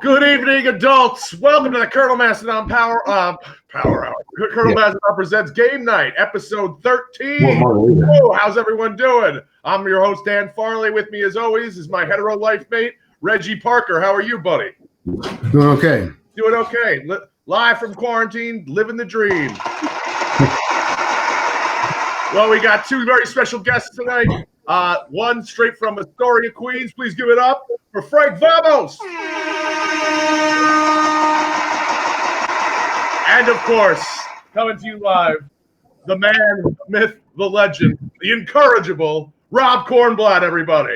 Good evening, adults. Welcome to the Colonel Mastodon Power Hour. Colonel Mastodon presents Game Night, episode 13. Oh, how's everyone doing? I'm your host, Dan Farley. With me, as always, is my hetero life mate, Reggie Parker. How are you, buddy? Doing okay. Doing okay. Live from quarantine, living the dream. Well, we got two very special guests tonight. One straight from Astoria, Queens. Please give it up for Frank Vamos. And of course, coming to you live, the man, the myth, the legend, the incorrigible, Rob Kornblatt, everybody.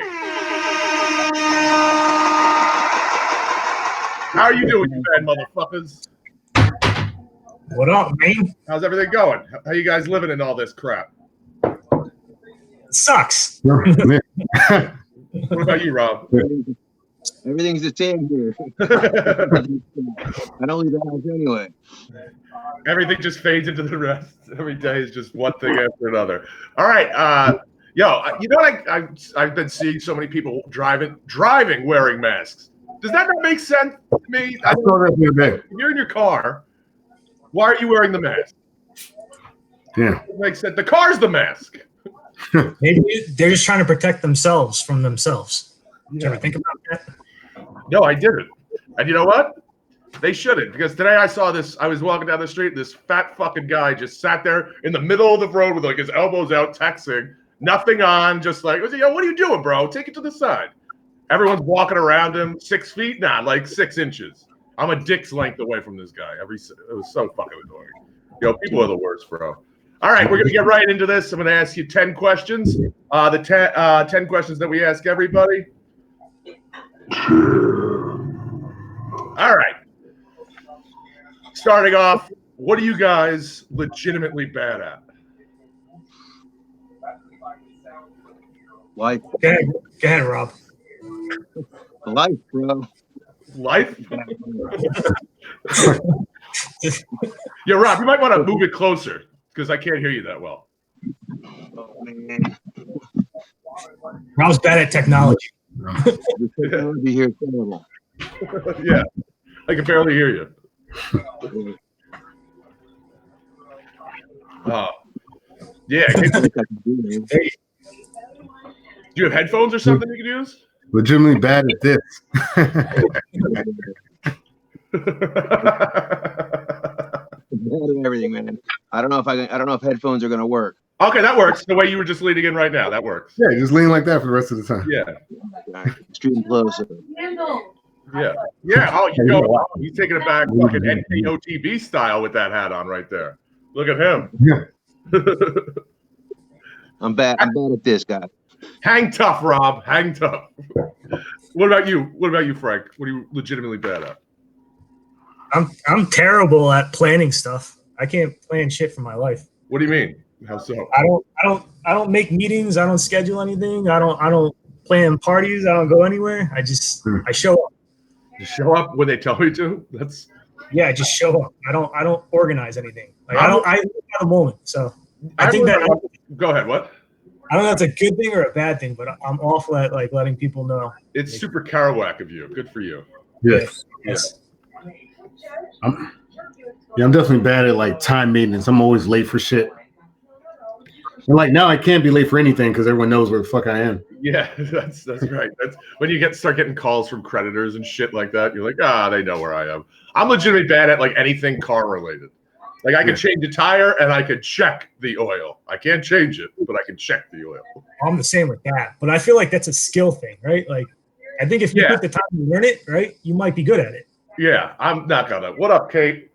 How are you doing, you bad motherfuckers? What up, man? How's everything going? How you guys living in all this crap? It sucks. What about you, Rob? Everything's the same here. I don't leave the house anyway. Everything just fades into the rest. Every day is just one thing after another. All right, yo, you know what? I've been seeing so many people driving wearing masks. Does that not make sense to me? I saw that the other day. If you're in your car, why are you wearing the mask? Yeah, It makes sense. The car's the mask. Maybe they're just trying to protect themselves from themselves. Did you ever think about that? No, I didn't. And you know what? They shouldn't, because today I saw this. I was walking down the street. This fat fucking guy just sat there in the middle of the road with like his elbows out, texting, nothing on, just like, yo, what are you doing, bro? Take it to the side. Everyone's walking around him 6 feet, like 6 inches. I'm a dick's length away from this guy. It was so fucking annoying. Yo, people are the worst, bro. All right, we're gonna get right into this. I'm gonna ask you 10 questions. The 10 questions that we ask everybody. All right. Starting off, what are you guys legitimately bad at? Life. Go ahead, Rob. Life, bro. Life? Yo, Rob, you might want to move it closer because I can't hear you that well. Oh, man. Rob's bad at technology. The technology here is terrible. Yeah, I can barely hear you. Yeah. Do you have headphones or something you can use? legitimately bad at this. Bad at everything, man. I don't know if headphones are gonna work. Okay, that works. The way you were just leaning in right now, that works. Yeah, just lean like that for the rest of the time. Yeah. Stream closer. Yeah. Oh, he's taking it back fucking NKOTB style with that hat on right there. Look at him. Yeah. I'm bad at this, guy. Hang tough, Rob. Hang tough. What about you? Frank? What are you legitimately bad at? I'm terrible at planning stuff. I can't plan shit for my life. What do you mean? How so? I don't make meetings. I don't schedule anything. I don't plan parties. I don't go anywhere. I show up. You show up when they tell you to? I just show up. I don't organize anything. Like I live at the moment. So I think that go ahead, what? I don't know if that's a good thing or a bad thing, but I'm awful at like letting people know. It's super Kerouac of you. Good for you. Yes. I'm definitely bad at like time maintenance. I'm always late for shit. And like now I can't be late for anything because everyone knows where the fuck I am. Yeah, that's right. That's when you start getting calls from creditors and shit like that. You're like, they know where I am. I'm legitimately bad at like anything car related. Like I can change a tire and I could check the oil. I can't change it, but I can check the oil. I'm the same with that, but I feel like that's a skill thing, right? Like I think if you put the time to learn it, right, you might be good at it. Yeah, I'm not gonna. What up, Kate?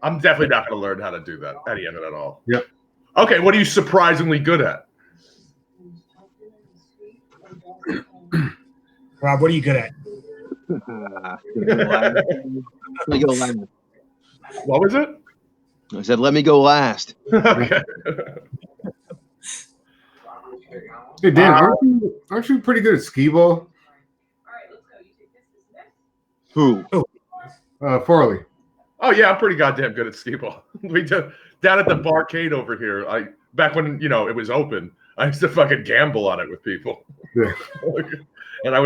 I'm definitely not gonna learn how to do that any of it at all. Yep. Okay, what are you surprisingly good at? Rob, what are you good at? Let me go last. What was it? I said, let me go last. Okay. Hey Dan, aren't you pretty good at skee ball? Who? Farley. Oh yeah, I'm pretty goddamn good at skee ball. We do down at the barcade over here. Back when it was open, I used to fucking gamble on it with people. Yeah. and I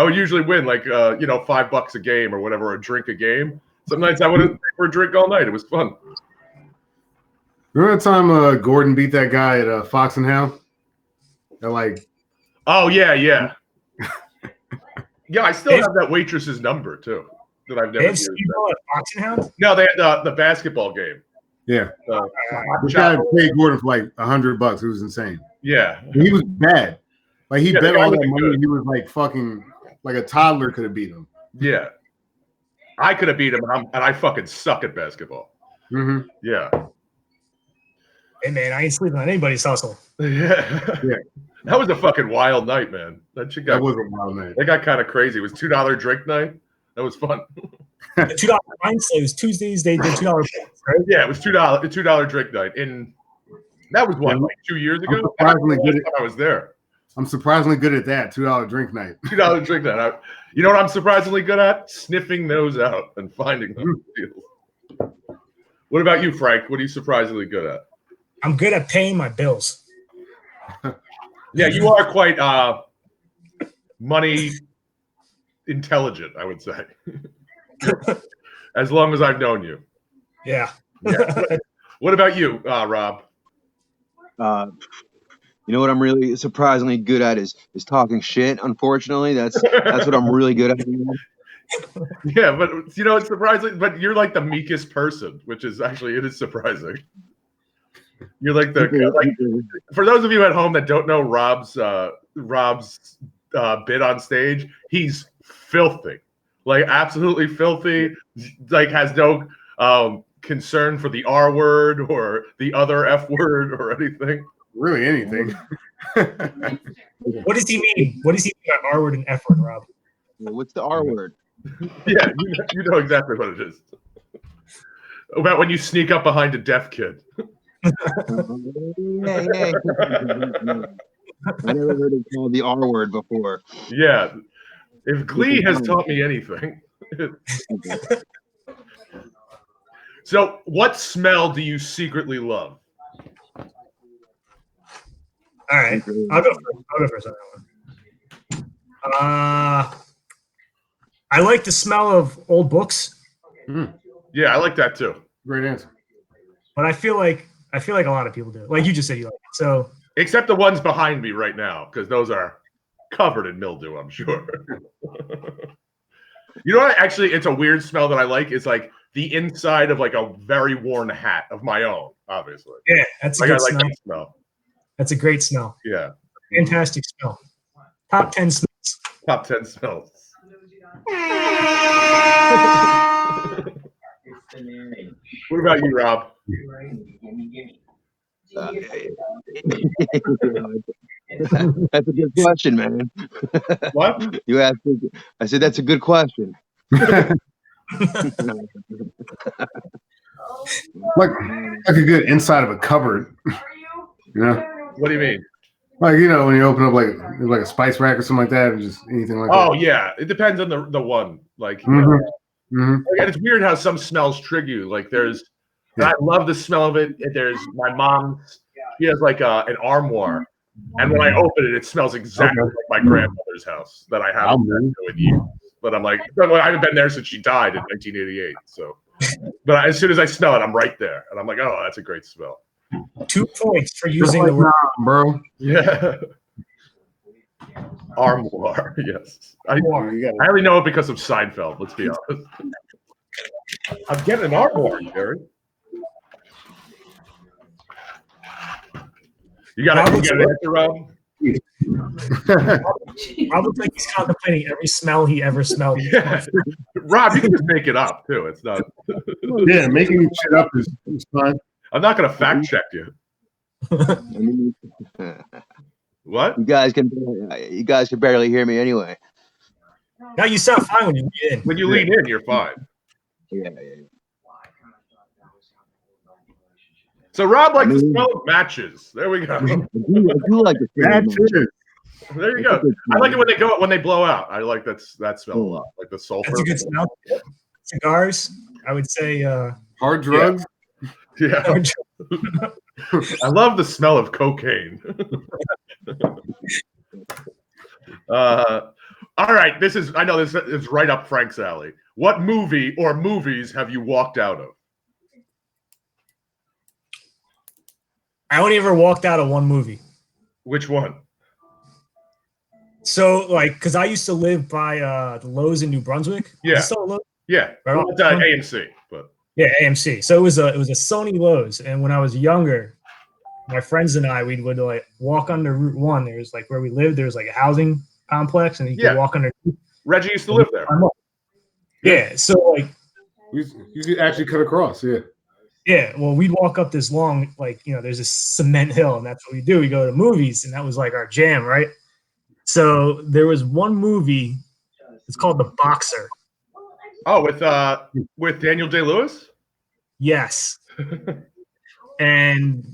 would usually win like $5 a game or whatever, a drink a game. Some nights I wouldn't pay for a drink all night. It was fun. Remember that time Gordon beat that guy at Fox and Hound? They're like, oh yeah. Yeah, I still have that waitress's number too. That I've never used. At Fox and Hound? No, they had the basketball game. Yeah. This guy paid Gordon for like $100. It was insane. Yeah. He was bad. Like he bet all that money. He was like fucking like a toddler could have beat him. Yeah. I could have beat him, and I fucking suck at basketball. Mm-hmm. Yeah. Hey man, I ain't sleeping on anybody's hustle. Yeah. That was a fucking wild night, man. That was a wild night. That got kind of crazy. It was $2 drink night. That was fun. The $2 wine slate was Tuesdays. They did $2 points, right? Yeah, it was $2 drink night. And that was what, like 2 years ago? I was there. I'm surprisingly good at that. $2 drink night. $2 drink night. You know what I'm surprisingly good at? Sniffing those out and finding those deals. What about you, Frank? What are you surprisingly good at? I'm good at paying my bills. Yeah, you are quite money intelligent, I would say. As long as I've known you. Yeah. What about you, Rob? You know what I'm really surprisingly good at is talking shit. Unfortunately, that's what I'm really good at. Yeah, but it's surprising. But you're like the meekest person, which is actually it is surprising. You're like for those of you at home that don't know Rob's bit on stage, he's filthy, like absolutely filthy. Like has no concern for the R word or the other F word or anything. Really anything. What does he mean? What does he mean by R word and F word, Rob? What's the R word? Yeah, you know exactly what it is. About when you sneak up behind a deaf kid. I never heard it called the R word before. Yeah. If Glee has taught me anything. So, what smell do you secretly love? All right, I'll go first on that one. I like the smell of old books. Yeah, I like that too. Great answer. But I feel like a lot of people do. Like you just said, you like it. So except the ones behind me right now, because those are covered in mildew, I'm sure. You know what? Actually, it's a weird smell that I like. It's like the inside of like a very worn hat of my own, obviously. Yeah, that's a good smell. Like that smell. That's a great smell. Yeah. Fantastic smell. Top 10 smells. Top 10 smells. What about you, Rob? That's a good question, man. What? You asked. I said that's a good question. like a good inside of a cupboard. What do you mean? Like when you open up like a spice rack or something like that, or just anything like that. Oh yeah, it depends on the one. Like, and it's weird how some smells trigger you. Like there's, and I love the smell of it. There's my mom's. She has like an armoire, and when I open it, it smells exactly like my grandmother's house that I haven't been to in years. But I'm like, I haven't been there since she died in 1988. So, but as soon as I smell it, I'm right there, and I'm like, oh, that's a great smell. 2 points for using the word, bro. Yeah. Armoire, yes. I only know it because of Seinfeld, let's be honest. I'm getting an armoire, Jerry. You got an answer, Rob? Rob looks like he's contemplating every smell he ever smelled. Yeah. Rob, you can just make it up, too. It's not. Yeah, making shit up is fine. I'm not going to fact check you. What? You guys can barely hear me anyway. No, you sound fine when you lean in. When you lean in, you're fine. Yeah. So Rob likes the smell of matches. There we go. I do like the matches. There you go. I like it when they blow out. I like that smell a lot. Like the sulfur. That's a good smell. Cigars, I would say. Hard drugs. Yeah. I love the smell of cocaine. All right, I know this is right up Frank's alley. What movie or movies have you walked out of? I only ever walked out of one movie. Which one? So, like, because I used to live by the Lowe's in New Brunswick. Yeah. Is it still a Lowe's? Yeah, Right well, on- it's, AMC, but Yeah, AMC. So it was a Sony Lowe's, and when I was younger, my friends and I we would like walk under Route 1. There's like where we lived. There's like a housing complex, and you Yeah. could walk under. Reggie used to live there. Yeah, so like You could actually cut across. Yeah. yeah, well, we'd walk up this long, like there's this cement hill, and that's what we do. We go to movies, and that was like our jam, right? So there was one movie. It's called The Boxer. Oh, with Daniel Day-Lewis? Yes. And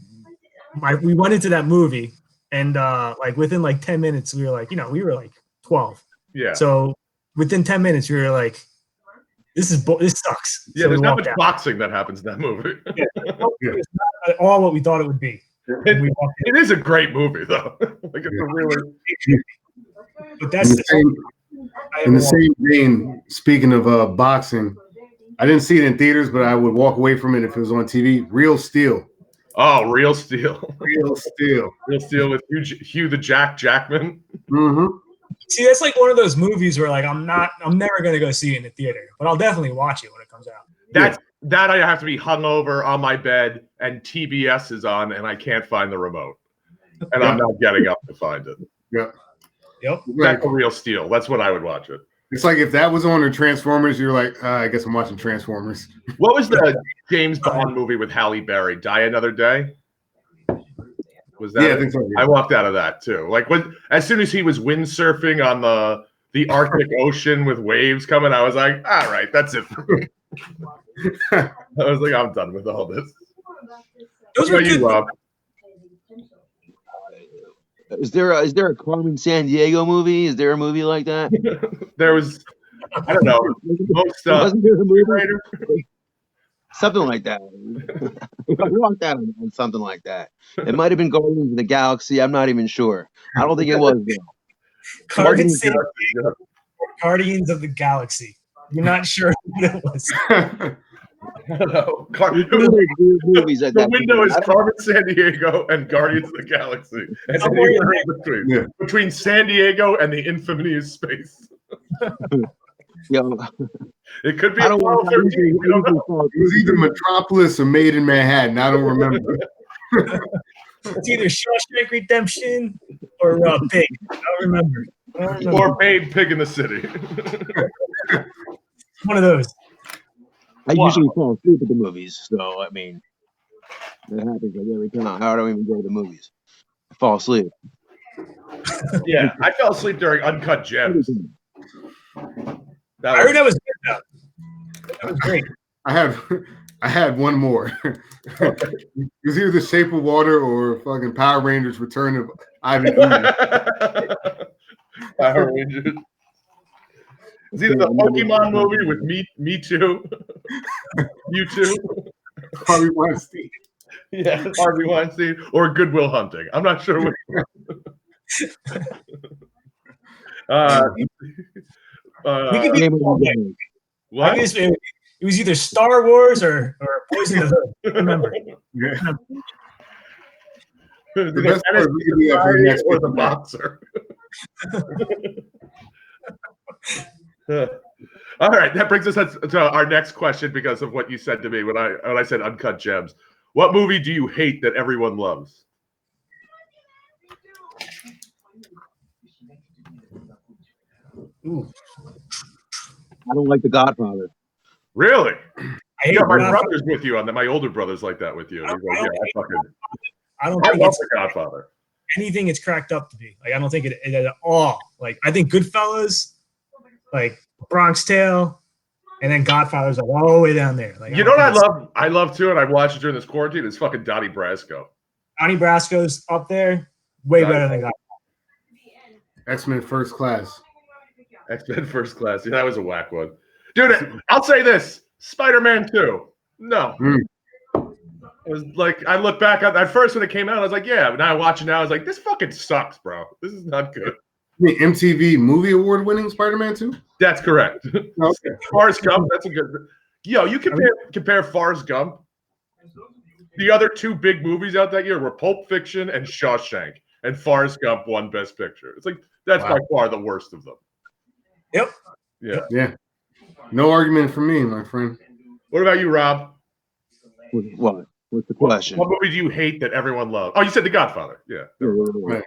we went into that movie, and like within like 10 minutes, we were like, we were like 12. Yeah. So within 10 minutes, we were like, this sucks. Yeah, So there's we not walked much out. boxing that happens in that movie. Yeah. It was not at all what we thought it would be. And we walked It is a great movie, though. Like, it's a really. in. But that's In the same vein, speaking of boxing, I didn't see it in theaters, but I would walk away from it if it was on TV. Real Steel. Oh, Real Steel. Real Steel. Real Steel with Hugh the Jackman. Mm-hmm. See, that's like one of those movies where like I'm never gonna go see it in the theater, but I'll definitely watch it when it comes out. That I have to be hungover on my bed and TBS is on and I can't find the remote. And I'm not getting up to find it. Yeah. Yep. That's a Real Steel. That's when I would watch it. It's like if that was on the Transformers, you're like, I guess I'm watching Transformers. What was the James Bond movie with Halle Berry? Die Another Day? Was that? Yeah, I think so. Yeah. I walked out of that too. Like as soon as he was windsurfing on the Arctic Ocean with waves coming, I was like, all right, that's it for me. I was like, I'm done with all this. Those What were about you, good. Rob? Is there a Carmen San Diego movie? Is there a movie like that? There was, I don't know, most Wasn't there a movie? writer. Something like that. I walked out on something like that. It might have been Guardians of the Galaxy. I'm not even sure. I don't think it was. Guardians of the Galaxy. You're not sure who it was. I don't know. Movies at The that window point. is Carmen San Diego and Guardians of the Galaxy. And Somewhere anywhere in in between. Yeah. Between San Diego and the infinity of space. Yo, It could be I don't Apollo want 13. We don't know. It was either Metropolis or Made in Manhattan. I don't remember. It's either Shawshank Redemption or Pig. I don't remember. Or Babe Pig in the City. One of those. I usually fall asleep at the movies, so I mean, it happens like every time. I don't even go to the movies. I fall asleep. Yeah, I fell asleep during Uncut Gems. I heard that was good though. That was great. I had one more. It was either The Shape of Water or fucking Power Rangers Return of Ivan Ooze. Power Rangers. It's either the Pokemon movie with Me Too. You Too. Harvey Weinstein. Yeah, Harvey Weinstein or Good Will Hunting. I'm not sure which one. We could be What? it was either Star Wars or Poison the Hood. I remember. Yeah. The The best part is we could do that for the next or the 50 boxer. All right, that brings us to our next question because of what you said to me when I said Uncut Gems. What movie do you hate that everyone loves? Ooh. I don't like The Godfather. Really? I hate Yeah, my Godfather. brother's with you on that. My older brother's like that with you. He's like, yeah, I don't I think love it's The Godfather. anything it's cracked up to be. Like I don't think it at all. Like I think Goodfellas, like Bronx Tale, and then Godfather's like all the way down there. Like You know what I love too, and I watched it during this quarantine. Is fucking Donnie Brasco. Donnie Brasco's up there, way better than Godfather. X-Men First Class. X-Men First Class. Yeah, that was a whack one, dude. I'll say this: Spider-Man 2. No. It was like I look back at first when it came out, I was like, yeah. But now I watch it now, I was like, this fucking sucks, bro. This is not good. The MTV Movie Award winning Spider-Man 2? That's correct. Okay. Forrest Gump, that's a good. Yo, you compare Forrest Gump. The other two big movies out that year were Pulp Fiction and Shawshank, and Forrest Gump won Best Picture. It's like that's by far the worst of them. Yep. Yeah. Yeah. No argument for me, my friend. What about you, Rob? What? What's the question? What movie do you hate that everyone loves? Oh, you said The Godfather. Yeah. Right.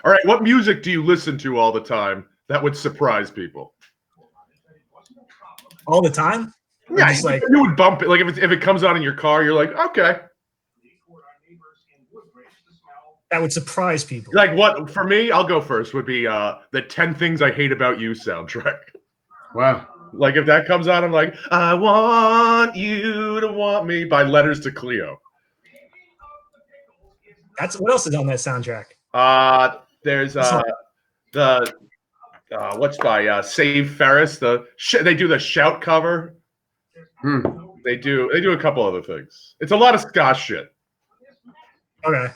All right. What music do you listen to all the time that would surprise people? All the time? Yeah, just like you would bump it. Like if it comes on in your car, you're like, okay. that would surprise people. Like what? For me, I'll go first. Would be the 10 Things I Hate About You soundtrack. Wow. Like if that comes on, I'm like, I want you to want me by Letters to Cleo. That's what else is on that soundtrack? There's the what's by Save Ferris. They do the Shout cover. They do a couple other things. It's a lot of ska shit. Okay.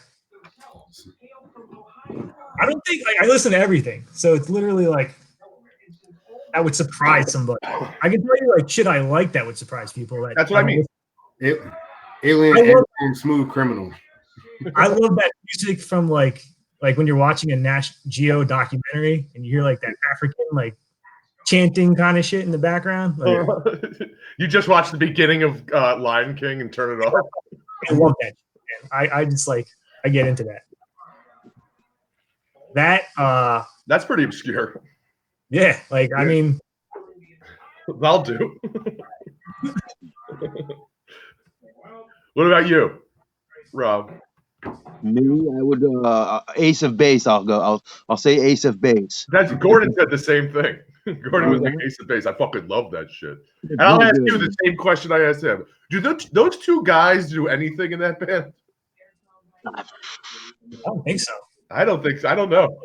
I don't think I listen to everything, so it's literally like that would surprise somebody. I can tell you like shit I like that would surprise people. That's what I mean. Alien and Smooth Criminal. I love that music from like when you're watching a Nat Geo documentary and you hear like that African like chanting kind of shit in the background. Like, you just watch the beginning of Lion King and turn it off. I love that. I just like I get into that. That's pretty obscure. Yeah, like I mean, I'll do. What about you, Rob? Me, I would Ace of Base. I'll say Ace of Base. That's Gordon said the same thing. Gordon was like Ace of Base. I fucking love that shit. And I'll ask you the same question I asked him. Do those two guys do anything in that band? I don't think so. I don't think so. I don't know.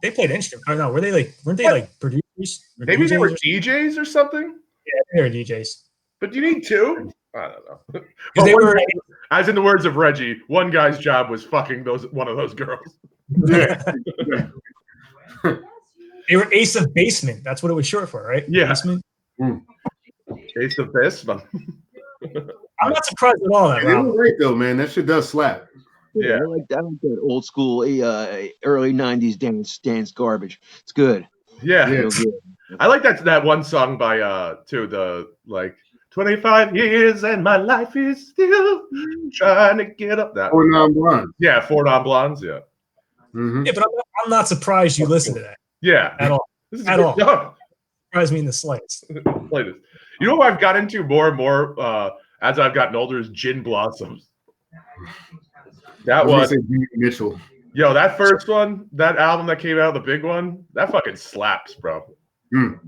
They played instruments. I don't know. Weren't they like producers? Maybe they were DJs or something? Yeah, they were DJs. But do you need two? I don't know. They were, as in the words of Reggie, one guy's job was fucking one of those girls. Yeah. They were Ace of Basement. That's what it was short for, right? Yeah. Basement. Ace of Basement. I'm not surprised at all. That They were great though, man. That shit does slap. Yeah, I like that old school early '90s dance garbage. It's good. Yeah. Real good. I like that one song by the like 25 years and my life is still trying to get up. That 4 Non-Blondes. Yeah, 4 Non-Blondes. Yeah. Mm-hmm. Yeah, but I'm not surprised you listen to that Yeah. at all. This is At all. song. Surprised me in the slightest. Play this. You know what I've got into more and more as I've gotten older is Gin Blossoms. That was Mitchell. Yo, that first one, that album that came out, the big one, that fucking slaps, bro.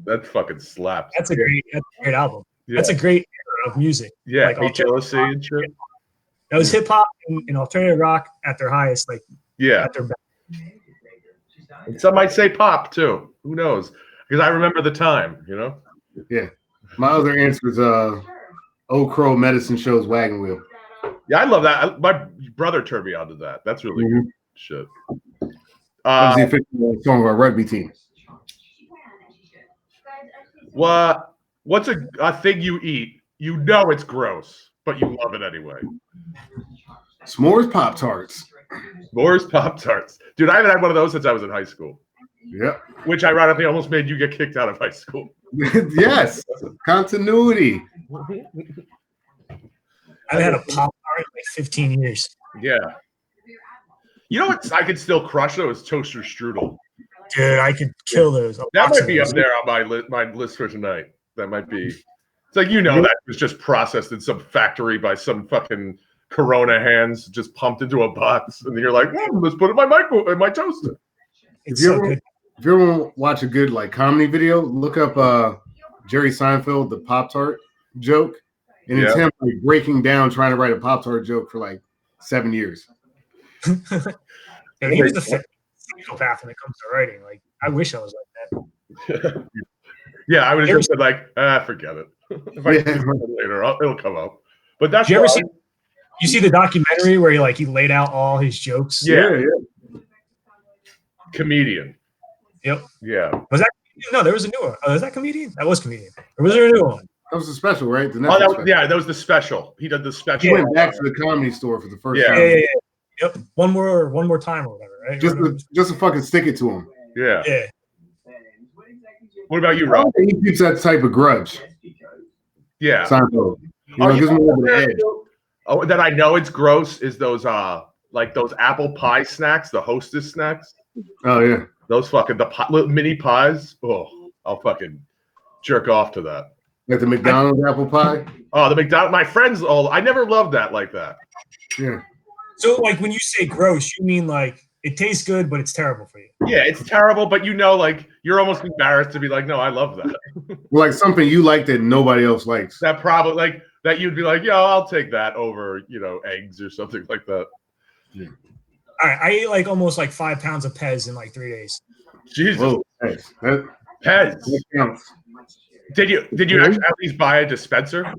That fucking slaps. That's a great album. Yeah. That's a great era of music. Yeah, like HLC and shit. That was hip hop and alternative rock at their highest, like at their best. And some might say pop too. Who knows? Because I remember the time, you know? Yeah. My other answer is Old Crow Medicine Show's Wagon Wheel. Yeah, I love that. My brother turned me onto that. That's really good shit. That was the official song of our rugby team. What's a thing you eat? You know it's gross, but you love it anyway. S'mores Pop-Tarts. S'mores Pop-Tarts. Dude, I haven't had one of those since I was in high school. Yep. Which ironically almost made you get kicked out of high school. Yes. Continuity. I've had a Pop-Tart in like 15 years. Yeah. You know what I could still crush though is toaster strudel. Dude, I could kill those. That might be up there on my list for tonight. That might be. It's like that was just processed in some factory by some fucking Corona hands, just pumped into a box, and you're like, let's put it in my toaster. It's so good. If you ever watch a good like comedy video, look up Jerry Seinfeld, the Pop-Tart joke, and it's him like breaking down trying to write a Pop-Tart joke for like 7 years. He was the psychopath when it comes to writing. Like, I wish I was like that. Yeah, I would have just said like, forget it. If I do it later, it'll come up. But that's. Did you see the documentary where he laid out all his jokes? Yeah. Comedian. Yep. Yeah. Was that? No, there was a new one. Oh, is that Comedian? That was Comedian. Or was there a new one? That was the special, right? The Oh, Netflix special. yeah, that was the special. He did the special. He went back to the Comedy Store for the first time. Yeah. Yep. One more time or whatever, right? Just to fucking stick it to him. Yeah. Yeah. What about you, I Rob? don't think he keeps that type of grudge. Yeah. Seinfeld. Gives me a little bit of edge. Oh, that I know it's gross is those like those apple pie snacks, the Hostess snacks. Oh yeah. Those fucking little mini pies. Oh, I'll fucking jerk off to that. Like the McDonald's apple pie. Oh, the McDonald's. My friends I never loved that like that. Yeah. So, like, when you say gross, you mean like it tastes good, but it's terrible for you. Yeah, it's terrible, but like you're almost embarrassed to be like, no, I love that. Like something you like that nobody else likes. That probably like that you'd be like, yo, I'll take that over, eggs or something like that. Yeah. All right, I ate like almost like 5 pounds of Pez in like 3 days. Jesus. Whoa, Pez. Pez. That counts. Did you actually at least buy a dispenser?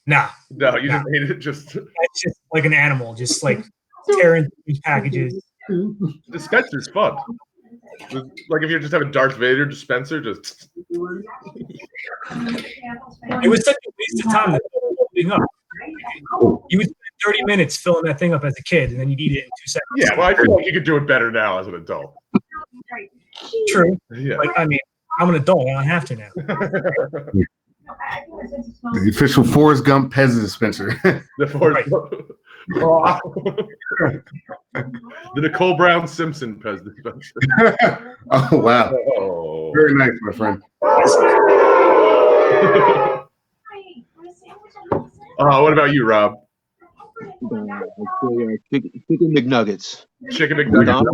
Nah. No, you just ate it just. It's just like an animal, just like tearing these packages. Dispenser's fun. Like if you're just having Darth Vader dispenser, just. It was such a waste of time to fill the thing up. You would spend 30 minutes filling that thing up as a kid, and then you'd eat it in 2 seconds. Yeah, well, I feel like you could do it better now as an adult. True. Yeah. But I mean, I'm an adult. I don't have to now. The official Forrest Gump Pez dispenser. The Forrest the Nicole Brown Simpson Pez dispenser. Oh wow. Oh. Very nice, my friend. What about you, Rob? Chicken McNuggets. Chicken McNuggets.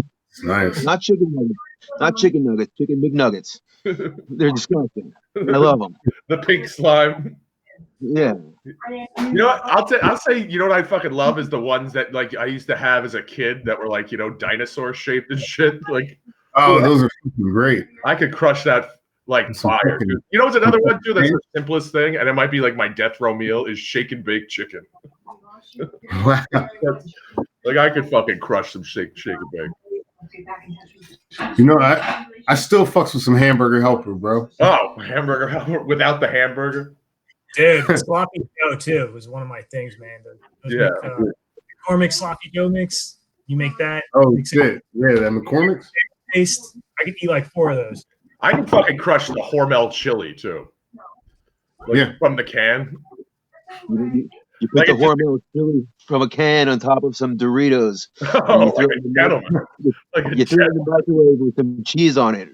Nice. Not chicken nuggets. Not chicken nuggets. Chicken McNuggets. They're disgusting. I love them. The pink slime. Yeah. You know what? I'll say, you know what I fucking love is the ones that like I used to have as a kid that were like, dinosaur shaped and shit. Like, oh, those are fucking great. I could crush that like fire. Dude. You know what's another one too? That's the simplest thing, and it might be like my death row meal is shake and bake chicken. Wow. Like I could fucking crush some shake and bake. You know, I still fucks with some hamburger helper, bro. Oh, hamburger helper without the hamburger. Dude, sloppy Joe too was one of my things, man. Yeah. McCormick sloppy Joe mix. You make that. Oh shit. Yeah, that McCormick's. Taste. I could eat like 4 of those. I can fucking crush the Hormel chili too. Like, yeah. From the can. You put the Hormel chili from a can on top of some Doritos. Oh, you throw it in the microwave with some cheese on it.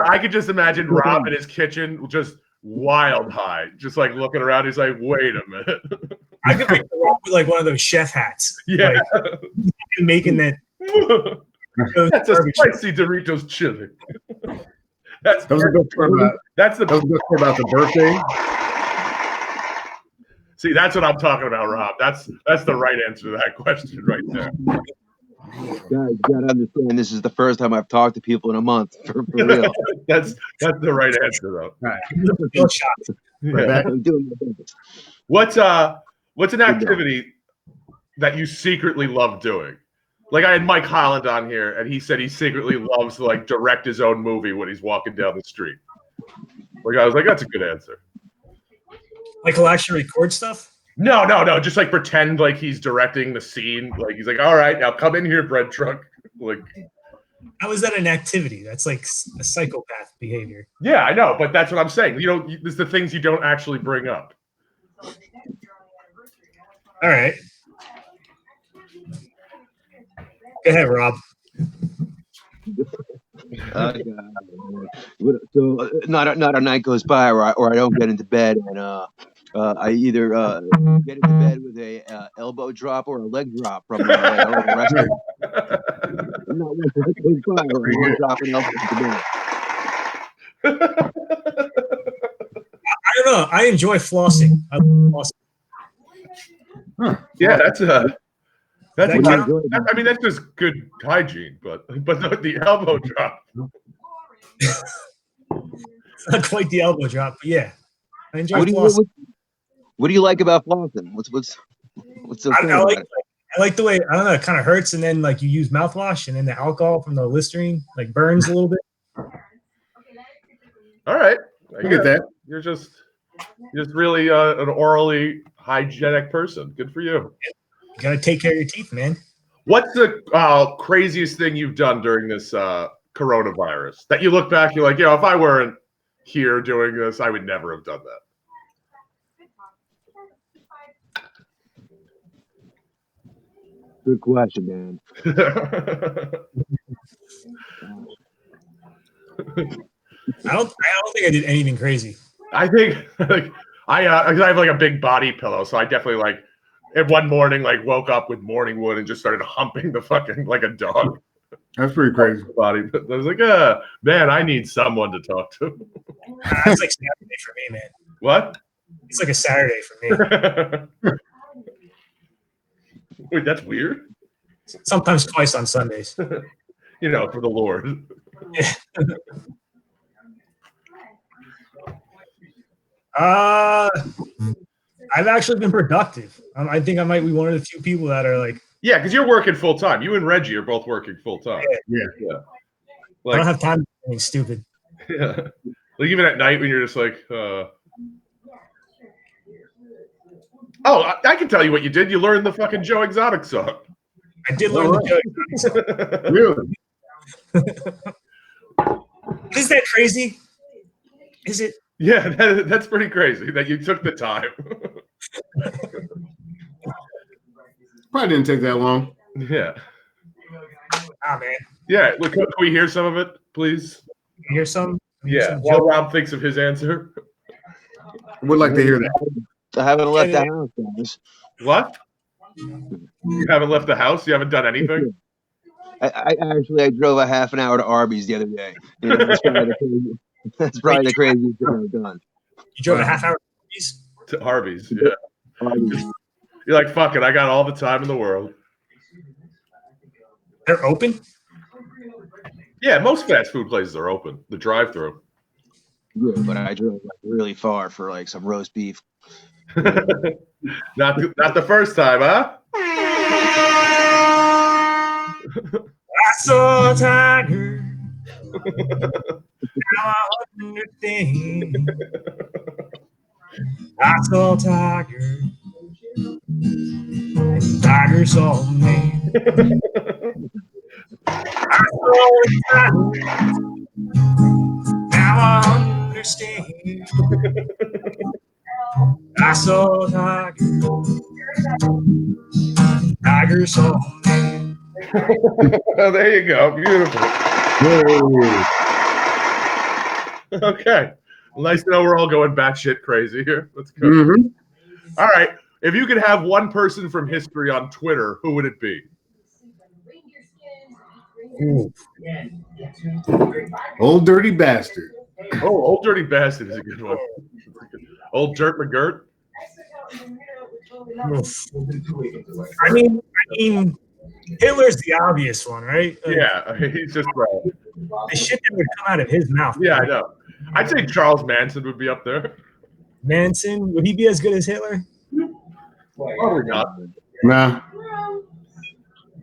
I could just imagine Rob in his kitchen just wild high, just like looking around. He's like, wait a minute. I could make Rob with like one of those chef hats. Yeah. Like, making that. That's a spicy Doritos chili. That's the best part about the birthday. See, that's what I'm talking about, Rob. That's the right answer to that question right there. Guys, you gotta understand, this is the first time I've talked to people in a month. For real. That's the right answer, though. Right. Yeah. I'm doing my best. What's an activity that you secretly love doing? Like I had Mike Holland on here, and he said he secretly loves to like direct his own movie when he's walking down the street. Like I was like, that's a good answer. Like he'll actually record stuff? No. Just like pretend like he's directing the scene. Like he's like, all right, now come in here, bread truck. Like, how is that an activity? That's like a psychopath behavior. Yeah, I know, but that's what I'm saying. There's the things you don't actually bring up. All right. Go ahead, Rob. So not a night goes by or I don't get into bed, and I either get into bed with a elbow drop or a leg drop from the wrestler. Not one night goes by or I don't drop an elbow into bed. I don't know. I enjoy flossing. I love flossing. Huh. Yeah, that's That I mean, that's just good hygiene, but the elbow drop. It's not quite the elbow drop, but yeah, I enjoy flossing. What do you like about flossing? What's so I cool like about it? I like the way, I don't know, it kind of hurts, and then like you use mouthwash, and then the alcohol from the Listerine like burns a little bit. All right, I get that. You're just really an orally hygienic person. Good for you. You gotta take care of your teeth, man. What's the craziest thing you've done during this coronavirus that you look back, you're like, if I weren't here doing this, I would never have done that? Good question, man. I don't think I did anything crazy. I think I have like a big body pillow, so I definitely like one morning like woke up with morning wood and just started humping the fucking like a dog. That's pretty crazy. Body. I was like, man, I need someone to talk to. It's like Saturday for me, man. What? It's like a Saturday for me. Wait, that's weird. Sometimes twice on Sundays. For the Lord. Yeah. I've actually been productive. I think I might be one of the few people that are like. Yeah, because you're working full time. You and Reggie are both working full time. Yeah. I don't have time to do anything stupid. Yeah. Like even at night when you're just like, oh, I can tell you what you did. You learned the fucking Joe Exotic song. I did learn the Joe Exotic song. Really? Is that crazy? Is it? Yeah, that's pretty crazy that you took the time. Probably didn't take that long. Yeah. Ah, man. Yeah. Look, can we hear some of it, please? Hear some? Yeah. While Rob thinks of his answer. Would like to hear that. I haven't left the house, guys. What? You haven't left the house? You haven't done anything? I drove a half an hour to Arby's the other day. That's probably the craziest thing I've done. You drove a half hour to Arby's? Yeah. Arby's. You're like, fuck it, I got all the time in the world. They're open? Yeah, most fast food places are open. The drive-through. Yeah, but I drove like really far for like some roast beef. Not the first time, huh? I saw a tiger. Now I understand. I saw a tiger. And tiger saw me. I saw a tiger. Now I understand. I saw a tiger. Tiger saw me. There you go. Beautiful. Okay. Well, nice to know we're all going batshit crazy here. Let's go. Mm-hmm. All right. If you could have one person from history on Twitter, who would it be? Ooh. Old dirty bastard. Oh, old dirty bastard is a good one. Old Dirt McGirt. I mean, Hitler's the obvious one, right? Yeah, he's just the shit that would come out of his mouth. Yeah, I know. I'd say Charles Manson would be up there. Manson, would he be as good as Hitler? Probably not. Nah.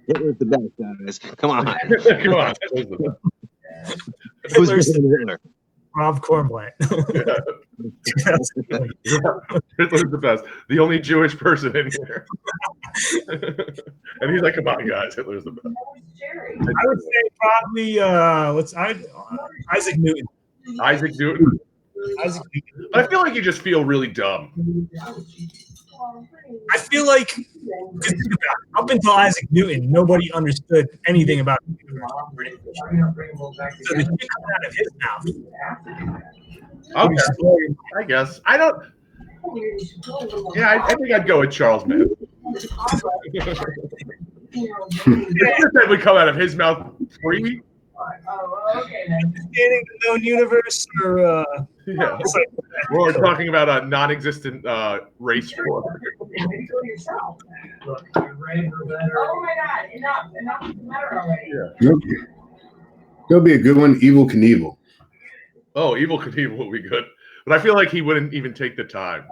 Hitler's the best, guys. Come on. Come on. Who's Hitler? Rob Kornblatt. Hitler's the best. The only Jewish person in here. And he's like, come on, guys. Hitler's the best. I would say probably Isaac Newton. Isaac Newton? Isaac Newton. I feel like you just feel really dumb. I feel like up until Isaac Newton, nobody understood anything about the universe. So the shit coming out of his mouth. Okay. I guess. I don't. Yeah, I think I'd go with Charles Manson. That would come out of his mouth free. Understanding the known universe, or yeah. We're talking about a non-existent race war. Oh my God! Enough already. Yeah. There'll be a good one. Evil Knievel. Oh, Evil Knievel would be good, but I feel like he wouldn't even take the time.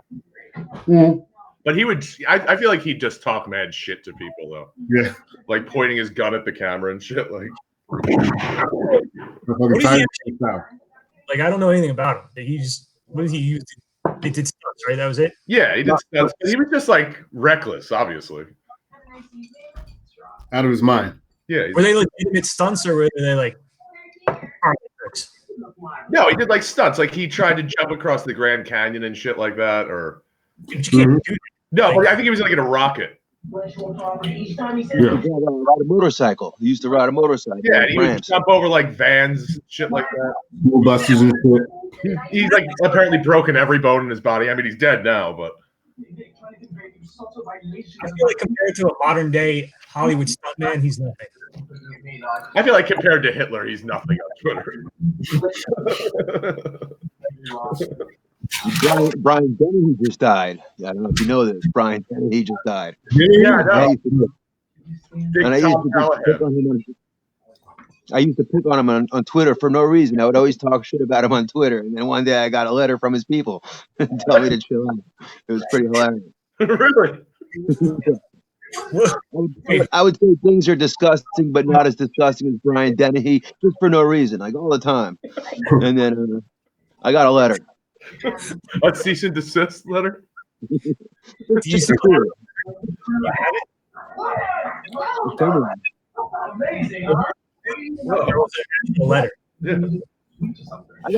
Mm. But he would. I feel like he'd just talk mad shit to people though. Yeah. Like pointing his gun at the camera and shit. Like. What did he actually, like, I don't know anything about him. He just, what did he use? He did stunts, right? That was it? Yeah, he did stunts. He was just like reckless, obviously. Out of his mind. Yeah. Were they legitimate stunts or were they like tricks? No, he did like stunts. Like he tried to jump across the Grand Canyon and shit like that. Or You can't do that. no, but I think he was like in a rocket. He used to ride a motorcycle. He used to ride a motorcycle. Yeah, and he would jump over like vans, shit like that. School buses and shit. He's like apparently broken every bone in his body. I mean, he's dead now, but I feel like compared to a modern day Hollywood stuntman, he's nothing. I feel like compared to Hitler, he's nothing on Twitter. Brian Dennehy just died. I don't know if you know this. Brian Dennehy just died. Yeah, I know. And I used to pick on him on Twitter for no reason. I would always talk shit about him on Twitter. And then one day I got a letter from his people telling me to chill out. It was pretty hilarious. Really? I would say things are disgusting, but not as disgusting as Brian Dennehy, just for no reason, like all the time. And then I got a letter. A cease and desist letter? You still have a letter. Yeah. I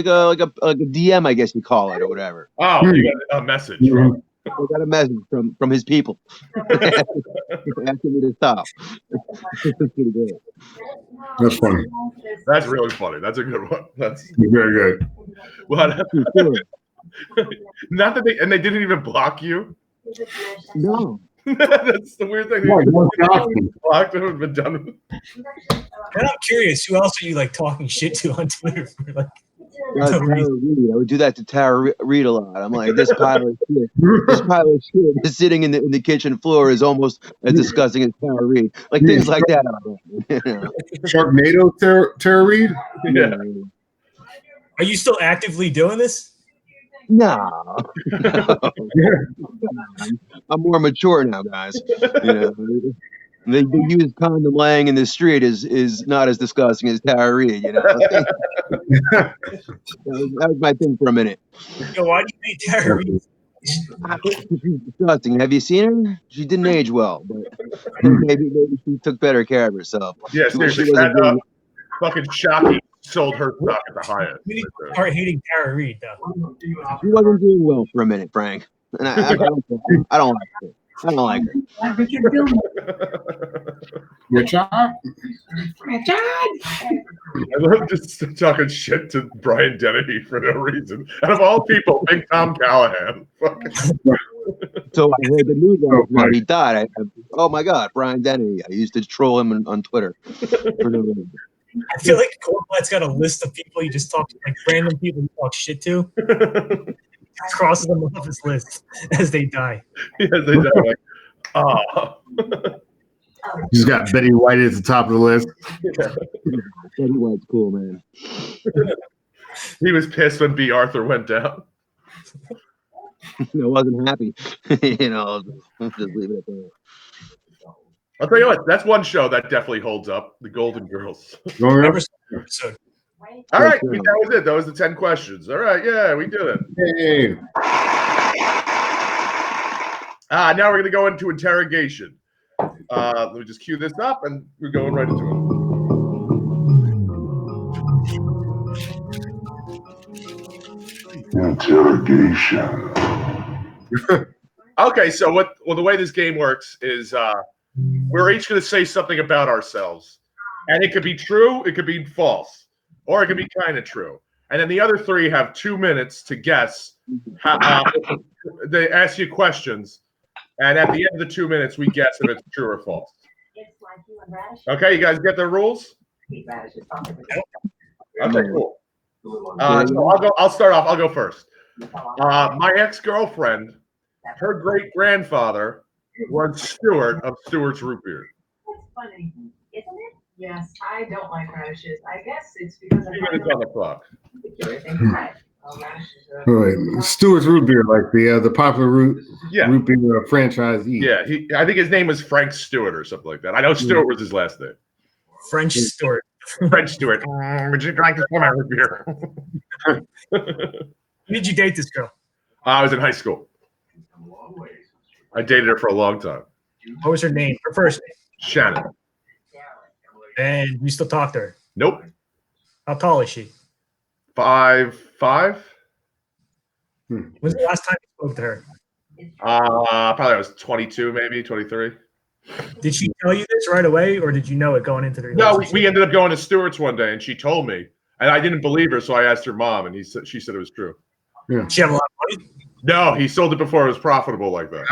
got like a DM, I guess you call it, or whatever. Oh, you got a message. Right? I got a message from his people asking me to stop. Pretty good. That's funny. That's really funny. That's a good one. That's very good. what. Not that they didn't even block you. No. That's the weird thing. Blocked him and been done with. And I'm curious, who else are you like talking shit to on Twitter? For, like, Tara Reid. I would do that to Tara Reid a lot. I'm like, this pile of shit is sitting in the kitchen floor is almost as disgusting as Tara Reid. Like things like that. You know? Sharknado Tara Reid? Yeah. are you still actively doing this? No. I'm more mature now, guys. You know, they use condom laying in the street is not as disgusting as Tara Reid, you know. that was my thing for a minute. Yo, why do you hate Tara Reid? She's disgusting. Have you seen her? She didn't age well, but maybe she took better care of herself. Yeah, seriously. That fucking Shockey sold her stock at the highest. You need to start hating Tara Reid, though. She wasn't doing well for a minute, Frank. And I don't like her. I don't like her. Richard? I love just talking shit to Brian Dennehy for no reason. Out of all people, big Tom Callahan. So I heard the news when he died. Oh my God, Brian Dennehy. I used to troll him on Twitter. For no reason. I feel like Kornblatt's got a list of people he just talks, like random people he talks shit to. Crosses them off his list as they die. Yeah, they die. Like, oh. He's got Betty White at the top of the list. Yeah. Betty White's cool, man. He was pissed when B. Arthur went down. I wasn't happy. You know, I'll just leave it at that. I'll tell you what, that's one show that definitely holds up. The Golden Girls. Episode. All right, that was it. That was the 10 questions. All right, yeah, we did it. Hey. Now we're going to go into interrogation. Let me just cue this up, and we're going right into it. Interrogation. Okay, so the way this game works is we're each going to say something about ourselves. And it could be true, it could be false. Or it could be kind of true. And then the other three have 2 minutes to guess. They ask you questions. And at the end of the 2 minutes, we guess if it's true or false. Okay, you guys get the rules? Okay, cool. So I'll start off. I'll go first. My ex-girlfriend, her great-grandfather was Stewart of Stewart's Root Beer. That's funny, isn't it? Yes, I don't like radishes. I guess it's because 2 minutes on the clock. Right. Stewart's root beer, like the popular root Yeah. root beer franchisee. Yeah, I think his name was Frank Stewart or something like that. I know Stewart was his last name. French Stewart. French Stewart. Would you like to pour my root beer? When did you date this girl? I was in high school. I dated her for a long time. What was her name? Her first name. Shannon. And you still talk to her? Nope. How tall is she? 5'5". When's the last time you spoke to her? Probably I was 22, maybe 23. Did she tell you this right away, or did you know it going into the No, relationship? we ended up going to Stewart's one day, and she told me, and I didn't believe her, so I asked her mom, and she said it was true. Yeah. She have a lot of money? No, he sold it before it was profitable like that.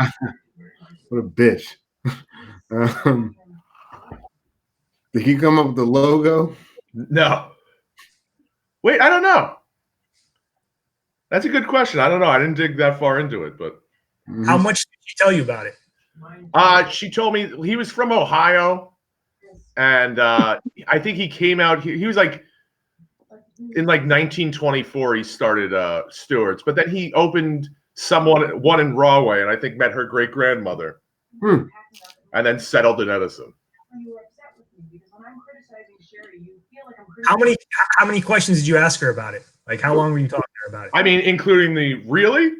What a bitch. Did he come up with the logo? No. Wait, I don't know. That's a good question. I don't know. I didn't dig that far into it, but How much did she tell you about it? she told me he was from Ohio, and I think he came out. He was like in like 1924. He started Stewart's, but then he opened one in Rahway, and I think met her great grandmother, and then settled in Edison. How many questions did you ask her about it? Like, how long were you talking to her about it? I mean, including the really,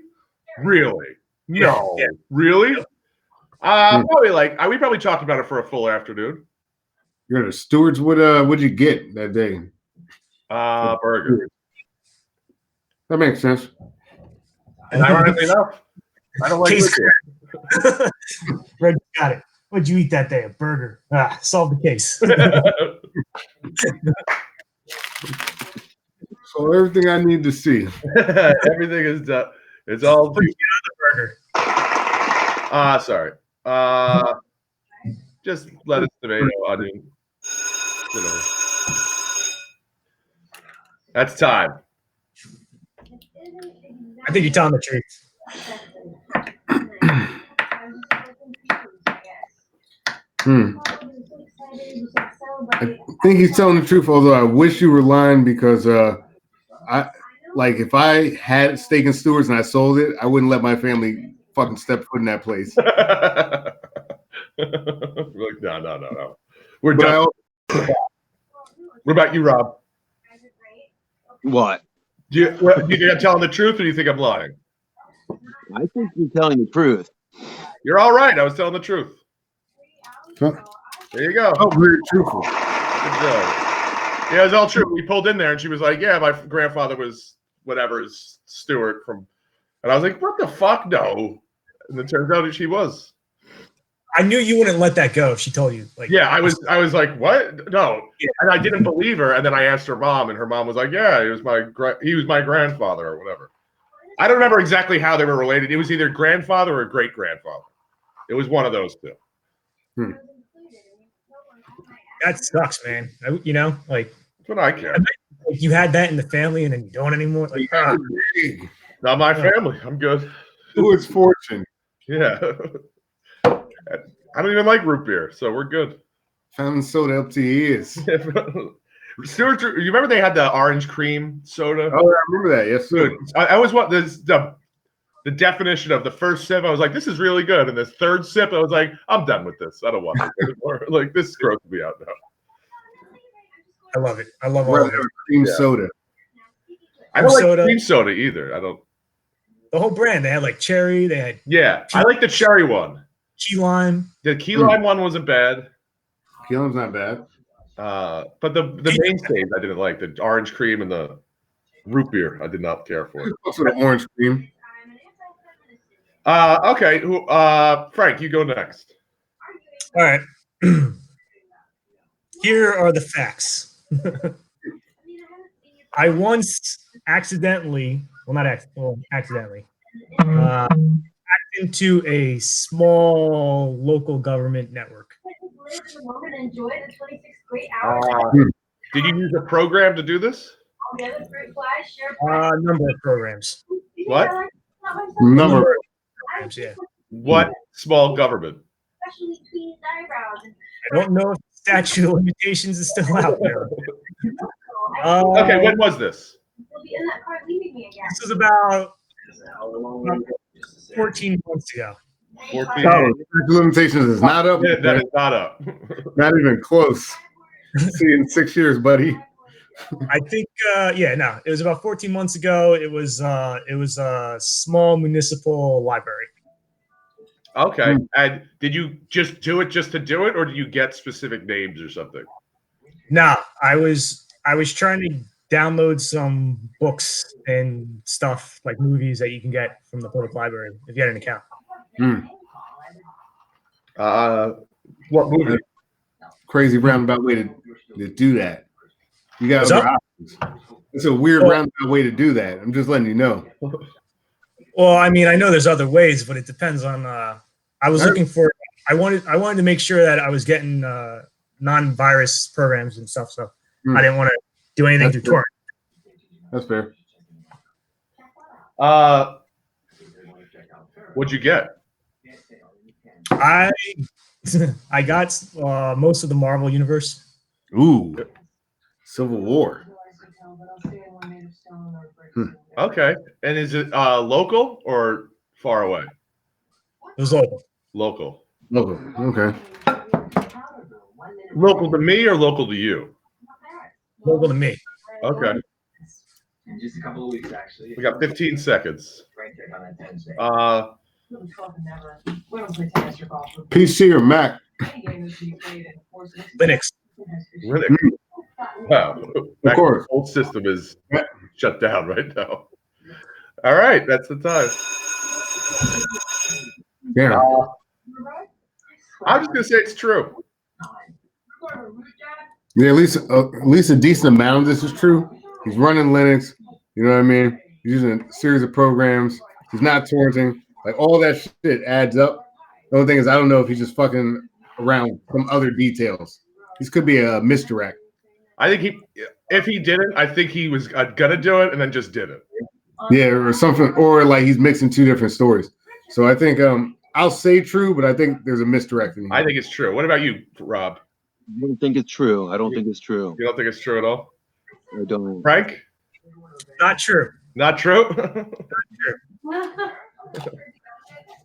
no, Yeah. really. Probably like we probably talked about it for a full afternoon. You're the Stewart's. What'd you get that day? Burger. That makes sense. And ironically enough, I don't like Case liquor. Red, got it. What'd you eat that day? A burger. Solve the case. So everything I need to see. Everything is done. It's all. Put you on the burger. Sorry. Just lettuce, tomato, onion. Whatever. That's time. I think you're telling the truth. I think he's telling the truth, although I wish you were lying because if I had steak and Stewart's and I sold it, I wouldn't let my family fucking step foot in that place. Like, no. We're done. What about you, Rob? What? Do you think I'm telling the truth, or do you think I'm lying? I think you're telling the truth. You're all right. I was telling the truth. There you go. Oh, very truthful. Good job. Yeah, it was all true. We pulled in there, and she was like, "Yeah, my grandfather was whatever Stewart from," and I was like, "What the fuck? No!" And it turns out that she was. I knew you wouldn't let that go if she told you. Like, Yeah, I was like, "What? No!" Yeah. And I didn't believe her. And then I asked her mom, and her mom was like, "Yeah, he was my grandfather or whatever." I don't remember exactly how they were related. It was either grandfather or great grandfather. It was one of those two. that sucks, man. Like, That's what I care. like you had that in the family and then you don't anymore. Like, Not my family. I'm good. Stewart's fortune. Yeah. I don't even like root beer, so we're good. Fountain soda up to your ears. Stewart, you remember they had the orange cream soda? Oh, I remember that. Yes, sir. Dude, I always want the definition of the first sip. I was like, this is really good. And the third sip, I was like, I'm done with this. I don't want this anymore. Like, this grosses me out now. I love it. I love all of it. Cream soda. I don't soda. like cream soda either. I don't. The whole brand. They had like cherry. They had Yeah, I like the cherry one. key lime. The key lime one wasn't bad. Key lime's not bad. But the mainstays I didn't like. The orange cream and the root beer I did not care for. Also the orange cream. Okay. Frank, you go next. All right. Here are the facts. I once accidentally hacked into a small local government network. Did you use a program to do this? Number of programs. What? Number. Programs, yeah. What small government? I don't know if the statute of limitations is still out there. Okay, when was this? This was about 14 months ago. 14. Oh, statute of limitations is not up. Yeah, that is not up. Not even close. See you in 6 years, buddy. I think, no, it was about 14 months ago. It was a small municipal library. Okay. And did you just do it just to do it, or did you get specific names or something? No, I was trying to download some books and stuff like movies that you can get from the public library if you had an account. What movie? Crazy roundabout way to do that. You got What's other up? options. It's a weird roundabout way to do that. I'm just letting you know. Well, I mean, I know there's other ways, but it depends on. I was looking for. I wanted to make sure that I was getting non-virus programs and stuff, so I didn't want to do anything through torrent. That's fair. What'd you get? I got most of the Marvel universe. Ooh, Civil War. Okay. And is it local or far away? It was local. Local. Local. Okay. Local to me or local to you? Local to me. Okay. In just a couple of weeks, actually. We got 15 seconds. Right there on that Wednesday. PC or Mac? Linux. Really? Wow. Of course. Old system is shut down right now. All right, that's the time. Yeah. I'm just gonna say it's true. Yeah, at least a decent amount of this is true. He's running Linux. You know what I mean? He's using a series of programs. He's not torrenting. Like all that shit adds up. The only thing is, I don't know if he's just fucking around some other details. This could be a misdirect. I think if he didn't, I think he was gonna do it and then just did it. Yeah, or something, or like he's mixing two different stories. So I think I'll say true, but I think there's a misdirect in here. I think it's true. What about you, Rob? I don't think it's true. I don't think it's true. You don't think it's true at all? I don't. Frank? Not true. Not true?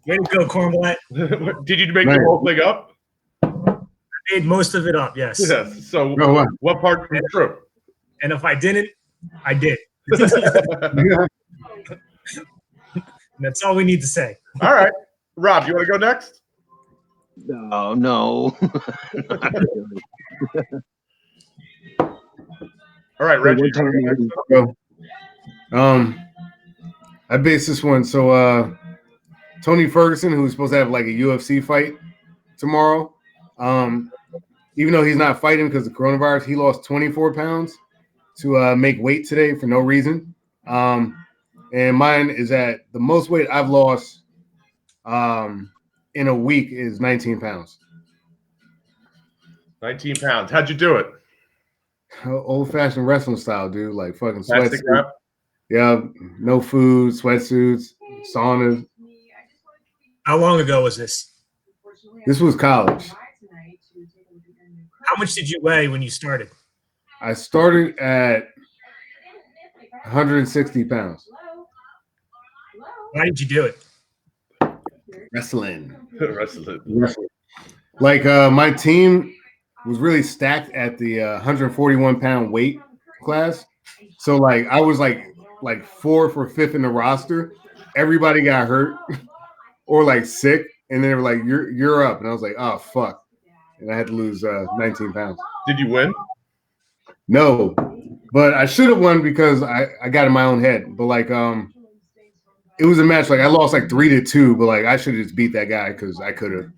Way to go, Kornblatt. Did you make the whole thing up? I made most of it up, yes. Yes. So No, what part is true? And if I didn't, I did. That's all we need to say. All right. Rob, you want to go next? No, no. All right, Reggie. I based this one. So Tony Ferguson, who's supposed to have like a UFC fight tomorrow, even though he's not fighting because of coronavirus, he lost 24 pounds to make weight today for no reason. And mine is at the most weight I've lost in a week is 19 pounds. 19 pounds. How'd you do it? Old-fashioned wrestling style, dude. Like fucking Plastic sweatsuits. wrap? Yeah, no food, sweatsuits, saunas. How long ago was this? This was college. How much did you weigh when you started? I started at 160 pounds. Why did you do it? Wrestling. Wrestling. Like my team was really stacked at the 141-pound weight class. So like I was like 4th or 5th in the roster. Everybody got hurt or like sick, and they were like, "You're up," and I was like, "Oh fuck," and I had to lose 19 pounds. Did you win? No, but I should have won because I got in my own head. But like it was a match. Like I lost like 3-2, but like I should have just beat that guy because I could have.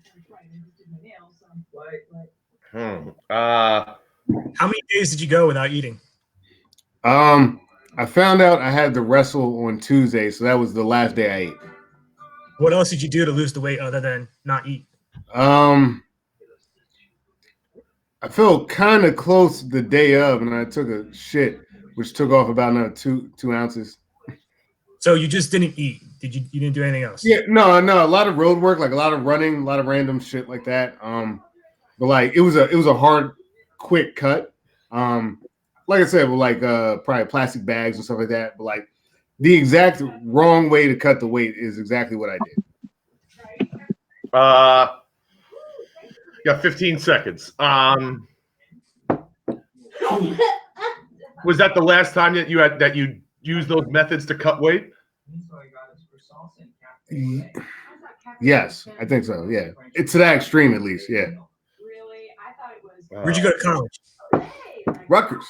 How many days did you go without eating? I found out I had to wrestle on Tuesday, so that was the last day I ate. What else did you do to lose the weight other than not eat? I felt kind of close the day of, and I took a shit, which took off about another two ounces. So you just didn't eat? You didn't do anything else? Yeah, no, a lot of road work, like a lot of running, a lot of random shit like that. But like it was a hard, quick cut. like I said, with like probably plastic bags and stuff like that. But like the exact wrong way to cut the weight is exactly what I did. Got 15 seconds. Was that the last time that you used those methods to cut weight? Yes, I think so. Yeah, it's to that extreme at least. Yeah. Really? I thought it was. Where'd you go to college? Rutgers.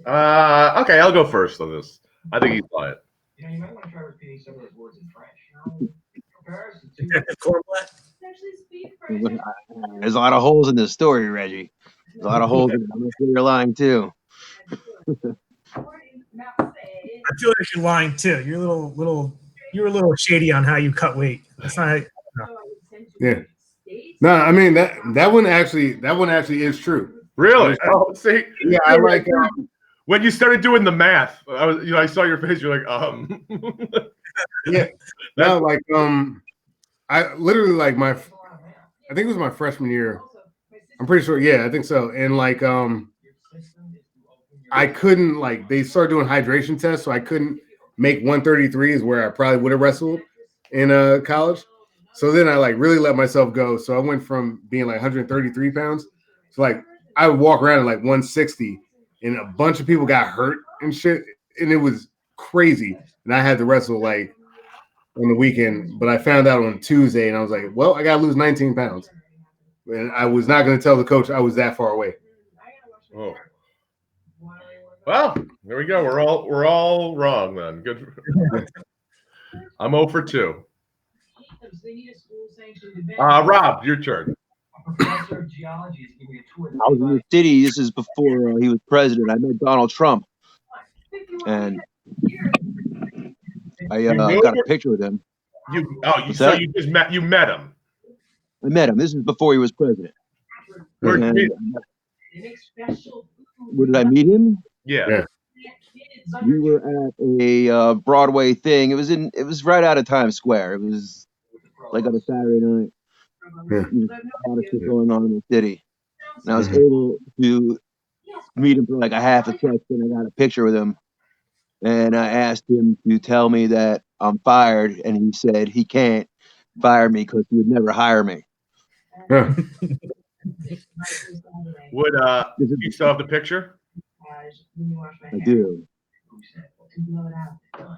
Okay, I'll go first on this. I think he's lying. You know, you might want to try repeating some of those words in French. Comparison to Detective Kornblatt? There's a lot of holes in this story, Reggie. There's a lot of holes in it. I'm sure you're lying too. I feel like you're lying too. You're a little shady on how you cut weight. That's not. Yeah. No, I mean that one actually is true. Really? Oh, see, Yeah, I like. when you started doing the math, I saw your face. You're like, Yeah. No, like I literally like I think it was my freshman year. I'm pretty sure. Yeah, I think so. And like I couldn't they started doing hydration tests, so I couldn't make 133 is where I probably would have wrestled in college. So then I really let myself go. So I went from being 133 pounds to I would walk around at 160, and a bunch of people got hurt and shit, and it was crazy. And I had to wrestle on the weekend, but I found out on Tuesday, and I was like, well, I gotta lose 19 pounds, and I was not gonna tell the coach I was that far away. oh. Well, there we go. We're all wrong then. Good. I'm 0 for 2. Rob, your turn. professor of geology is giving a tour. I was in the city. This is before he was president. I met Donald Trump, and I got a picture with him. You just met him. I met him. This is before he was president. Where And did where did I meet him? yeah. We were at a Broadway thing. It was right out of Times Square. It was like on a Saturday night. Yeah. There was a lot of shit going on in the city, and I was able to meet him for a half a second. I got a picture with him, and I asked him to tell me that I'm fired, and he said he can't fire me because he would never hire me. Yeah. Would you still have the picture? I do.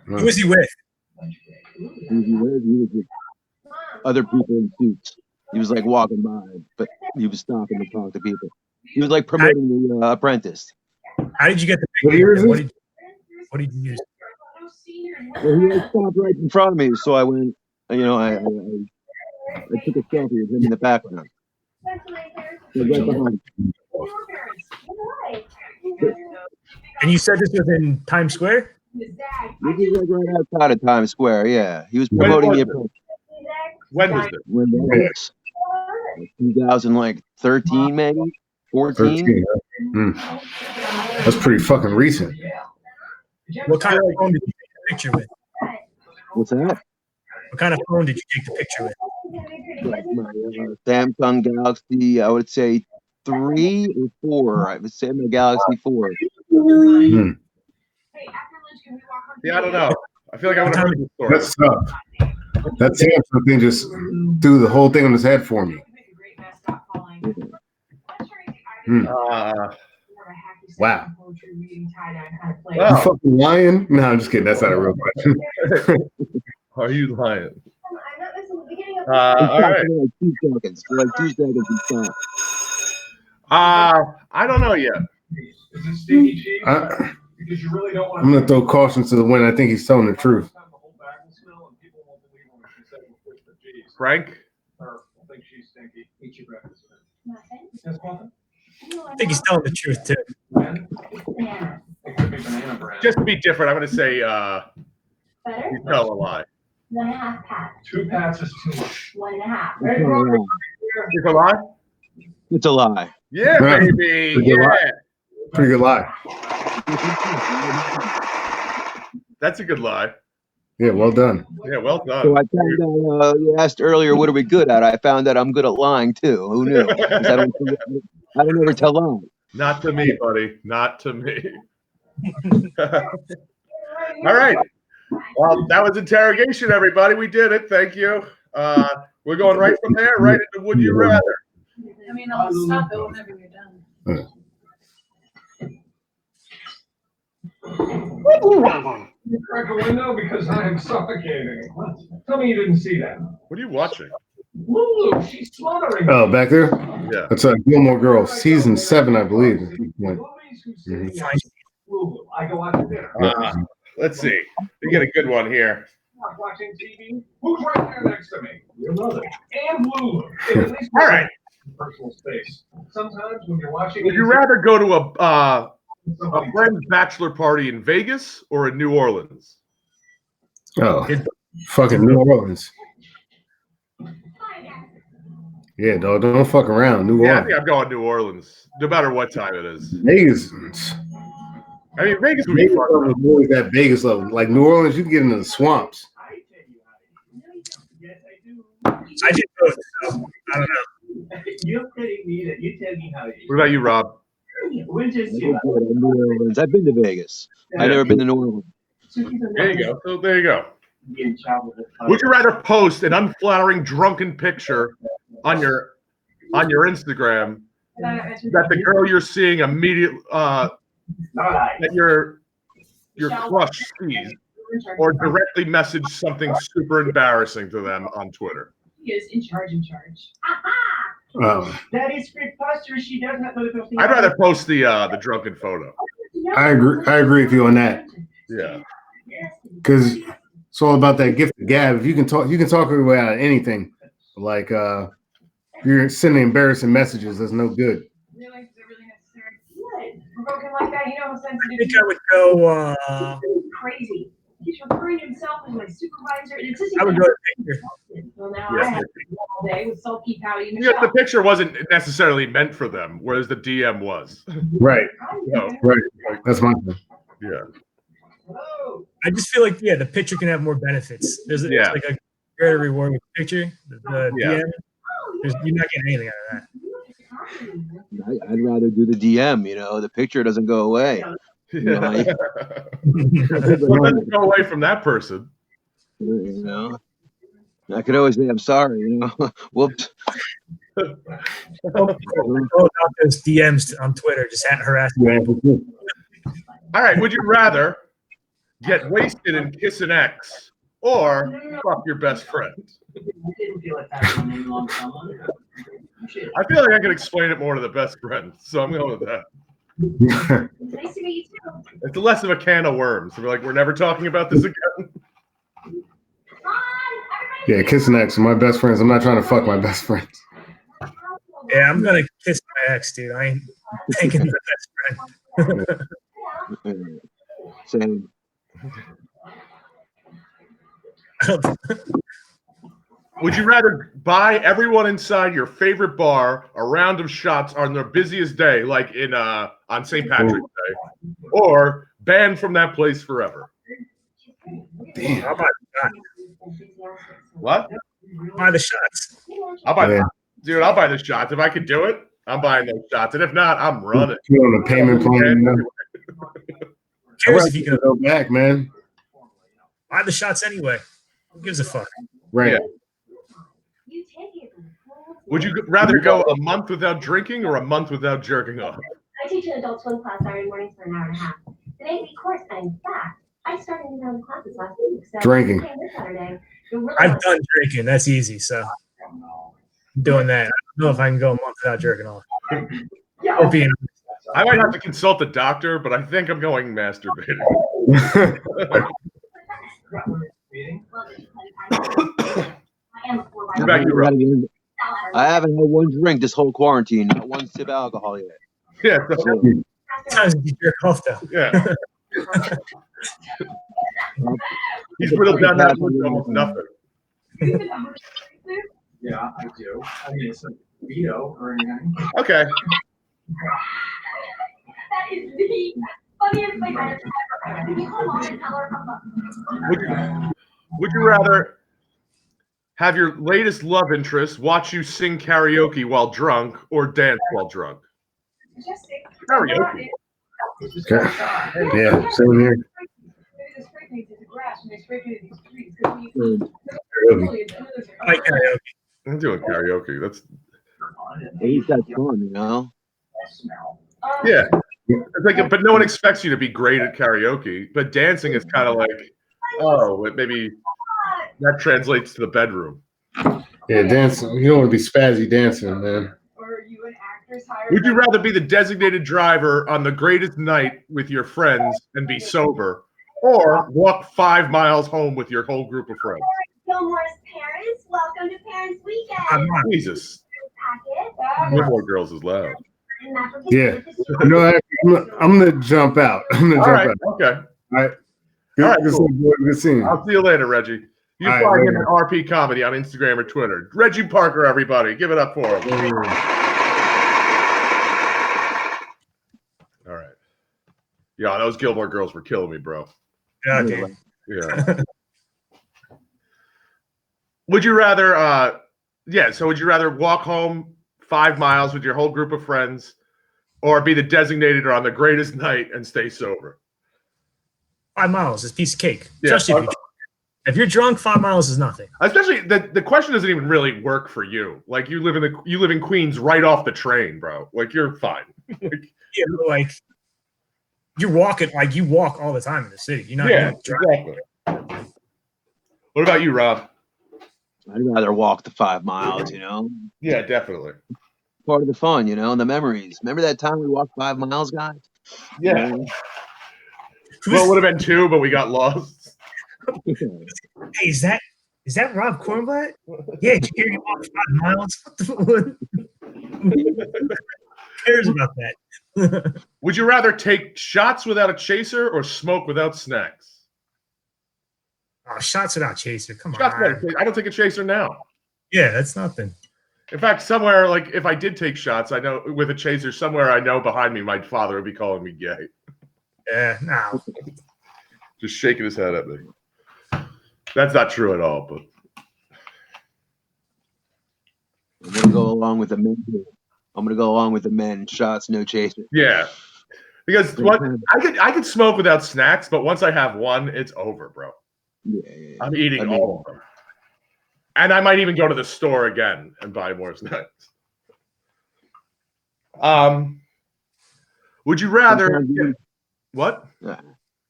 Who was he with? He was with other people in suits. He was walking by, but he was stopping to talk to people. He was promoting The Apprentice. How did you get the What year is picture? this? What did you use? Well, he stopped right in front of me, so I went. I took a selfie with him in the background. He was right behind me. And you said this was in Times Square? This is right outside of Times Square. Yeah, he was promoting The Apprentice. When was it? When that was 2013, maybe 14. 13. That's pretty fucking recent. What kind of phone did you take the picture with? What's that? What kind of phone did you take the picture with? My Samsung Galaxy, I would say 3 or 4. I would say my Galaxy 4. Yeah, I don't know. I feel like I want to heard this story. That's tough. That Samsung thing just threw the whole thing on his head for me. Wow. You fucking lying? No, I'm just kidding. That's not a real question. Are you lying? All right. 2 seconds. For 2 seconds, he stopped. I don't know yet. Is it stinky cheese? Because you really don't want I'm gonna throw caution to the wind. I think he's telling the truth. Frank? I think she's stinky. Eat your breakfast. I think he's telling the truth too. It could be banana bread. Just to be different, I'm going to say you tell a lie. 1.5 pats. 2 pats is too much. 1.5. It's a lie? It's a lie. Yeah, Right. baby. Pretty good Yeah. lie. Pretty good lie. That's a good lie. Yeah, well done. Yeah, well done. So I found out, you asked earlier, what are we good at? I found out I'm good at lying too. Who knew? 'Cause I don't ever tell lies. Not to me, buddy. Not to me. All right. Well, that was interrogation, everybody. We did it. Thank you. We're going right from there, right into Would You Rather. I mean, I'll stop it whenever you're done. You crack a window because I am suffocating. Tell me you didn't see that. What are you watching? Lulu, she's smothering me. Oh, back there? Yeah. That's Gilmore Girls, season 7, I believe. Lulu, I go out to dinner. Let's see. We get a good one here. Not watching TV. Who's right there next to me? Your mother. And Lulu. All right. Personal space. Sometimes when you're watching. Would you rather go to a friend's bachelor party in Vegas or in New Orleans? Oh, fucking New Orleans. Yeah, dog, don't fuck around. New Yeah, I Orleans. think I'm going New Orleans, no matter what time it is. Vegas. I mean, Vegas would be Vegas fun. level is always that Vegas level. Like New Orleans, you can get into the swamps. I did both, so I don't know. You're kidding me that you tell me how to What about you, Rob? We'll just see. New Orleans. I've been to Vegas. I've never been to New Orleans. There you go. So there you go. Would you rather post an unflattering drunken picture on your Instagram that the girl you're seeing immediately that your crush sees, or directly message something super embarrassing to them on Twitter? He is in charge. That is preposterous. She does not know the thing. I'd rather post the drunken photo. I agree with you on that. Yeah. Because it's all about that gift of gab. If you can talk your way out of anything. Like if you're sending embarrassing messages, that's no good. Really? Is it really necessary? Good. We're broken like that. You know how sensitive. I think I would go. Crazy. He's referring to himself as my supervisor, and it's just. I would go to picture. Well, now Yeah. I have to do all day with sulky pouty Because Michelle. the picture wasn't necessarily meant for them, whereas the DM was. Right. No. Right. That's my thing. Yeah. Hello. I just feel like the picture can have more benefits. There's Yeah. like a greater reward with the picture. The Yeah. DM, you're not getting anything out of that. I'd rather do the DM. The picture doesn't go away. Well, I- let's go away from that person. I could always say I'm sorry. Whoops. Go about those DMs on Twitter, just harassing people. All right. Would you rather get wasted and kiss an ex or fuck your best friend? I didn't feel like that one any longer. I feel like I can explain it more to the best friend, so I'm going with that. Nice to meet you too. It's less of a can of worms. We're like, we're never talking about this again. Yeah, kissing ex. My best friends. I'm not trying to fuck my best friends. Yeah, I'm gonna kiss my ex, dude. I ain't taking the best friend. Same. Would you rather buy everyone inside your favorite bar a round of shots on their busiest day, like on St. Patrick's Day, or banned from that place forever? Damn. I'll buy the shot. What? Buy the shots. I'll buy, Yeah. dude. I'll buy the shots if I can do it. I'm buying those shots, and if not, I'm running. You on a payment plan? Man. Who cares if you can Go back, man. buy the shots anyway? Who gives a fuck? Right. Yeah. Would you rather go a month without drinking or a month without jerking off? I teach an adult swim class Saturday mornings for an hour and a half. Today's the course, and in fact, I started in the classes last week. So Drinking. this Saturday, you'll really I've done drinking. That's easy. So I'm doing that. I don't know if I can go a month without jerking off. Or being I might have to consult the doctor, but I think I'm going masturbating. What about you, Rob? I haven't had one drink this whole quarantine, not one sip of alcohol yet. Yeah, sometimes you jerk off though. yeah. He's whittled down that one to almost nothing. Yeah, I do. I mean, it's a veto or anything. Okay. That is the funniest thing I've ever heard. Can you call mom and tell her about Would you rather have your latest love interest watch you sing karaoke while drunk or dance while drunk? Karaoke. Okay. Yeah, same here. I like karaoke. I'm doing karaoke. That's He's got fun, you know. yeah. It's like, but no one expects you to be great at karaoke. But dancing is kind of like, oh, maybe that translates to the bedroom. Yeah, dancing. You don't want to be spazzy dancing, man. Would you rather be the designated driver on the greatest night with your friends and be sober, or walk 5 miles home with your whole group of friends? Gilmore's parents, welcome to Parents Weekend. Jesus. Packet. Gilmore Girls is loud. Yeah. You know, I'm gonna jump out. I'm gonna All jump right. out. Okay. All right. Good, All right, good cool. seeing you, boy. Good seeing you. I'll see you later, Reggie. You All can right, find him later. at RP Comedy on Instagram or Twitter. Reggie Parker, everybody. Give it up for him. All right. Yeah, those Gilmore Girls were killing me, bro. Yeah, Dan. Yeah. Would you rather so would you rather walk home 5 miles with your whole group of friends or be the designated or on the greatest night and stay sober? 5 miles is a piece of cake. Yeah, Especially if you're drunk, 5 miles is nothing. Especially the question doesn't even really work for you. Like you live in Queens right off the train, bro. Like you're fine. Yeah, but like you're walking, like you walk all the time in the city. You're not exactly. What about you, Rob? I'd rather walk the 5 miles, you know. Yeah, definitely. Part of the fun, you know, and the memories. Remember that time we walked 5 miles, guys? Yeah. You know? Well, it would have been 2, but we got lost. Hey, is that Rob Kornblatt? Yeah, did you hear you walked 5 miles? Who cares about that? Would you rather take shots without a chaser or smoke without snacks? Oh, shots without chaser. Come Shots on. without, I don't take a chaser now. Yeah, that's nothing. In fact, somewhere, like, if I did take shots, I know with a chaser, somewhere I know behind me, my father would be calling me gay. Yeah, no. Just shaking his head at me. That's not true at all, but I'm gonna go along with the men. I'm gonna go along with the men. Shots, no chaser. yeah. Because what I could smoke without snacks, but once I have one, it's over, bro. Yeah. I'm eating all of them. And I might even go to the store again and buy more snacks. Would you rather what?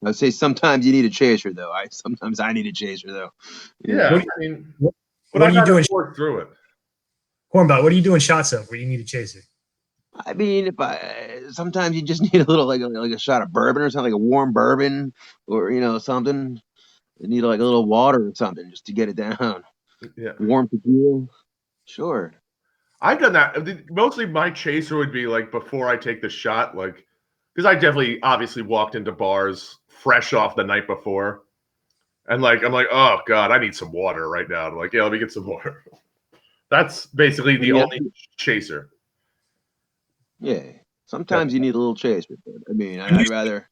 I'd say sometimes you need a chaser, though. Sometimes I need a chaser, though. Yeah, What- I mean, what but are I you doing? work through it. Kornblatt, what are you doing shots of where you need a chaser? I mean, sometimes you just need a little, like a shot of bourbon or something, like a warm bourbon, or something. You need like a little water or something just to get it down. Yeah, warm tequila. Sure. I've done that. Mostly my chaser would be like before I take the shot, like because I definitely obviously walked into bars fresh off the night before. And like I'm like, oh God, I need some water right now. I'm like, yeah, let me get some water. That's basically the only chaser. Yeah. Sometimes you need a little chaser. But, I mean, I'd rather.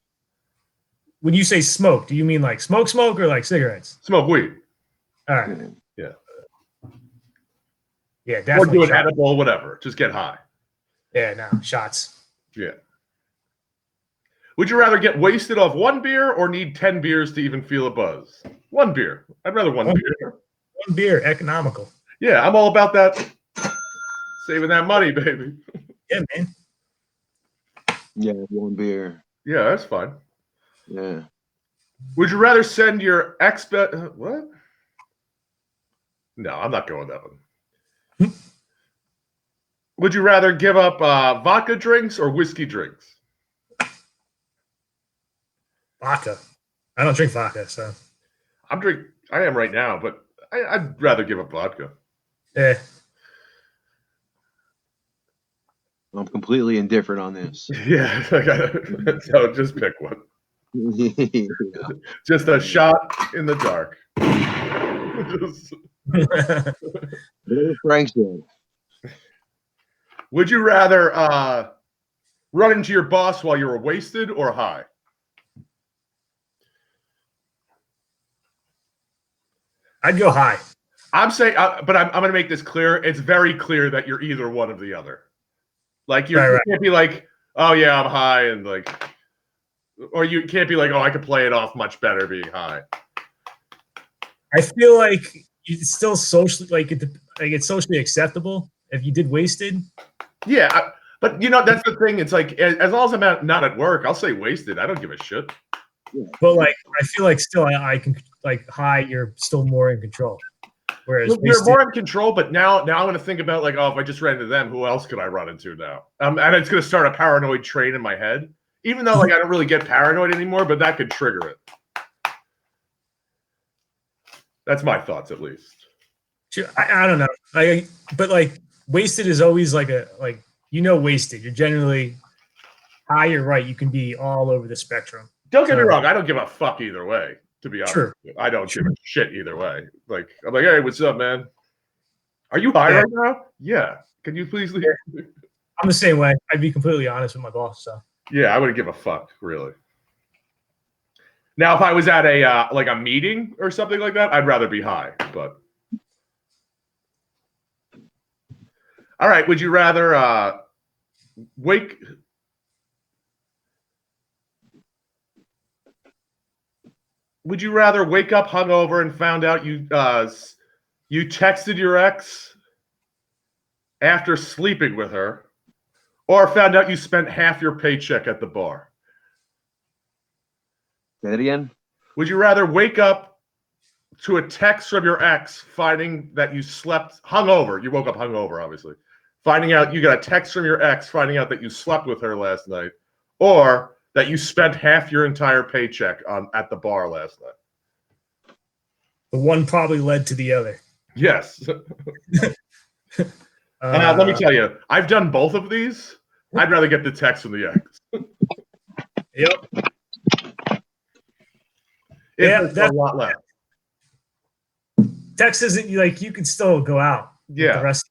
When you say smoke, do you mean like smoke or like cigarettes? Smoke weed. All right. Yeah. Yeah, Or definitely. do an edible, whatever. Just get high. Yeah, no, shots. Yeah. Would you rather get wasted off 1 beer or need 10 beers to even feel a buzz? 1 beer. I'd rather one beer. 1 beer, economical. Yeah, I'm all about that. Saving that money, baby. Yeah, man. Yeah, 1 beer. Yeah, that's fine. Yeah. Would you rather send your what? No, I'm not going that one. Would you rather give up vodka drinks or whiskey drinks? Vodka. I don't drink vodka, so. I am right now, but I'd rather give up vodka. Yeah. I'm completely indifferent on this. Yeah, so just pick one. Yeah. Just a shot in the dark. Whatever Frank said. Would you rather run into your boss while you were wasted or high? I'd go high. I'm saying, but I'm going to make this clear. It's very clear that you're either one of the other. Like you can't be like, oh yeah, I'm high, and like, or you can't be like, oh, I could play it off much better being high. I feel like it's still socially it's socially acceptable if you did wasted. Yeah, but you know that's the thing. It's like as long as I'm not at work, I'll say wasted. I don't give a shit. But like, I feel like still I can like high. You're still more in control. Whereas you're more in control, but now I'm going to think about like, oh, if I just ran into them, who else could I run into now? And it's going to start a paranoid train in my head. Even though like I don't really get paranoid anymore, but that could trigger it. That's my thoughts, at least. I don't know. But like wasted is always like wasted. You're generally high. You're right. You can be all over the spectrum. Don't get me wrong. I don't give a fuck either way. To be honest, sure. I don't give a shit either way. Like I'm like, hey, what's up, man? Are you high right now? Yeah. Can you please leave? I'm the same way. I'd be completely honest with my boss. So yeah, I wouldn't give a fuck, really. Now, if I was at a like a meeting or something like that, I'd rather be high. But all right, would you rather wake? Would you rather wake up hungover and found out you texted your ex after sleeping with her, or found out you spent half your paycheck at the bar? Say that again. Would you rather wake up to a text from your ex finding that you slept hungover? You woke up hungover, obviously. Finding out you got a text from your ex finding out that you slept with her last night, or that you spent half your entire paycheck at the bar last night. The one probably led to the other. Yes. Let me tell you, I've done both of these. I'd rather get the text from the ex. Yep. That's a lot less. Text isn't like you can still go out. Yeah. The rest,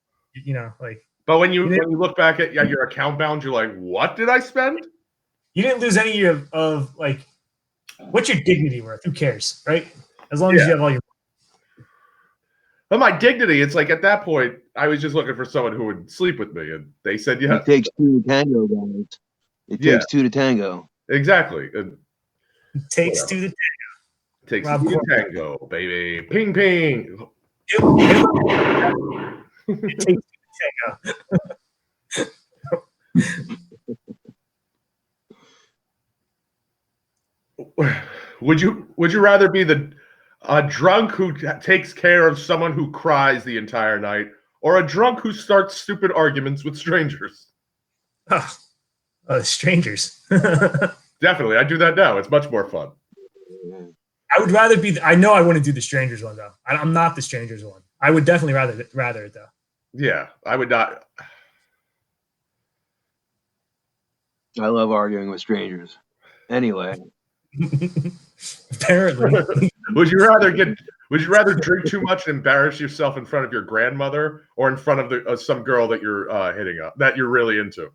like. But when you look back at your account balance, you're like, what did I spend? You didn't lose any of like, what's your dignity worth? Who cares, right? As long as you have all your. But my dignity, it's like at that point, I was just looking for someone who would sleep with me, and they said yes. It takes two to tango, guys. It takes two to tango. Exactly. It takes two to tango. It takes two to tango, baby. Ping, ping. It takes two to tango. Would you rather be a drunk who takes care of someone who cries the entire night, or a drunk who starts stupid arguments with strangers? Strangers. Definitely. I do that now. It's much more fun. I would rather be. I know I wouldn't do the strangers one though. I'm not the strangers one. I would definitely rather it though. Yeah, I would not. I love arguing with strangers. Anyway. Apparently. Would you rather drink too much and embarrass yourself in front of your grandmother, or in front of some girl that you're hitting up, that you're really into?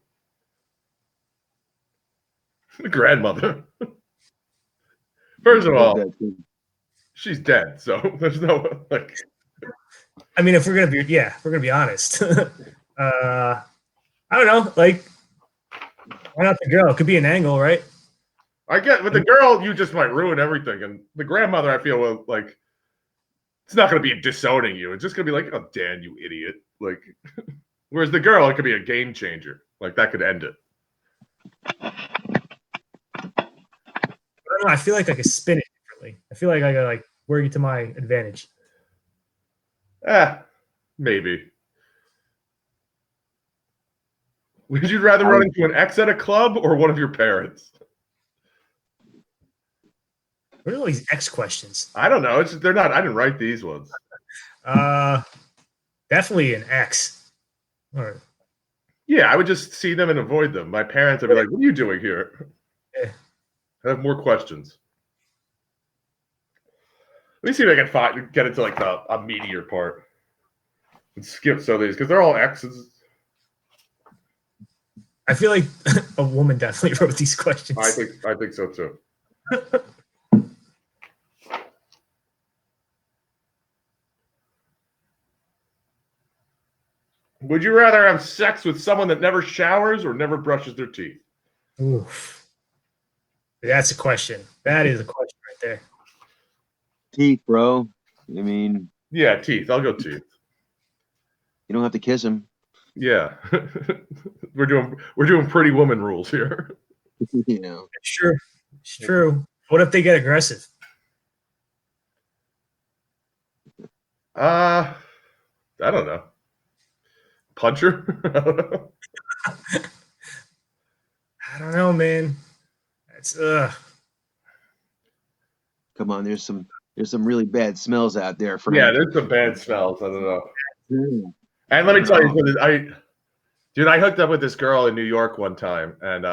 The grandmother. First of all, she's dead, so there's no like. I mean, if we're gonna be honest. I don't know, like, why not the girl? It could be an angle, right? I get with the girl, you just might ruin everything, and the grandmother, I feel like it's not going to be disowning you. It's just going to be like, "Oh, Dan, you idiot!" Like, whereas the girl, it could be a game changer. Like that could end it. I don't know, I feel like I could spin it differently. I feel like I gotta like work it to my advantage. Maybe. Would you rather run into an ex at a club or one of your parents? What are all these ex questions? I don't know. They're not. I didn't write these ones. Definitely an ex. Or, yeah, I would just see them and avoid them. My parents would be like, "What are you doing here?" Yeah. I have more questions. Let me see if I can get into like a meatier part and skip some of these because they're all exes. I feel like a woman definitely wrote these questions. I think so too. Would you rather have sex with someone that never showers or never brushes their teeth? Oof. That's a question. That is a question right there. Teeth, bro. I mean, Yeah, teeth. I'll go teeth. you don't have to kiss him. Yeah. we're doing pretty woman rules here. You know. It's true. What if they get aggressive? I don't know. Puncher? I don't know. I don't know, man. That's Come on, there's some really bad smells out there, Frank. Yeah, there's some bad smells. I don't know. Yeah. And let me tell you, I hooked up with this girl in New York one time, and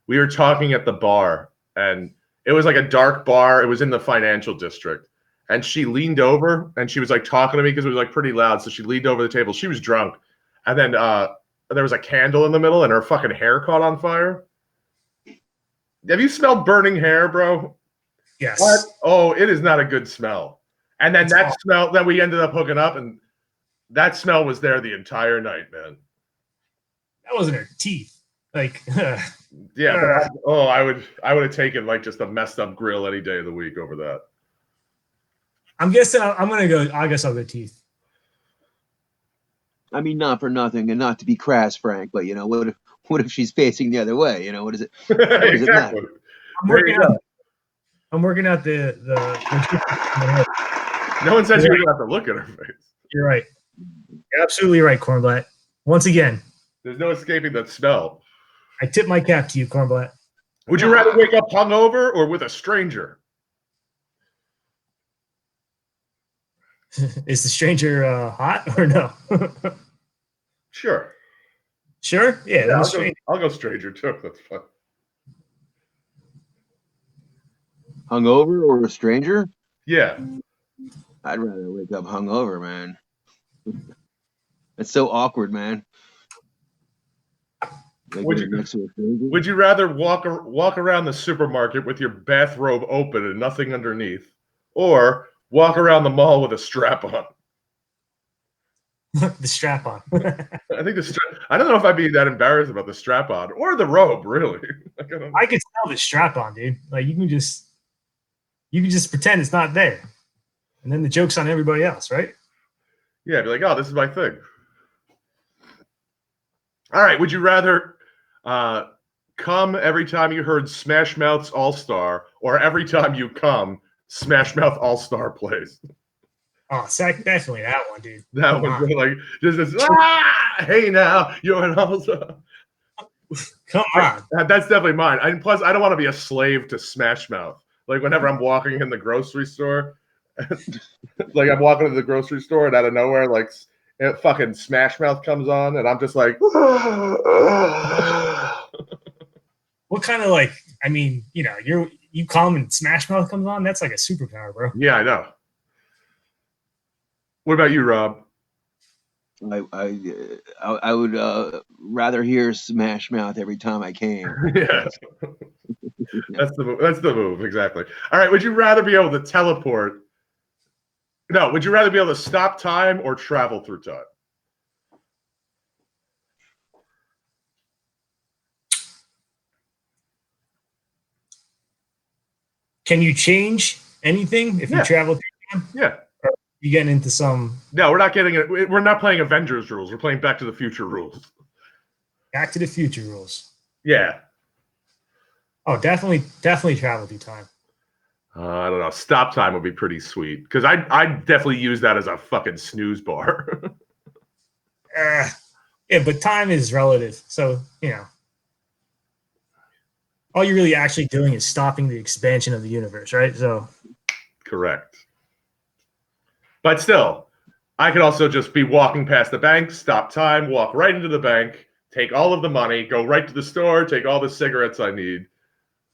we were talking at the bar, and it was like a dark bar. It was in the financial district, and she leaned over, and she was like talking to me because it was like pretty loud. So she leaned over the table. She was drunk, and then there was a candle in the middle, and her fucking hair caught on fire. Have you smelled burning hair, bro? yes. What? Oh, it is not a good smell. And then that smell, then we ended up hooking up, and that smell was there the entire night, man. That wasn't her teeth. Like, yeah. But I would have taken like just a messed up grill any day of the week over that. I'm guessing I'm gonna go. I guess I'll go teeth. I mean, not for nothing, and not to be crass, Frank, but you know, what if she's facing the other way? You know, what is it? What does it matter? I'm working out the. No one says you don't have to look at her face. You're right. You're absolutely right, Kornblatt. Once again, there's no escaping that smell. I tip my cap to you, Kornblatt. Would you rather wake up hungover or with a stranger? Is the stranger hot or no? Sure. Sure? Yeah, I'll go stranger too. That's fine. Hungover or a stranger? Yeah. I'd rather wake up hungover, man. It's so awkward, man. Would you rather walk around the supermarket with your bathrobe open and nothing underneath, or walk around the mall with a strap on? The strap on. I think I don't know if I'd be that embarrassed about the strap on or the robe, really. I could tell the strap on, dude. Like you can just pretend it's not there, and then the joke's on everybody else, right? Yeah, be like, oh, this is my thing. All right. Would you rather come every time you heard Smash Mouth's All Star, or every time you come, Smash Mouth All Star plays? Oh, definitely that one, dude. That was like just this. Hey, now you're an All Star. Come on. That's definitely mine. Plus, I don't want to be a slave to Smash Mouth. Like whenever I'm walking in the grocery store, like I'm walking to the grocery store and out of nowhere, like fucking Smash Mouth comes on, and I'm just like, what kind of like? I mean, you know, you come and Smash Mouth comes on. That's like a superpower, bro. Yeah, I know. What about you, Rob? I would rather hear Smash Mouth every time I came. Yeah. That's the move, exactly. All right, would you rather be able to teleport? No, would you rather be able to stop time or travel through time? Can you change anything if you travel through time? Yeah. Or you getting into some? No, we're not getting it. We're not playing Avengers rules. We're playing Back to the Future rules. Back to the Future rules. Yeah. Oh, definitely travel through time. I don't know. Stop time would be pretty sweet because I definitely use that as a fucking snooze bar. Yeah, but time is relative. So, you know, all you're really actually doing is stopping the expansion of the universe, right? So, correct. But still, I could also just be walking past the bank, stop time, walk right into the bank, take all of the money, go right to the store, take all the cigarettes I need,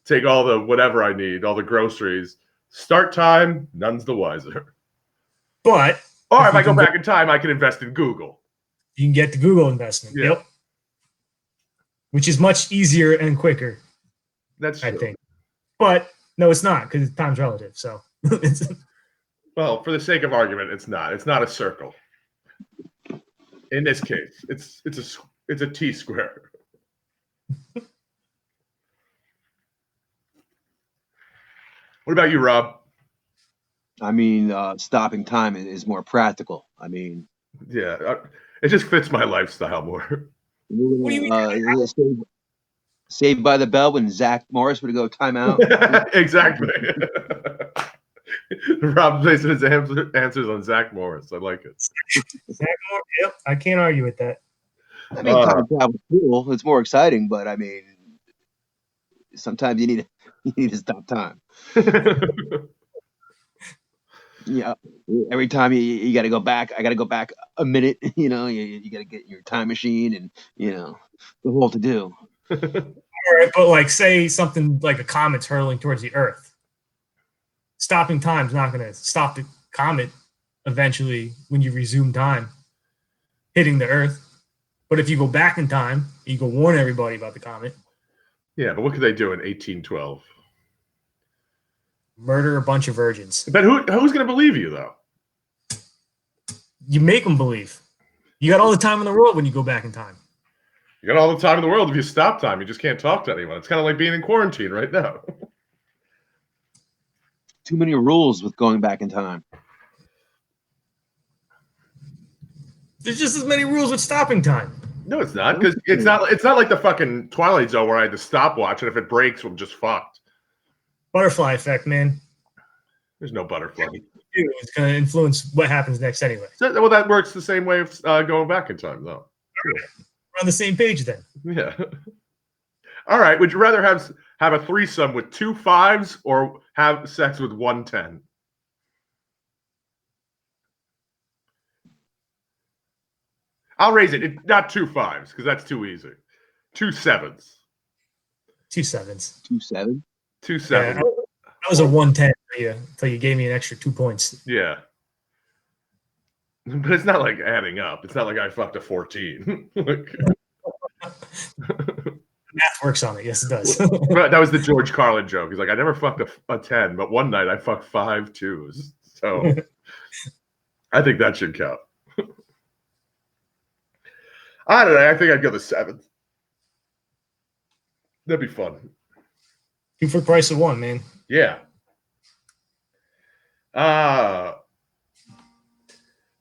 take all the whatever I need, all the groceries. Start time, none's the wiser. But or if I go back in time, I can invest in Google. You can get the Google investment. Yeah. Yep. Which is much easier and quicker. That's true. I think. But no, it's not because time's relative. So well, for the sake of argument, it's not. It's not a circle. In this case, it's a T square. What about you, Rob? I mean, stopping time is more practical. I mean, Yeah, it just fits my lifestyle more. What do you mean? Saved by the Bell when Zach Morris would go timeout. Exactly. Rob basing his answers on Zach Morris. I like it. Yep, I can't argue with that. I mean, time travel's cool. It's more exciting, but I mean, sometimes you need to stop time. Yeah, every time you got to go back. I got to go back a minute. You know, you got to get your time machine, and the whole to do. All right, but like, say something like a comet's hurtling towards the Earth. Stopping time is not going to stop the comet eventually when you resume time hitting the Earth. But if you go back in time, you go warn everybody about the comet. Yeah, but what could they do in 1812? Murder a bunch of virgins. But who's going to believe you, though? You make them believe. You got all the time in the world when you go back in time. You got all the time in the world. If you stop time, you just can't talk to anyone. It's kind of like being in quarantine right now. Too many rules with going back in time. There's just as many rules with stopping time. No, it's not, because it's not like the fucking Twilight Zone where I had to stopwatch, and if it breaks, I'm just fucked. Butterfly effect, man. There's no butterfly. It's going to influence what happens next anyway. So, well, that works the same way of going back in time, though. We're on the same page then. Yeah. All right. Would you rather have a threesome with 2 5s or have sex with 1 10? I'll raise it. Not 2 5s, because that's too easy. 2 7s. 2 7s. 2 7. 2 7s. Yeah, that was a 110 for you until you gave me an extra 2 points. Yeah. But it's not like adding up. It's not like I fucked a 14. Math works on it. Yes, it does. But that was the George Carlin joke. He's like, I never fucked a 10, but one night I fucked 5 2s. So I think that should count. I don't know. I think I'd go the 7th. That'd be fun. 2 for the price of 1, man. Yeah.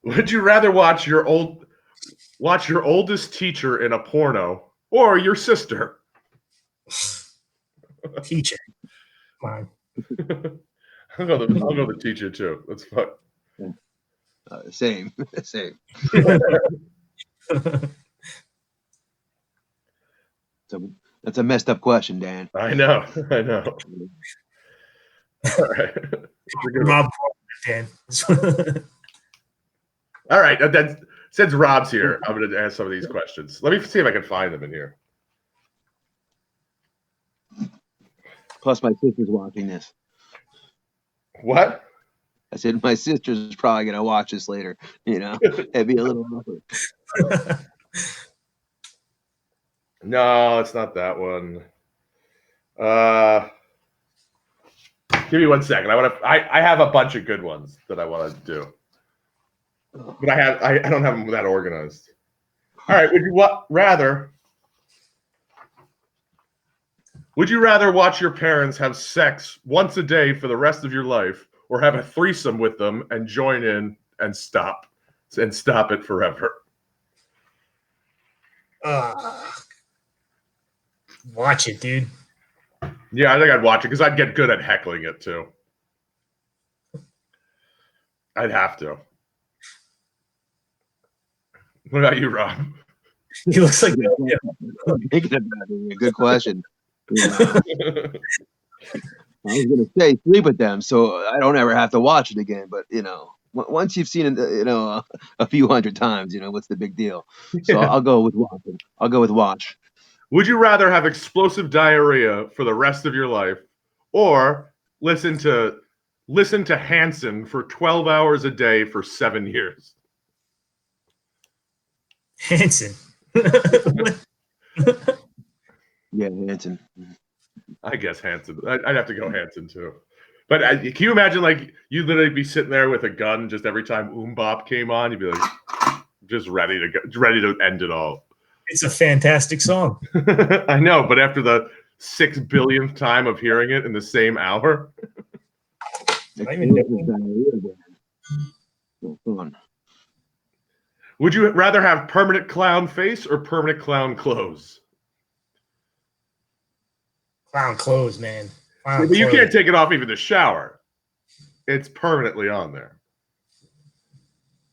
Would you rather watch your oldest teacher in a porno or your sister? Teacher. Come on. I'll go the teacher too. That's fun. Same. So that's a messed up question, Dan. I know. All right. Rob, Dan. All right. Since Rob's here, I'm going to ask some of these questions. Let me see if I can find them in here. Plus, my sister's watching this. What? I said my sister's probably going to watch this later. It'd be a little rougher. No, it's not that one. Give me 1 second. I have a bunch of good ones that I want to do, but I don't have them that organized. All right. Would you rather watch your parents have sex once a day for the rest of your life, or have a threesome with them and join in and stop it forever? Watch it, dude. Yeah, I think I'd watch it because I'd get good at heckling it too. I'd have to. What about you, Rob? He looks like Thinking about it, a good question. I was going to say sleep with them, so I don't ever have to watch it again. But once you've seen it, a few hundred times, what's the big deal? So I'll go with watching. I'll go with watch. Would you rather have explosive diarrhea for the rest of your life, or listen to Hanson for 12 hours a day for 7 years? Hanson. Yeah, Hanson. I guess Hanson. I'd have to go Hanson too. But can you imagine, like, you'd literally be sitting there with a gun just every time Bop came on? You'd be like, just ready to go, ready to end it all. It's a fantastic song. I know, but after the 6 billionth time of hearing it in the same hour, would you rather have permanent clown face or permanent clown clothes? Clown clothes, man. But you can't take it off even the shower. It's permanently on there.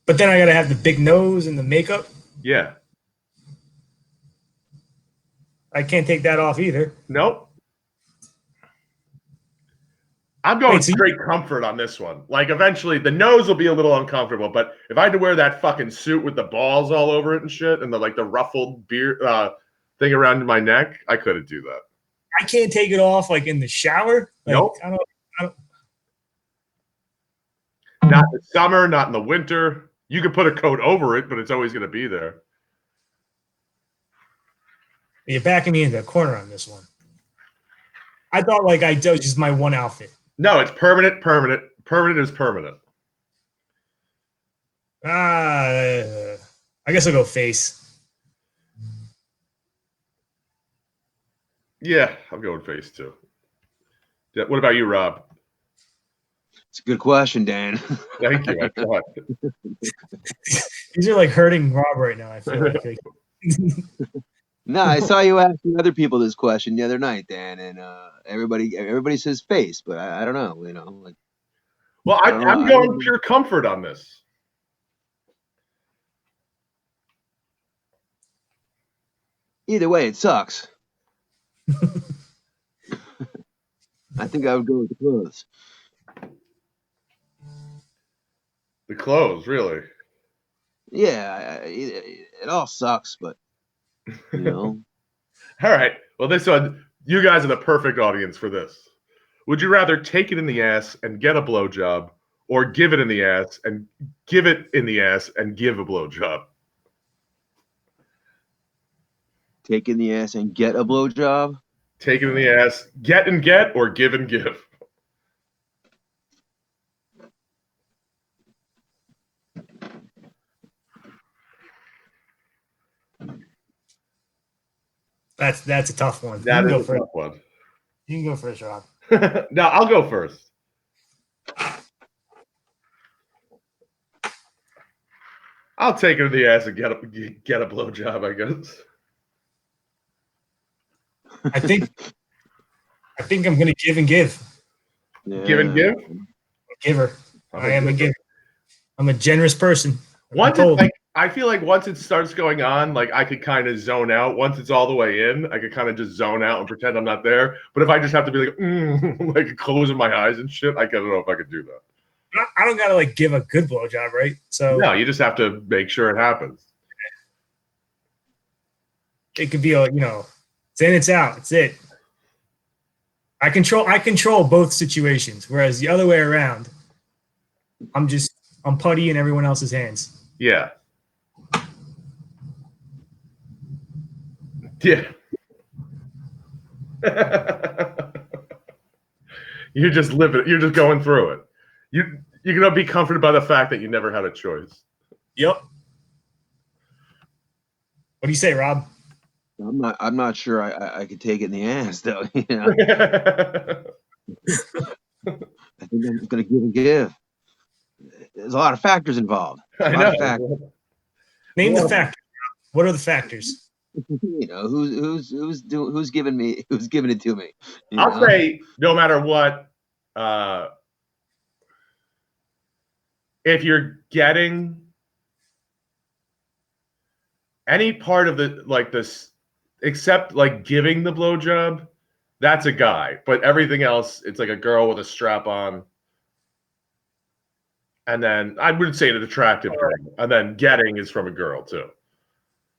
But then I gotta have the big nose and the makeup. Yeah. I can't take that off either. Nope. I'm going straight comfort on this one. Like, eventually, the nose will be a little uncomfortable, but if I had to wear that fucking suit with the balls all over it and shit, and the ruffled beard thing around my neck, I couldn't do that. I can't take it off like in the shower. Like, nope. I don't. Not in the summer, not in the winter. You could put a coat over it, but it's always going to be there. You're backing me into a corner on this one. I thought like I was just my one outfit. No, it's permanent. Permanent is permanent. I guess I'll go face. Yeah, I'm going face too. Yeah, what about you, Rob? It's a good question, Dan. Thank you. I thought. These are like hurting Rob right now. I feel like. No, I saw you asking other people this question the other night, Dan, and everybody says face, but I don't know, you know. Like, well, I'm going pure comfort on this. Either way, it sucks. I think I would go with the clothes. The clothes, really? Yeah, it all sucks, but you know. All right. Well, this one, you guys are the perfect audience for this. Would you rather take it in the ass and get a blowjob, or give it in the ass and give it in the ass and give a blowjob? Take in the ass and get a blowjob? Take it in the ass, get and get, or give and give? That's a tough one. That is a tough one. You can go first, Rob. No, I'll go first. I'll take it in the ass and get a blowjob, I guess. I think I'm gonna give and give. Yeah. Give and give? Giver. I am a giver. I'm a generous person. I feel like once it starts going on, like I could kind of zone out. Once it's all the way in, I could kind of just zone out and pretend I'm not there. But if I just have to be like, like closing my eyes and shit, I don't know if I could do that. I don't gotta like give a good blowjob, right? So no, you just have to make sure it happens. It could be it's in, it's out. It's it. I control both situations, whereas the other way around, I'm putty in everyone else's hands. Yeah. Yeah. You're just living it. You're just going through it. You're gonna be comforted by the fact that you never had a choice. Yep. What do you say, Rob? I'm not sure I could take it in the ass though. You know? I think I'm gonna give and give. There's a lot of factors involved. Name the factors. What are the factors? You know, who's giving it to me? I'll say no matter what, if you're getting any part of this, except like giving the blowjob, that's a guy. But everything else, it's like a girl with a strap on. And then I would say an attractive girl. And then getting is from a girl too.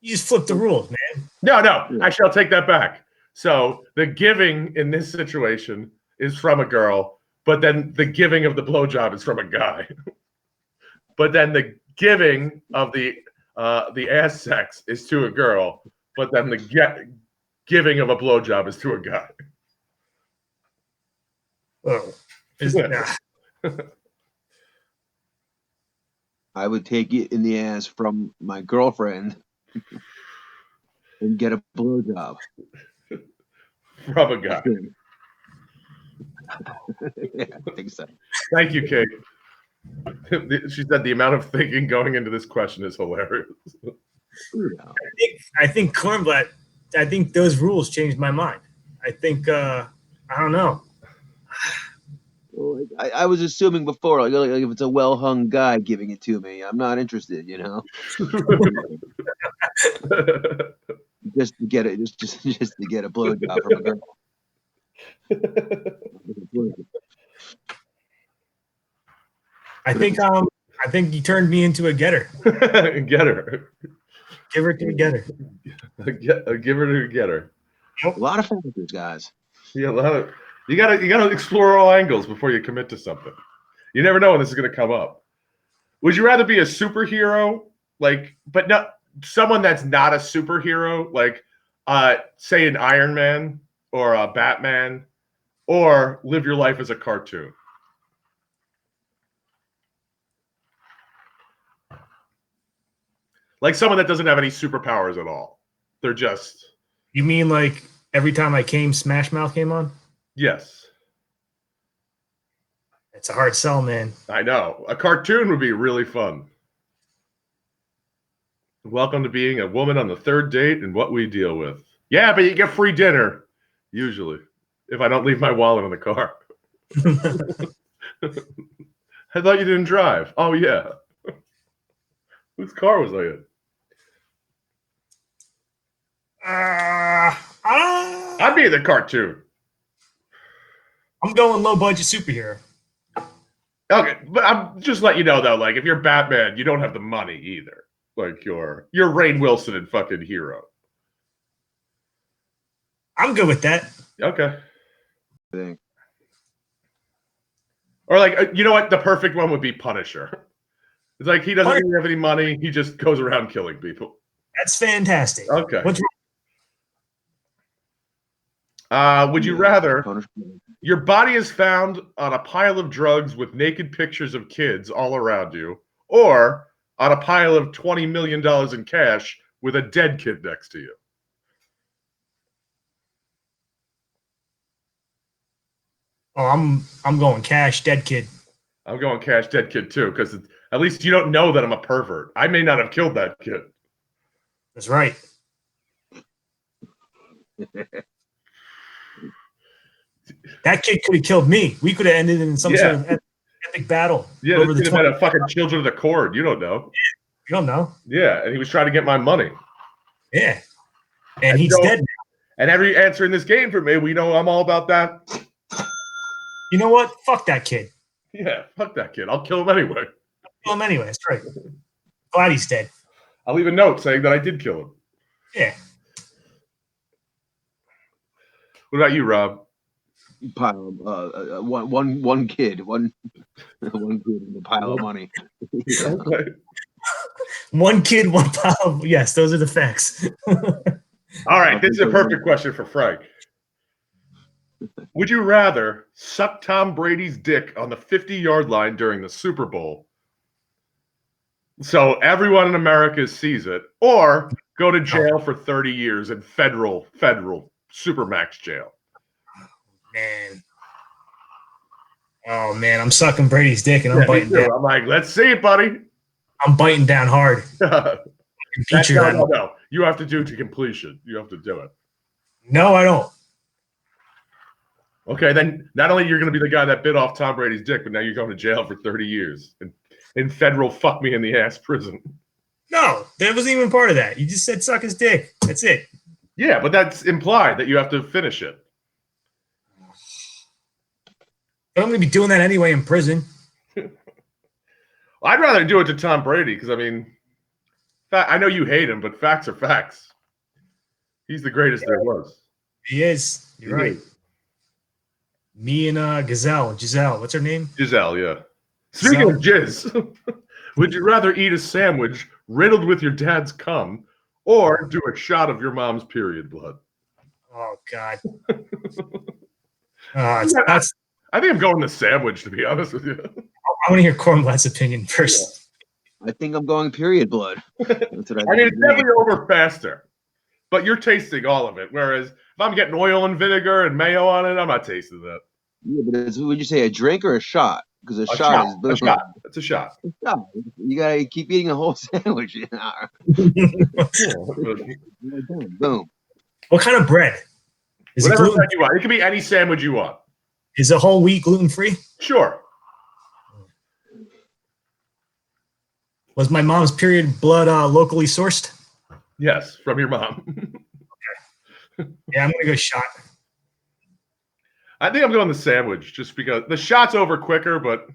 You just flip the rules, man. No. Actually, I'll take that back. So the giving in this situation is from a girl, but then the giving of the blowjob is from a guy. But then the giving of the ass sex is to a girl, but then the giving of a blowjob is to a guy. Oh, I would take it in the ass from my girlfriend and get a blowjob. From a guy. Yeah, I think so. Thank you, Kate. She said the amount of thinking going into this question is hilarious. Yeah. I think Kornblatt. I think those rules changed my mind. I think I don't know. Well, I was assuming before, like if it's a well-hung guy giving it to me, I'm not interested. Just to get it, just to get a blowjob from a girl. I think you turned me into a getter. Get her. Give her to a getter. Give her to get her. A lot of factors, guys. Yeah, a lot of you gotta explore all angles before you commit to something. You never know when this is gonna come up. Would you rather be a superhero, but not someone that's not a superhero, say an Iron Man or a Batman, or live your life as a cartoon? Like someone that doesn't have any superpowers at all. They're just. You mean like every time I came, Smash Mouth came on? Yes. It's a hard sell, man. I know. A cartoon would be really fun. Welcome to being a woman on the third date and what we deal with. Yeah, but you get free dinner, usually, if I don't leave my wallet in the car. I thought you didn't drive. Oh, yeah. Whose car was I in? I'd be in the cartoon. I'm going low budget superhero. Okay, but I'm just letting you know though, if you're Batman, you don't have the money either. You're Rainn Wilson and fucking Hero. I'm good with that. Okay. Or you know what? The perfect one would be Punisher. It's he doesn't really have any money. He just goes around killing people. That's fantastic. Okay. What's would you rather your body is found on a pile of drugs with naked pictures of kids all around you, or on a pile of $20 million in cash with a dead kid next to you? Oh, I'm going cash, dead kid. I'm going cash, dead kid too, because at least you don't know that I'm a pervert. I may not have killed that kid. That's right. That kid could have killed me. We could have ended in some sort of epic battle. Yeah, over this could have been a fucking Children of the Corn. You don't know. You don't know. Yeah, and he was trying to get my money. Yeah. And he's dead now. And every answer in this game for me, we know I'm all about that. You know what? Fuck that kid. Yeah, fuck that kid. I'll kill him anyway. Kill him anyway. That's right. Glad he's dead. I'll leave a note saying that I did kill him. Yeah. What about you, Rob? Pile of one kid, one kid in a pile of money. Okay. One kid, one pile. Yes, those are the facts. All right, this is a perfect question for Frank. Would you rather suck Tom Brady's dick on the 50-yard line during the Super Bowl so everyone in America sees it, or go to jail for 30 years in federal supermax jail? Man. Oh, man, I'm sucking Brady's dick and I'm biting down. I'm like, let's see it, buddy. I'm biting down hard. No. You have to do it to completion. You have to do it. No, I don't. Okay, then not only you're going to be the guy that bit off Tom Brady's dick, but now you're going to jail for 30 years in federal fuck me in the ass prison. No, that wasn't even part of that. You just said suck his dick. That's it. Yeah, but that's implied that you have to finish it. I'm going to be doing that anyway in prison. I'd rather do it to Tom Brady because, I know you hate him, but facts are facts. He's the greatest there was. He is. You're right. Me and Giselle, what's her name? Giselle, yeah. Speaking of jizz, would you rather eat a sandwich riddled with your dad's cum or do a shot of your mom's period blood? Oh, God. I think I'm going the sandwich, to be honest with you. I want to hear Kornblatt's opinion first. I think I'm going period blood. That's what I mean, it's definitely over faster, but you're tasting all of it. Whereas if I'm getting oil and vinegar and mayo on it, I'm not tasting that. Yeah, but would you say a drink or a shot? Because a shot is A shot. It's a shot. shot. You gotta keep eating a whole sandwich. Boom. What kind of bread? Is Whatever it gluten? bread you want. It can be any sandwich you want. Is it whole wheat gluten free? Sure. Was my mom's period blood locally sourced? Yes, from your mom. Yeah, I'm gonna go shot. I think I'm going the sandwich just because the shot's over quicker, but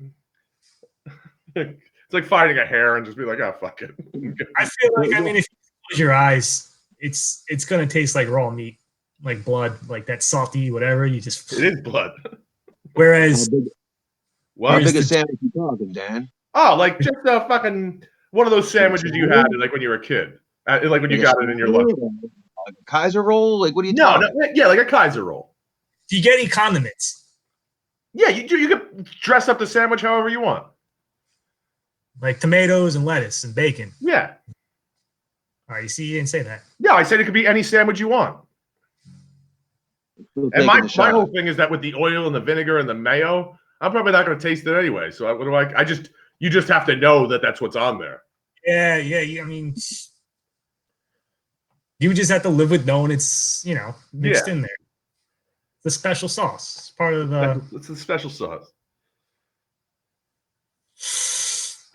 it's like finding a hair and just be like, oh, fuck it. I feel like, I mean, if you close your eyes, it's gonna taste like raw meat, like blood, like that salty whatever. You just It is blood. Whereas, What? How big a sandwich you talking, Dan? Oh, like just a fucking one of those sandwiches you had like when you were a kid, like when you got it in your lunch. Like a Kaiser roll? Like what are you No, talking? yeah, like a Kaiser roll. do you get any condiments? Yeah, you do. You can dress up the sandwich however you want. Like tomatoes and lettuce and bacon. Yeah. All right, you see, you didn't say that. Yeah, I said it could be any sandwich you want. Still And taking the shot. my whole thing is that with the oil and the vinegar and the mayo, I'm probably not going to taste it anyway. So what do I just you just have to know that that's what's on there. Yeah. I mean, you just have to live with knowing it's mixed in there. The special sauce. It's part of the. It's a special sauce. He's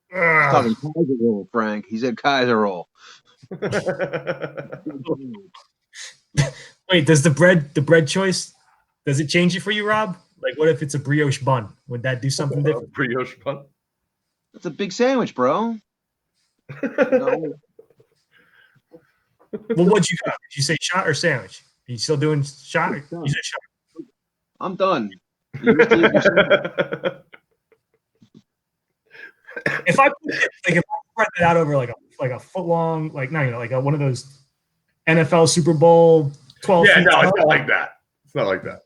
talking Kaiser roll, Frank. He said Kaiser roll. Wait, does the bread choice, does it change it for you, Rob? Like, what if it's a brioche bun? Would that do something different? Brioche bun. That's a big sandwich, bro. No. Well, what'd you got? Did you say shot or sandwich? Are you still doing shot? You said shot. I'm done. You used to eat your sandwich. If I spread that out over like a foot long, like one of those NFL Super Bowl 12. Yeah, no, it's not like that. It's not like that.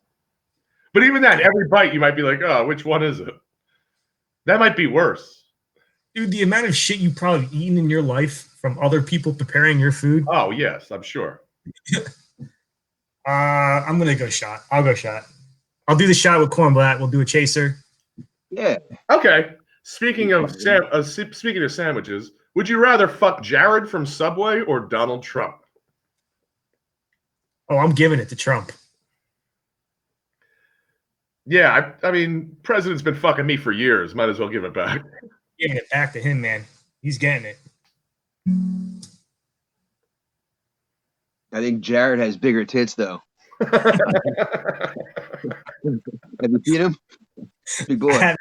But even then, every bite you might be like, oh, which one is it? That might be worse. Dude, the amount of shit you probably eaten in your life from other people preparing your food. Oh, yes, I'm sure. I'm gonna go shot. I'll go shot. I'll do the shot with Kornblatt. We'll do a chaser. Yeah. Okay. Speaking of sandwiches, would you rather fuck Jared from Subway or Donald Trump? Oh, I'm giving it to Trump. Yeah, I mean, president's been fucking me for years. Might as well give it back. Giving it back to him, man. He's getting it. I think Jared has bigger tits, though. Have you seen him? Big boy. I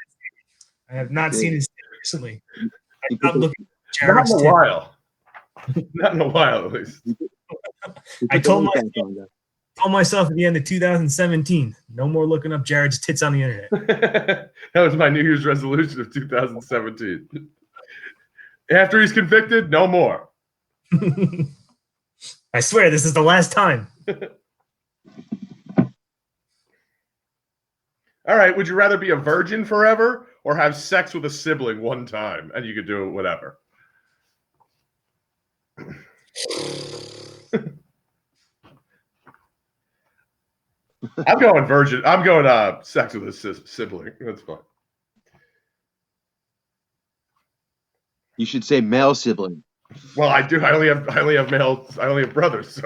have not seen his recently. I'm not looking at Not Jared's in a while. Not in a while, at least. I told myself at the end of 2017, no more looking up Jared's tits on the internet. That was my New Year's resolution of 2017. After he's convicted, no more. I swear, this is the last time. All right, would you rather be a virgin forever or have sex with a sibling one time and you could do it whatever? I'm going virgin. I'm going sex with a sibling. That's fine. You should say male sibling. Well, I do. I only have males. I only have brothers. So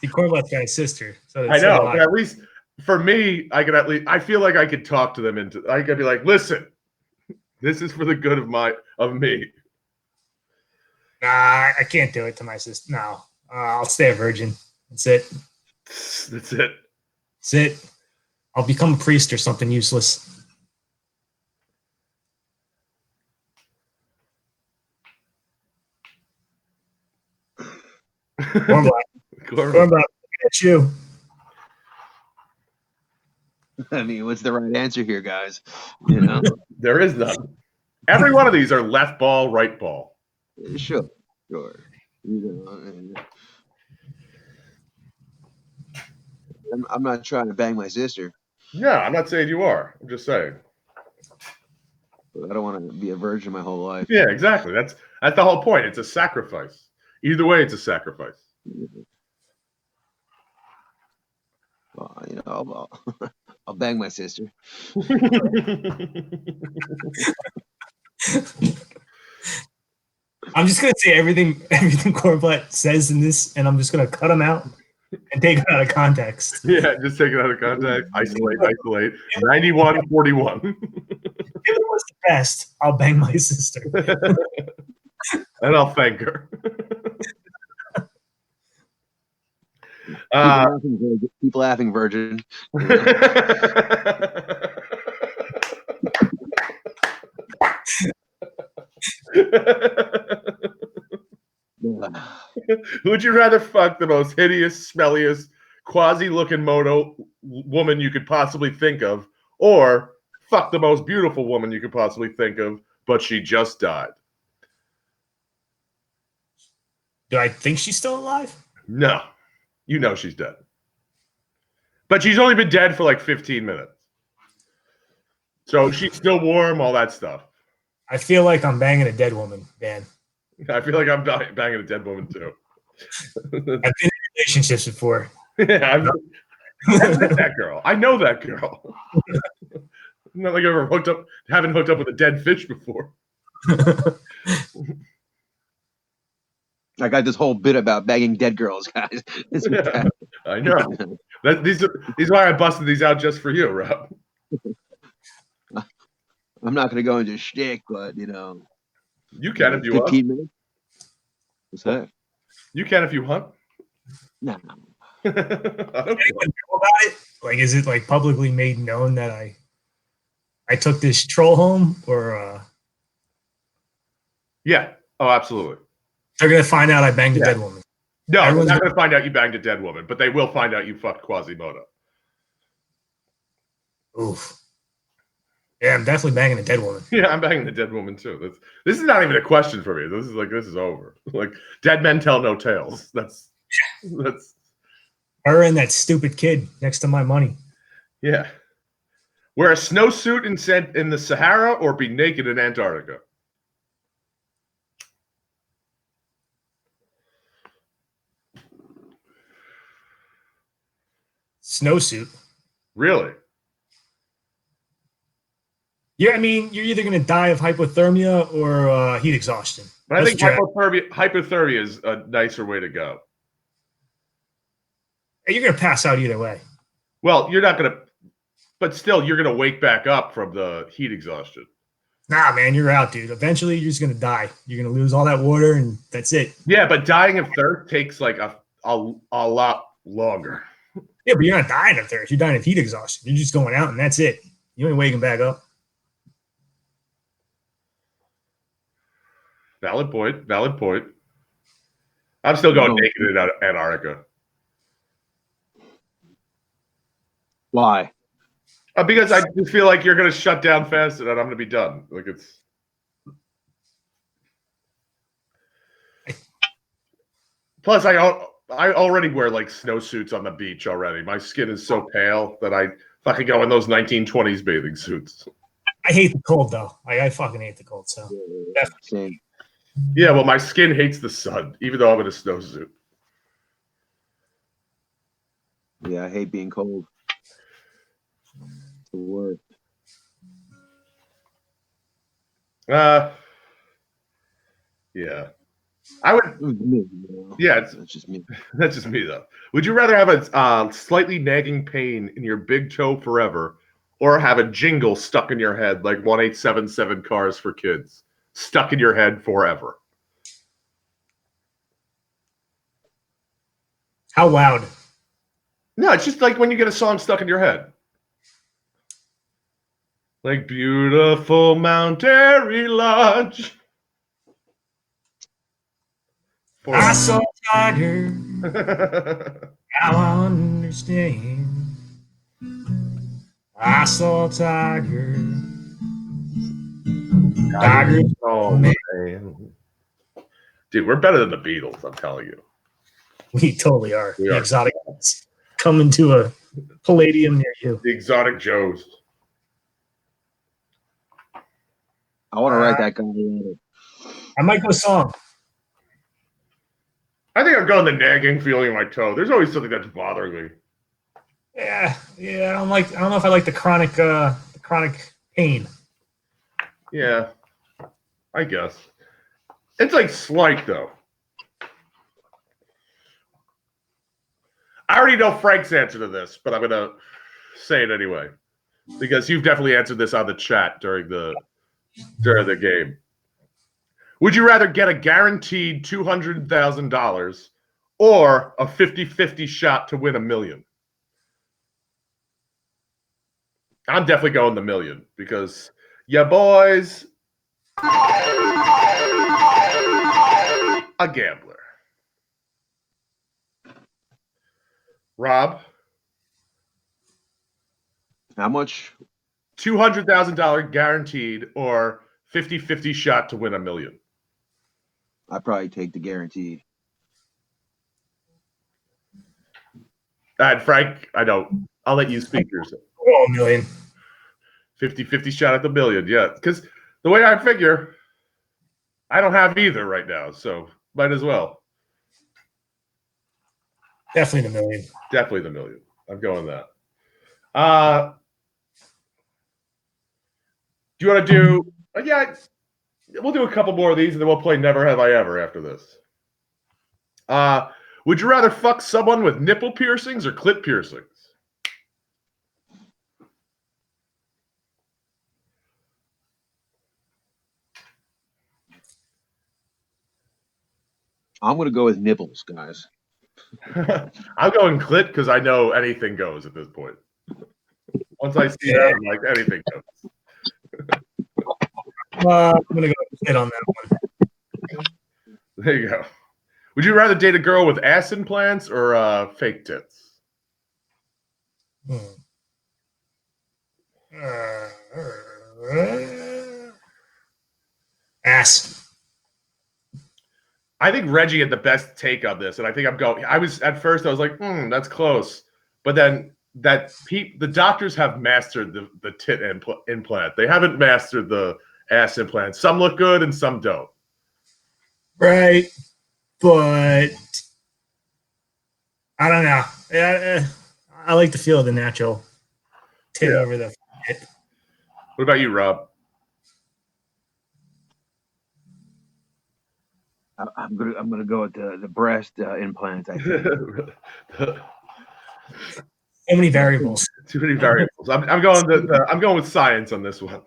See, Kornblatt's got a sister. So I know. But at least for me, I could at least. I feel like I could talk to them into. I could be like, listen, this is for the good of me. Nah, I can't do it to my sister. No, I'll stay a virgin. That's it. That's it. That's it. I'll become a priest or something useless. Kornblatt, at you. I mean, what's the right answer here, guys? You know, there is none. Every one of these are left ball, right ball. Sure. You know, I'm not trying to bang my sister. Yeah, I'm not saying you are. I'm just saying. I don't want to be a virgin my whole life. Yeah, exactly. That's the whole point. It's a sacrifice. Either way, it's a sacrifice. Well, I'll bang my sister. I'm just gonna say everything Kornblatt says in this, and I'm just gonna cut him out and take it out of context. Yeah, just take it out of context. Isolate. 91-41. If it was the best, I'll bang my sister. And I'll thank her. Keep laughing, virgin. Would you rather fuck the most hideous, smelliest, quasi-looking moto woman you could possibly think of, or fuck the most beautiful woman you could possibly think of, but she just died? Do I think she's still alive? No. You know she's dead. But she's only been dead for like 15 minutes. So she's still warm, all that stuff. I feel like I'm banging a dead woman, Dan. I feel like I'm banging a dead woman too. I've been in relationships before. Yeah, I've met that girl. I know that girl. Not like I haven't hooked up with a dead fish before. I got this whole bit about banging dead girls, guys. Yeah, I know. These are why I busted these out just for you, Rob. I'm not going to go into shtick, but you can if you 15 want. minutes. What's that? You can if you want. No. I don't care. Anyone know about it? Like, is it like publicly made known that I took this troll home, or Yeah. Oh, absolutely. they're gonna find out I banged a dead woman? No, they're not going to find out you banged a dead woman, but they will find out you fucked Quasimodo. Oof. Yeah, I'm definitely banging a dead woman. Yeah, I'm banging the dead woman too. This is not even a question for me. This is over. Like, dead men tell no tales. That's Her and that stupid kid next to my money. yeah. Wear a snowsuit in the Sahara or be naked in Antarctica. Snowsuit. Really? Yeah, I mean, you're either gonna die of hypothermia or heat exhaustion. But I think hypothermia is a nicer way to go. You're gonna pass out either way. Well, you're not gonna, but still, you're gonna wake back up from the heat exhaustion. Nah, man, you're out, dude. Eventually, you're just gonna die. You're gonna lose all that water, and that's it. Yeah, but dying of thirst takes like a lot longer. Yeah, but you're not dying of thirst. You're dying of heat exhaustion. You're just going out, and that's it. You ain't waking back up. Valid point. I'm still going naked in Antarctica. Why? Because I just feel like you're going to shut down fast and I'm going to be done. Like it's. Plus, I already wear like snowsuits on the beach already. My skin is so pale that I fucking go in those 1920s bathing suits. I hate the cold, though. I fucking hate the cold. So. Same. Yeah, well, my skin hates the sun, even though I'm in a snowsuit. Yeah, I hate being cold. It's the worst. Yeah. I would. Yeah, that's just me. That's just me, though. Would you rather have a slightly nagging pain in your big toe forever, or have a jingle stuck in your head like 1877 Cars for Kids, stuck in your head forever? How loud? No, it's just like when you get a song stuck in your head. Like beautiful Mount Airy Lodge. I saw a tiger. Now I understand. I saw a tiger. Tiger. Oh, man. Dude, we're better than the Beatles, I'm telling you. We totally are. We The are. exotic ones. coming to a Palladium near you. The Exotic Joes. I want to write that guy in. I might go song. I think I'm going the nagging feeling in my toe. There's always something that's bothering me. Yeah. I don't know if I like the chronic pain. Yeah, I guess. It's like slight, though. I already know Frank's answer to this, but I'm going to say it anyway. Because you've definitely answered this on the chat during the game. Would you rather get a guaranteed $200,000 or a 50-50 shot to win $1 million? I'm definitely going the $1 million because ya boys, a gambler. Rob? How much? $200,000 guaranteed or 50-50 shot to win $1 million? I'd probably take the guaranteed. And Frank, I don't. I'll let you speak for yourself. Oh, $1 million. 50-50 shot at the $1 million, yeah. Because the way I figure, I don't have either right now, so might as well. Definitely the $1 million. Definitely the $1 million. I'm going that. Do you want to do? Yeah, we'll do a couple more of these, and then we'll play Never Have I Ever after this. Would you rather fuck someone with nipple piercings or clit piercings? I'm going to go with nipples, guys. I'm going clit because I know anything goes at this point. Once I see that, I'm like, anything goes. I'm going to go clit on that one. There you go. Would you rather date a girl with ass implants or fake tits? Ass. I think Reggie had the best take on this, and I think I'm going. I was like, that's close, but then the doctors have mastered the tit implant. They haven't mastered the ass implant. Some look good and some don't. Right, but I don't know. I like the feel of the natural tit over the tit. What about you, Rob? I'm gonna go with the breast implants. I think. So many variables. Too many variables. I'm going with science on this one.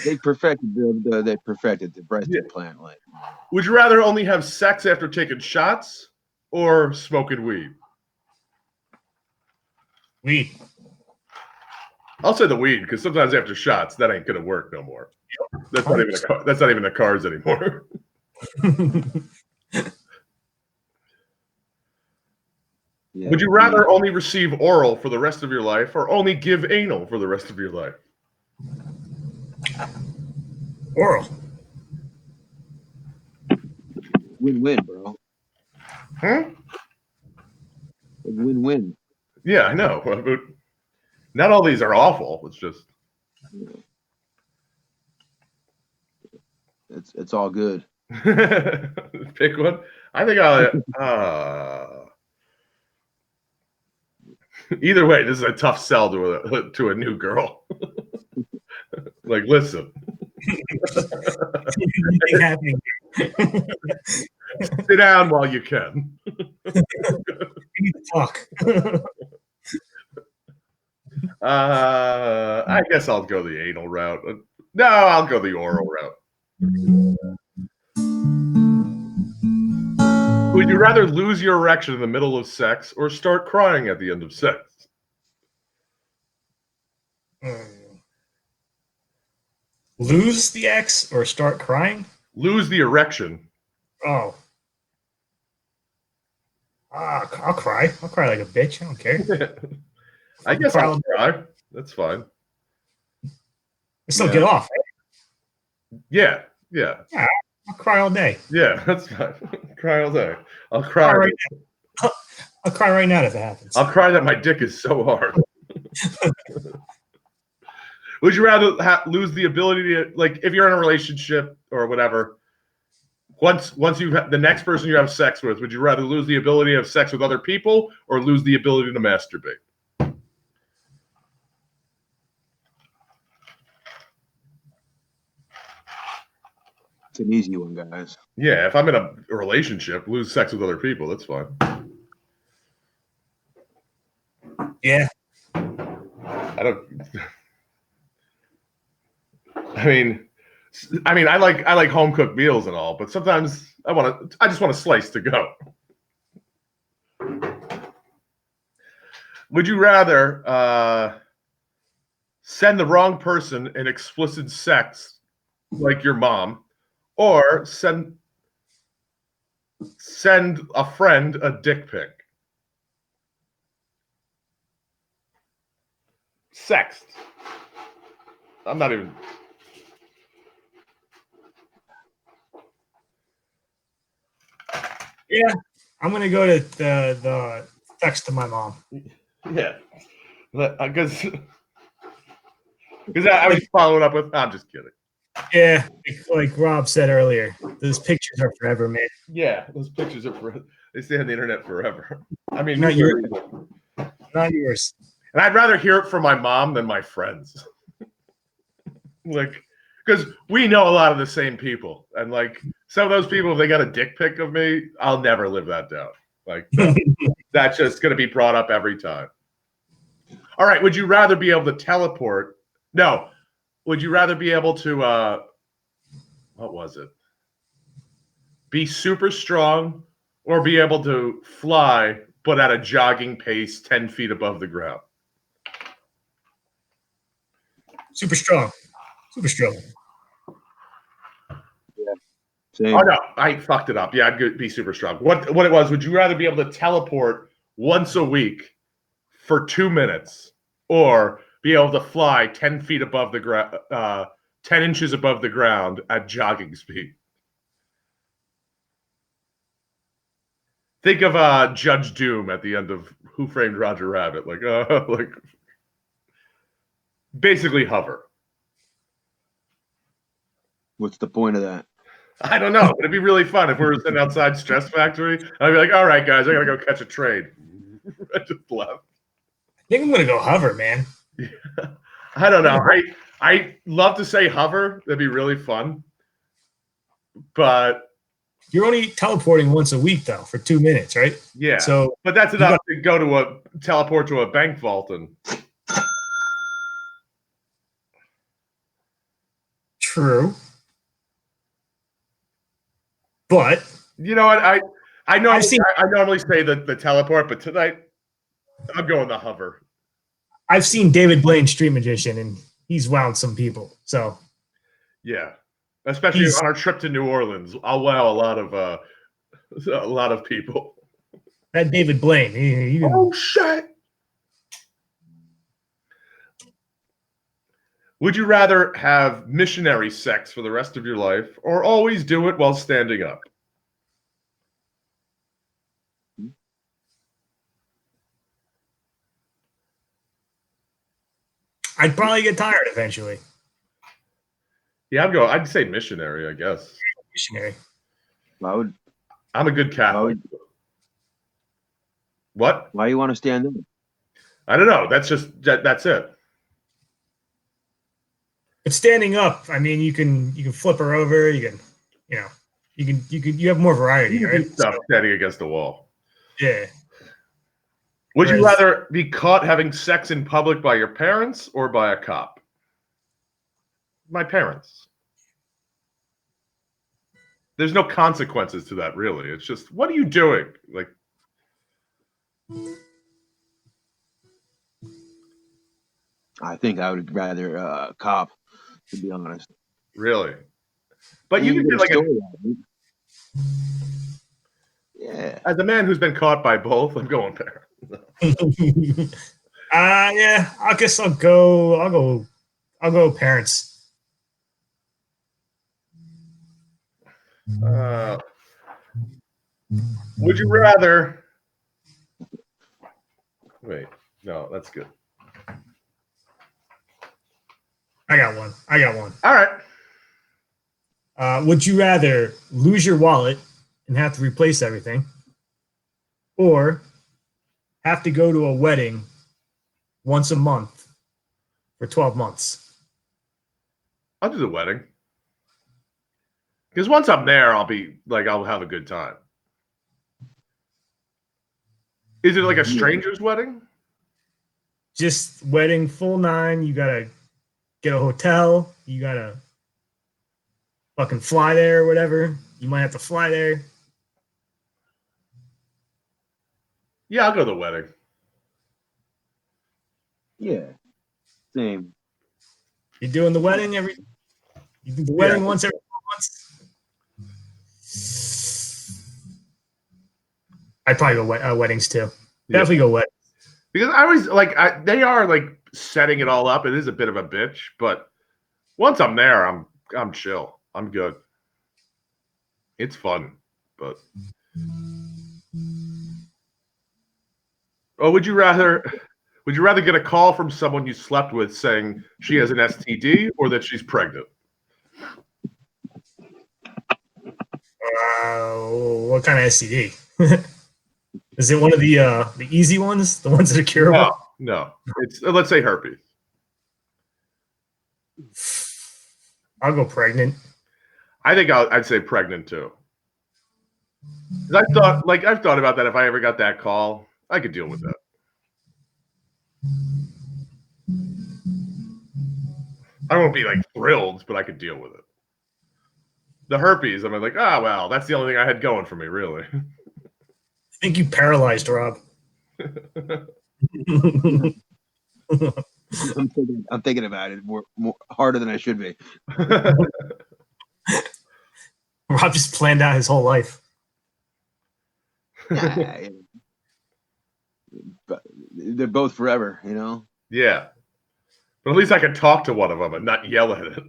They perfected the breast implant. Like, would you rather only have sex after taking shots or smoking weed? Weed. I'll say the weed because sometimes after shots that ain't gonna work no more. That's not even the cars anymore. yeah, would you rather only receive oral for the rest of your life or only give anal for the rest of your life? Oral. Win-win, bro. Huh? Win-win. Yeah, I know. But not all these are awful. It's just it's all good. Pick one. I think I'll. Either way, this is a tough sell to a new girl. Like, listen. Sit down while you can. Fuck. I guess I'll go the anal route. No, I'll go the oral route. Would you rather lose your erection in the middle of sex or start crying at the end of sex? Lose the X or start crying? Lose the erection. Oh. I'll cry. I'll cry like a bitch. I don't care. I guess I'll cry. That's fine. Still get off. Right? Yeah. I'll cry all day. Yeah, that's fine. Cry all day. I'll cry. I'll cry right now if it happens. I'll cry that my dick is so hard. Would you rather lose the ability to, like, if you're in a relationship or whatever, once the next person you have sex with, would you rather lose the ability to have sex with other people or lose the ability to masturbate? It's an easy one, guys. Yeah, if I'm in a relationship, lose sex with other people, that's fine. Yeah. I mean, I like home cooked meals and all, but sometimes I just want a slice to go. Would you rather send the wrong person an explicit sex, like your mom, or send a friend a dick pic? Sext. I'm not even. Yeah, I'm gonna go to the text to my mom. Yeah, because I was following up with. I'm just kidding. Yeah, like Rob said earlier, those pictures are forever, man. Yeah, those pictures are they stay on the internet forever. I mean, Not yours. Not yours. And I'd rather hear it from my mom than my friends. Like, because we know a lot of the same people, and like some of those people, if they got a dick pic of me, I'll never live that down. Like, no, that's just going to be brought up every time. All right, would you rather be able to teleport? No, would you rather be able to? What was it? Be super strong, or be able to fly, but at a jogging pace 10 feet above the ground? Super strong. Super strong. Same. Oh no, I fucked it up. Yeah, I'd be super strong. What it was? Would you rather be able to teleport once a week for 2 minutes, or be able to fly 10 feet above the ground, 10 inches above the ground at jogging speed? Think of Judge Doom at the end of Who Framed Roger Rabbit, like basically hover. What's the point of that? I don't know. It'd be really fun if we were sitting outside Stress Factory. I'd be like, all right, guys, I gotta go catch a train. I just left. I think I'm gonna go hover, man. Yeah. I don't know. I love to say hover. That'd be really fun. But you're only teleporting once a week though for 2 minutes, right? Yeah. So, but that's enough to go to teleport to a bank vault and. True. But you know what? I normally say the teleport, but tonight I'm going the hover. I've seen David Blaine Street Magician, and he's wowed some people. So yeah, especially on our trip to New Orleans, I'll wow a lot of people. That David Blaine. Oh shit! Would you rather have missionary sex for the rest of your life, or always do it while standing up? I'd probably get tired eventually. Yeah, I'd say missionary, I guess. Missionary. I'm a good Catholic. What? Why you want to stand up? I don't know. That's it. But standing up, I mean, you can flip her over. You have more variety, you right? Stuff standing against the wall. Yeah. Would you rather be caught having sex in public by your parents or by a cop? My parents. There's no consequences to that, really. It's just, what are you doing? Like, I think I would rather a cop, to be honest. Really? But you can get yeah. As a man who's been caught by both, I'm going there. Yeah. I guess I'll go parents. Would you rather Wait, no, that's good. I got one. All right. Would you rather lose your wallet and have to replace everything, or have to go to a wedding once a month for 12 months? I'll do the wedding. Because once I'm there, I'll have a good time. Is it like a stranger's wedding? Just wedding full 9. You gotta get a hotel. You gotta fucking fly there or whatever. You might have to fly there. Yeah, I'll go to the wedding. Yeah, same. You're doing the wedding you do the wedding once every 4 months. I'd probably go weddings too. Definitely go weddings. Because I always they are like setting it all up. It is a bit of a bitch, but once I'm there, I'm chill. I'm good. It's fun, but would you rather get a call from someone you slept with saying she has an STD or that she's pregnant? What kind of STD? Is it one of the easy ones, the ones that are curable? No. It's let's say herpes. I'll go pregnant. I think I'd say pregnant too. I've thought about that. If I ever got that call, I could deal with that. I won't be like thrilled, but I could deal with it. The herpes, I'm like, well, that's the only thing I had going for me, really. I think you paralyzed, Rob. I'm thinking about it more harder than I should be. Rob just planned out his whole life. Yeah, but they're both forever, you know. Yeah, but at least I could talk to one of them and not yell at it.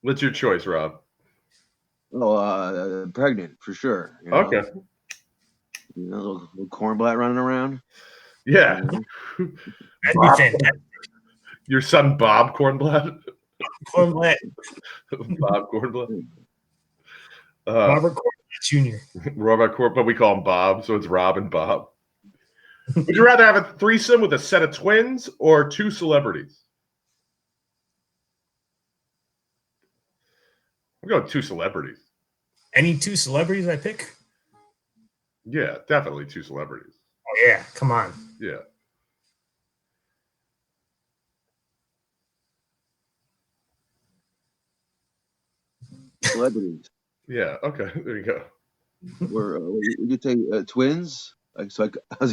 What's your choice, Rob? Oh, pregnant for sure. You know? Okay. You know, little Kornblatt running around. Yeah. That'd be fantastic. Your son Bob Kornblatt? Kornblatt. Bob Kornblatt? Robert Kornblatt Jr. Robert Kornblatt, but we call him Bob, so it's Rob and Bob. Would you rather have a threesome with a set of twins or 2 celebrities? I'm going 2 celebrities. Any 2 celebrities I pick? Yeah, definitely 2 celebrities. Oh yeah, come on. Yeah. Celebrities. Yeah. Okay. There you go. Or you take twins. I was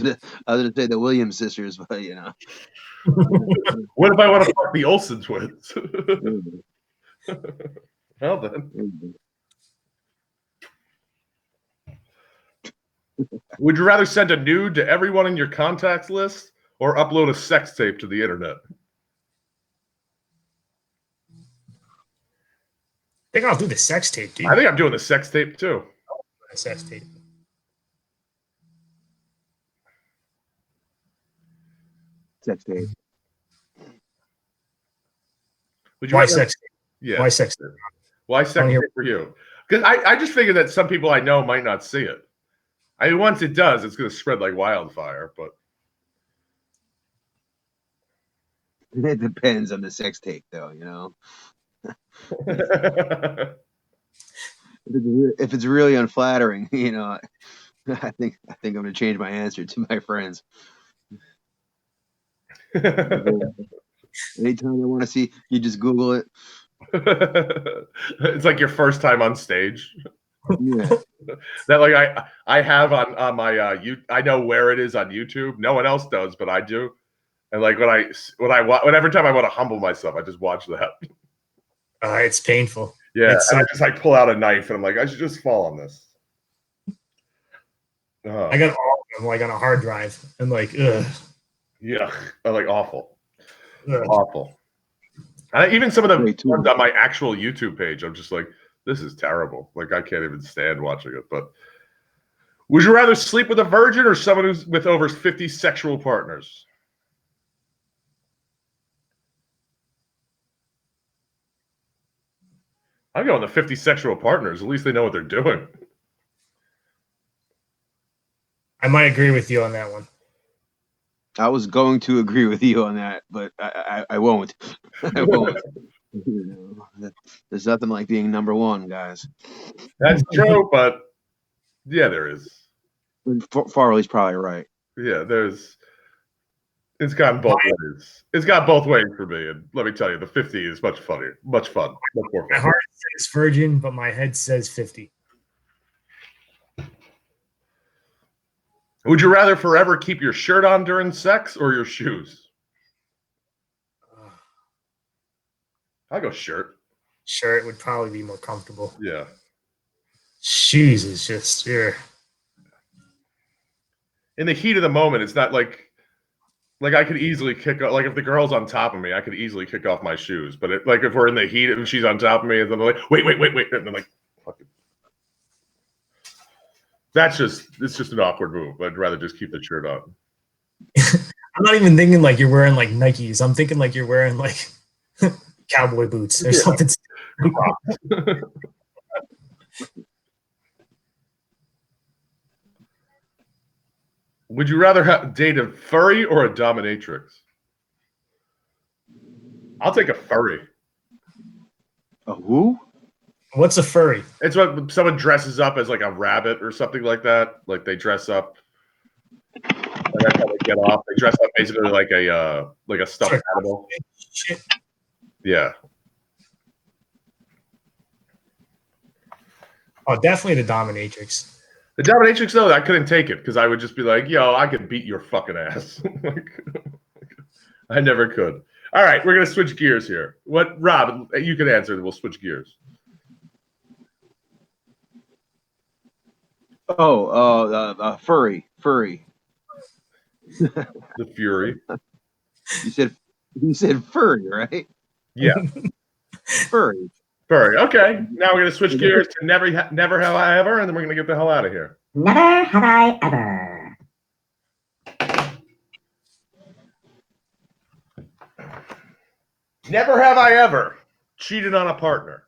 gonna say the Williams sisters, but you know. What if I want to fuck the Olsen twins? Well then. Would you rather send a nude to everyone in your contacts list or upload a sex tape to the internet? I think I'll do the sex tape, dude. I think I'm doing the sex tape too. The sex tape. Sex tape. Why sex tape? Yeah. Why sex tape? Why sex tape for you? Because I just figured that some people I know might not see it. I mean, once it does, it's going to spread like wildfire. But it depends on the sex tape, though. You know, if it's really unflattering, you know, I think I'm going to change my answer to my friends. Anytime you want to see, you just Google it. It's like your first time on stage. Yeah. That I have on my I know where it is on YouTube. No one else does, but I do. And like every time I want to humble myself, I just watch that. It's painful. Yeah, and I just like pull out a knife and I'm like, I should just fall on this. I got all of them like on a hard drive and like, ugh. Yeah, like awful. Ugh. Awful. Even some of the Great tool. ones on my actual YouTube page, I'm just like, this is terrible. Like, I can't even stand watching it. But would you rather sleep with a virgin or someone who's with over 50 sexual partners? I'm going with the 50 sexual partners. At least they know what they're doing. I might agree with you on that one. I was going to agree with you on that, but I won't. I won't. There's nothing like being number one, guys. That's true, but yeah, there is. Farley's probably right. Yeah, it's gone both ways. It's got both ways for me, and let me tell you, the 50 is much funnier, much fun, much more My fun. heart says virgin, but my head says 50. Would you rather forever keep your shirt on during sex or your shoes? I go shirt. Shirt would probably be more comfortable. Yeah. Shoes is just here. In the heat of the moment, it's not like I could easily kick off. Like if the girl's on top of me, I could easily kick off my shoes. But like if we're in the heat and she's on top of me, and then I'm like, wait, and then like, fucking. It's just an awkward move. I'd rather just keep the shirt on. I'm not even thinking like you're wearing like Nikes. I'm thinking like you're wearing like cowboy boots or something. Would you rather date a furry or a dominatrix? I'll take a furry. A who? What's a furry? It's when someone dresses up as like a rabbit or something like that. Like they dress up. And that's how they get off. They dress up basically like a stuffed animal. Shit. Yeah. Oh, definitely the dominatrix. The dominatrix, though, I couldn't take it because I would just be like, yo, I could beat your fucking ass. I never could. All right, we're going to switch gears here. What, Rob, you can answer and we'll switch gears. Furry. The Fury. You said furry, right? Yeah. Furry. Okay, now we're going to switch gears to Never Have I Ever, and then we're going to get the hell out of here. Never have I ever. Never have I ever cheated on a partner.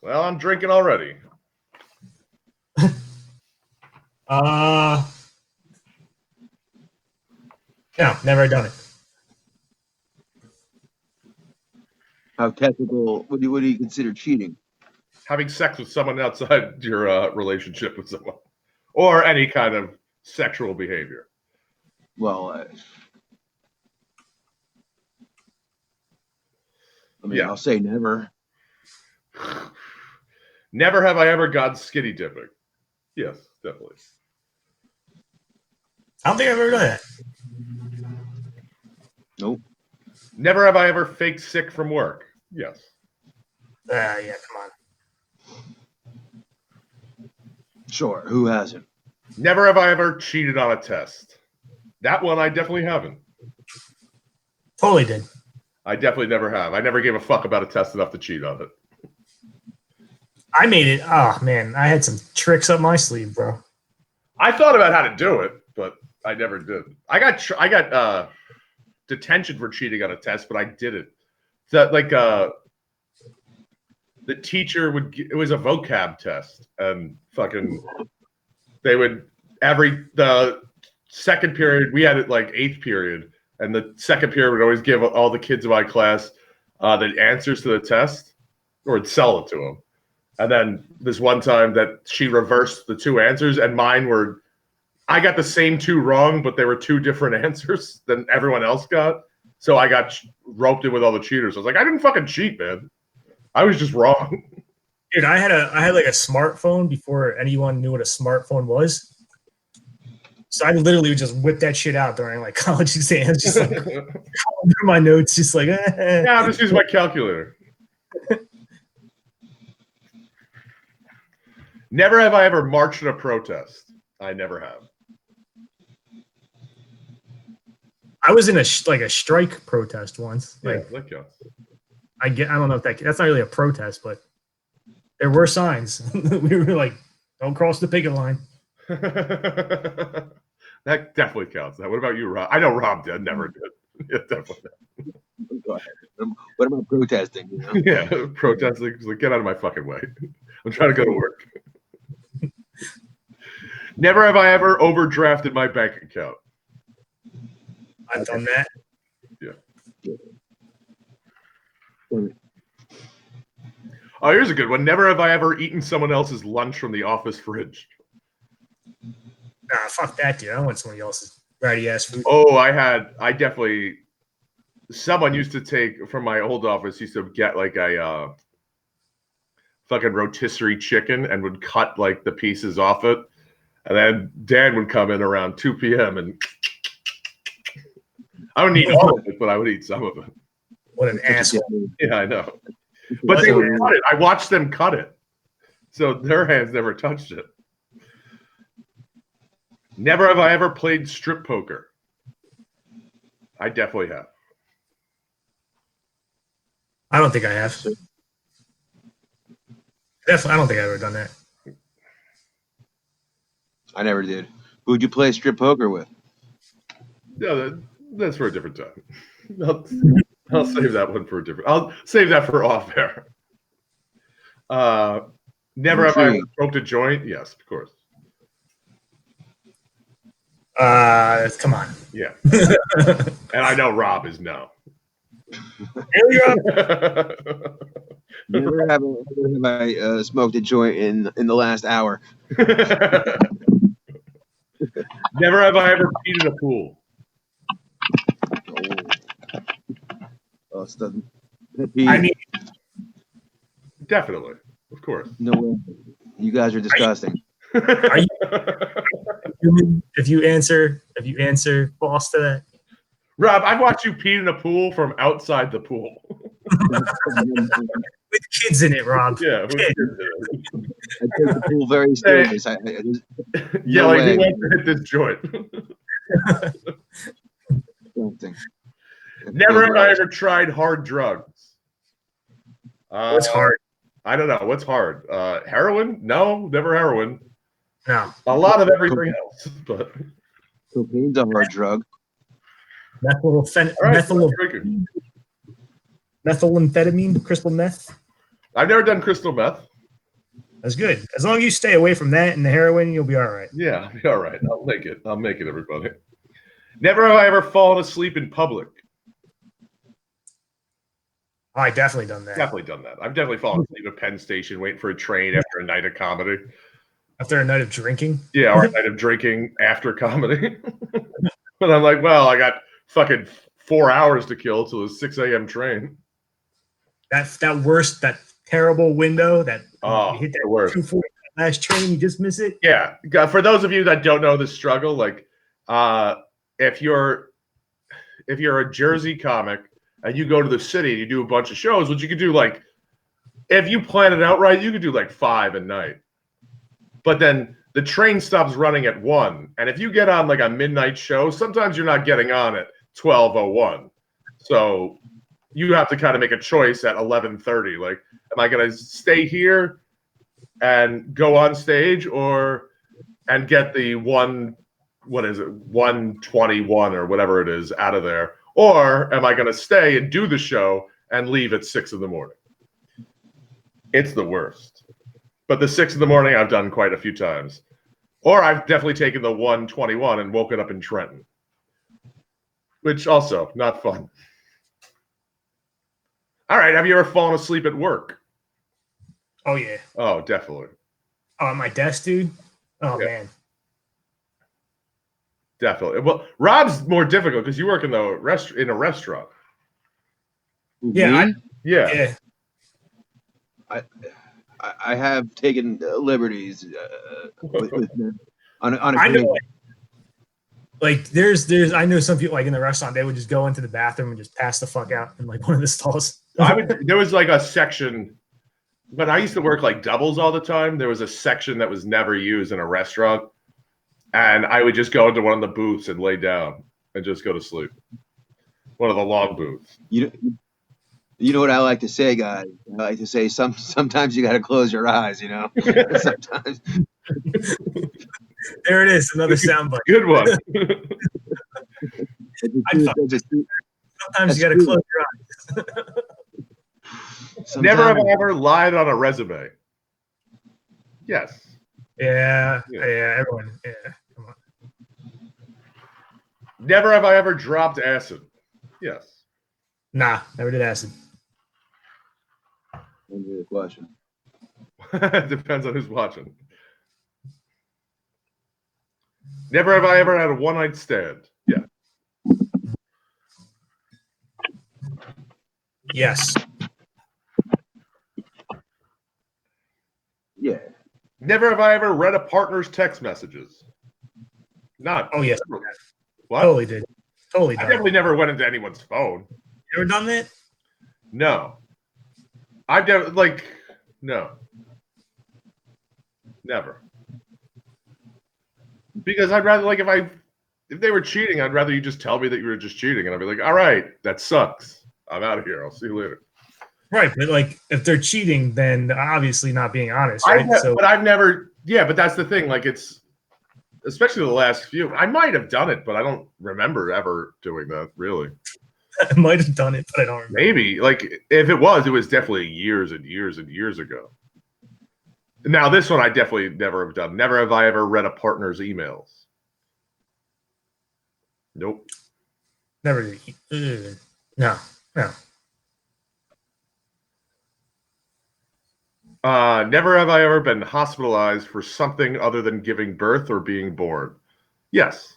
Well, I'm drinking already. No, never done it. How technical? What do you consider cheating? Having sex with someone outside your relationship with someone, or any kind of sexual behavior. Well, I'll say never. Never have I ever gone skinny dipping. Yes, definitely. I don't think I've ever done that. Nope. Never have I ever faked sick from work. Yes. Yeah, come on. Sure. Who hasn't? Never have I ever cheated on a test. That one I definitely haven't. Totally did. I definitely never have. I never gave a fuck about a test enough to cheat on it. I made it. Oh man, I had some tricks up my sleeve, bro. I thought about how to do it, but I never did. I got detention for cheating on a test, but I did it. So, like the teacher it was a vocab test, and fucking they would the second period, we had it like 8th period, and the second period would always give all the kids in my class the answers to the test, or would sell it to them. And then this one time that she reversed the 2 answers, and mine were, I got the same 2 wrong, but they were 2 different answers than everyone else got. So I got roped in with all the cheaters. I was like, I didn't fucking cheat, man. I was just wrong. Dude, I had like a smartphone before anyone knew what a smartphone was. So I literally would just whip that shit out during like college exams, just like through my notes, just like. Yeah, I'm just using my calculator. Never have I ever marched at a protest. I never have. I was in a strike protest once. Yeah, Like that counts. I don't know if that's not really a protest, but there were signs. We were like, "Don't cross the picket line." That definitely counts. What about you, Rob? I know Rob did. Never did. Yeah, definitely. Go ahead. What am I protesting? You know? Yeah, protesting. Like, get out of my fucking way. I'm trying to go to work. Never have I ever overdrafted my bank account. I've done that. Oh, here's a good one. Never have I ever eaten someone else's lunch from the office fridge. Nah, fuck that, dude. I don't want somebody else's ratty ass food. Oh, I definitely. Someone used to take from my old office. Used to get like a fucking rotisserie chicken and would cut like the pieces off it, and then Dan would come in around 2 p.m. and I wouldn't eat all of it, but I would eat some of it. What an asshole! Yeah, I know. But they would cut it. I watched them cut it, so their hands never touched it. Never have I ever played strip poker. I definitely have. I don't think I have. Definitely, I don't think I've ever done that. I never did. Who'd you play strip poker with? No, that's for a different time. I'll save that one for a different. I'll save that for off air. Never have I ever smoked a joint. Yes, of course. Come on. Yeah. And I know Rob is no. Really, Rob? Never have I smoked a joint in the last hour. Never have I ever peed in a pool. Oh, it's the I mean, Definitely, of course. no way. You guys are disgusting. are you human if you answer false to that? Rob, I've watched you pee in a pool from outside the pool. With kids in it, Rob. Yeah, with Kids. kids in it. I take the pool very serious. Yeah, like who wants to hit this joint? Something. Never have I ever tried hard drugs. What's hard? I don't know. What's hard? Heroin? No, never heroin. No. A lot of everything else, but Cocaine's a hard drug. Methamphetamine, crystal meth. I've never done crystal meth. That's good. As long as you stay away from that and the heroin, you'll be all right. Yeah, I'll be all right. I'll make it, everybody. Never have I ever fallen asleep in public. Oh, I definitely done that. Definitely done that. I've definitely fallen asleep at Penn Station waiting for a train after a night of comedy. After a night of drinking? Yeah, or a night of drinking after comedy. But I'm like, well, I got fucking 4 hours to kill till the 6 a.m. train. That terrible window that you hit that the worst. 2:40 last train, you just miss it. Yeah. For those of you that don't know the struggle, like if you're a Jersey comic and you go to the city and you do a bunch of shows, which you could do, like, if you plan it out right, you could do like 5 a night. But then the train stops running at 1. And if you get on like a midnight show, sometimes you're not getting on at 12:01. So you have to kind of make a choice at 11:30. Like, am I going to stay here and go on stage and get the 121 or whatever it is out of there? Or am I going to stay and do the show and leave at 6 in the morning? It's the worst. But the 6 in the morning I've done quite a few times. Or I've definitely taken the 121 and woken up in Trenton, which also not fun. All right. Have you ever fallen asleep at work? Oh, yeah. Oh, definitely. Oh, at my desk, dude? Oh, yeah. Man. Definitely. Well, Rob's more difficult because you work in a restaurant. Yeah. Yeah. I have taken liberties with on a I know, like there's I know some people like in the restaurant, they would just go into the bathroom and just pass the fuck out in like one of the stalls. There was like a section when I used to work like doubles all the time. There was a section that was never used in a restaurant, and I would just go into one of the booths and lay down. and just go to sleep. One of the long booths. You know what I like to say, guys? I like to say sometimes you got to close your eyes. You know, sometimes. There it is, another soundbite. Good one. Sometimes you got to close your eyes. Never have I ever lied on a resume. Yes. Yeah, everyone. Yeah, come on. Never have I ever dropped acid. Yes. Nah, never did acid. Answer the question. Depends on who's watching. Never have I ever had a one-night stand. Yeah. Yes. Yeah. Never have I ever read a partner's text messages. Not. Oh, yes. What? Totally did. Totally I done. definitely never went into anyone's phone. You ever done that? No. I've never, like, no. Never. Because I'd rather, like, if they were cheating, I'd rather you just tell me that you were just cheating, and I'd be like, all right, that sucks. I'm out of here. I'll see you later. Right, but like if they're cheating, then obviously not being honest, right? But I've never. Yeah, but that's the thing. Like, it's especially the last few. I might have done it, but I don't remember ever doing that. Really, I might have done it, but I don't remember. maybe. Like, if it was definitely years and years and years ago. Now, this one I definitely never have done. Never have I ever read a partner's emails. Nope. Never did. No. Never have I ever been hospitalized for something other than giving birth or being born. Yes.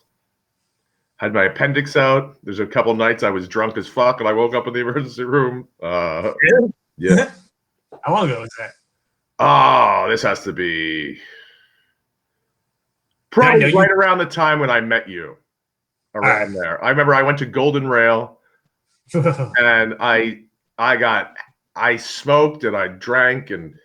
Had my appendix out. There's a couple nights I was drunk as fuck and I woke up in the emergency room. Really? Yeah. How long ago was that? Oh, this has to be probably right around the time when I met you. Around there. I remember I went to Golden Rail and I smoked and I drank and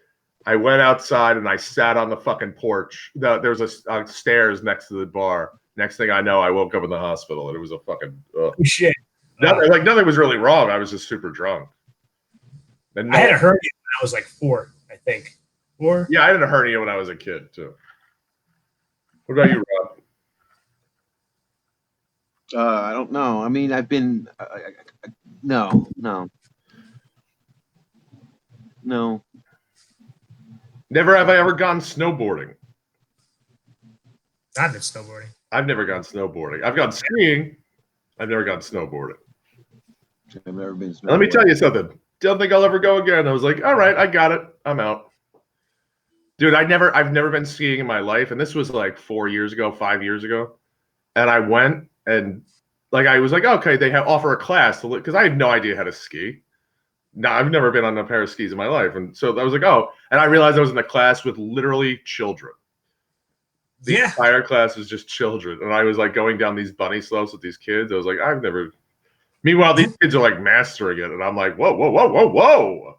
I went outside and I sat on the fucking porch. There was a stairs next to the bar. Next thing I know, I woke up in the hospital and it was a fucking shit. Nothing was really wrong. I was just super drunk. And I had a hernia when I was like 4, I think. 4? Yeah, I had a hernia when I was a kid too. What about you, Rob? I don't know. I mean, I've been no. Never have I ever gone snowboarding. I've been snowboarding. I've never gone snowboarding. I've gone skiing. I've never gone snowboarding. I've never been snowboarding. Let me tell you something. Don't think I'll ever go again. I was like, all right, I got it. I'm out. Dude, I've never been skiing in my life. And this was like 5 years ago. And I went and like, I was like, okay, they offer a class because I had no idea how to ski. No, I've never been on a pair of skis in my life. And so I was like, oh, and I realized I was in a class with literally children. The entire class was just children. And I was like going down these bunny slopes with these kids. I was like, meanwhile, these kids are like mastering it. And I'm like, whoa.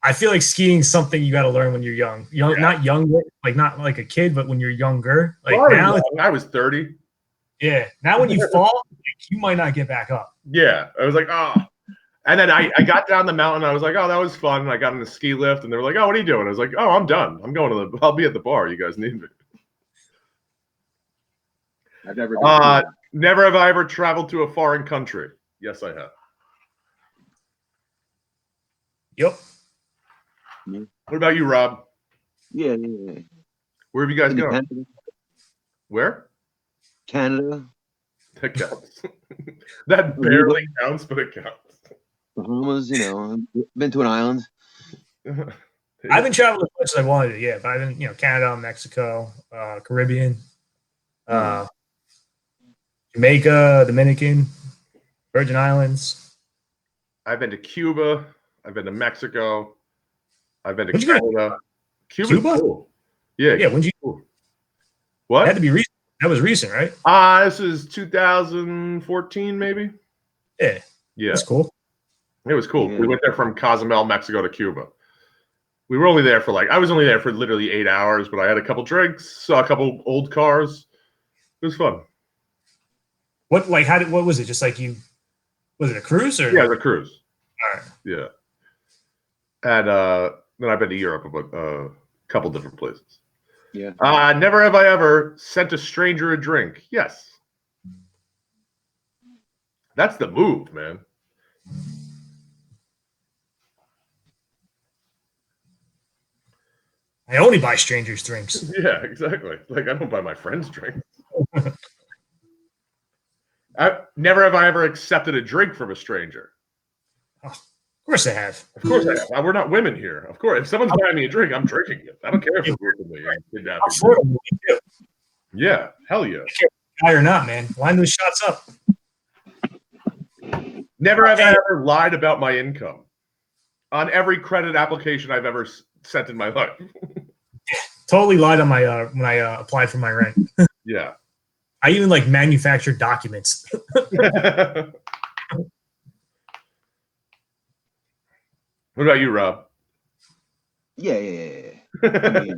I feel like skiing's something you got to learn when you're young. Not younger, like not like a kid, but when you're younger. Like now, I was 30. Yeah. Now when you fall, you might not get back up. Yeah. I was like, oh. And then I got down the mountain. I was like, oh, that was fun. And I got in the ski lift, and they were like, oh, what are you doing? I was like, oh, I'm done. I'll be at the bar. You guys need me. I've never. Never have I ever traveled to a foreign country. Yes, I have. Yep. What about you, Rob? Yeah. Where have you guys gone? Canada. Where? Canada. That counts. That barely counts, but it counts. Bahamas, been to an island. I haven't traveled as much as I wanted to, yeah, but I've been, Canada, Mexico, Caribbean, Jamaica, Dominican, Virgin Islands. I've been to Cuba. I've been to Mexico. I've been to Canada. Cuba? Cool. Yeah. Yeah. When'd you? What? It had to be recent. That was recent, right? This is 2014, maybe. Yeah. That's cool. It was cool. Yeah. We went there from Cozumel, Mexico to Cuba. We were only there for I was only there for literally 8 hours, but I had a couple drinks, saw a couple old cars. It was fun. What what was it? Just like was it a cruise or? Yeah, the cruise. All right. Yeah. And then I've been to Europe a couple different places. Yeah. Never have I ever sent a stranger a drink. Yes. That's the move, man. I only buy strangers drinks. Yeah, exactly. Like I don't buy my friends drinks. Never have I ever accepted a drink from a stranger. Oh, of course I have. Of course I have. We're not women here. Of course. If someone's buying me a drink, I'm drinking it. I don't care if it's with me and kidnapping. Yeah, hell yeah. Guy or not, man. Line those shots up. Never have I ever lied about my income on every credit application I've ever sent in my life. Totally lied on my when I applied for my rent. Yeah. I even like manufactured documents. What about you, Rob? Yeah. I mean,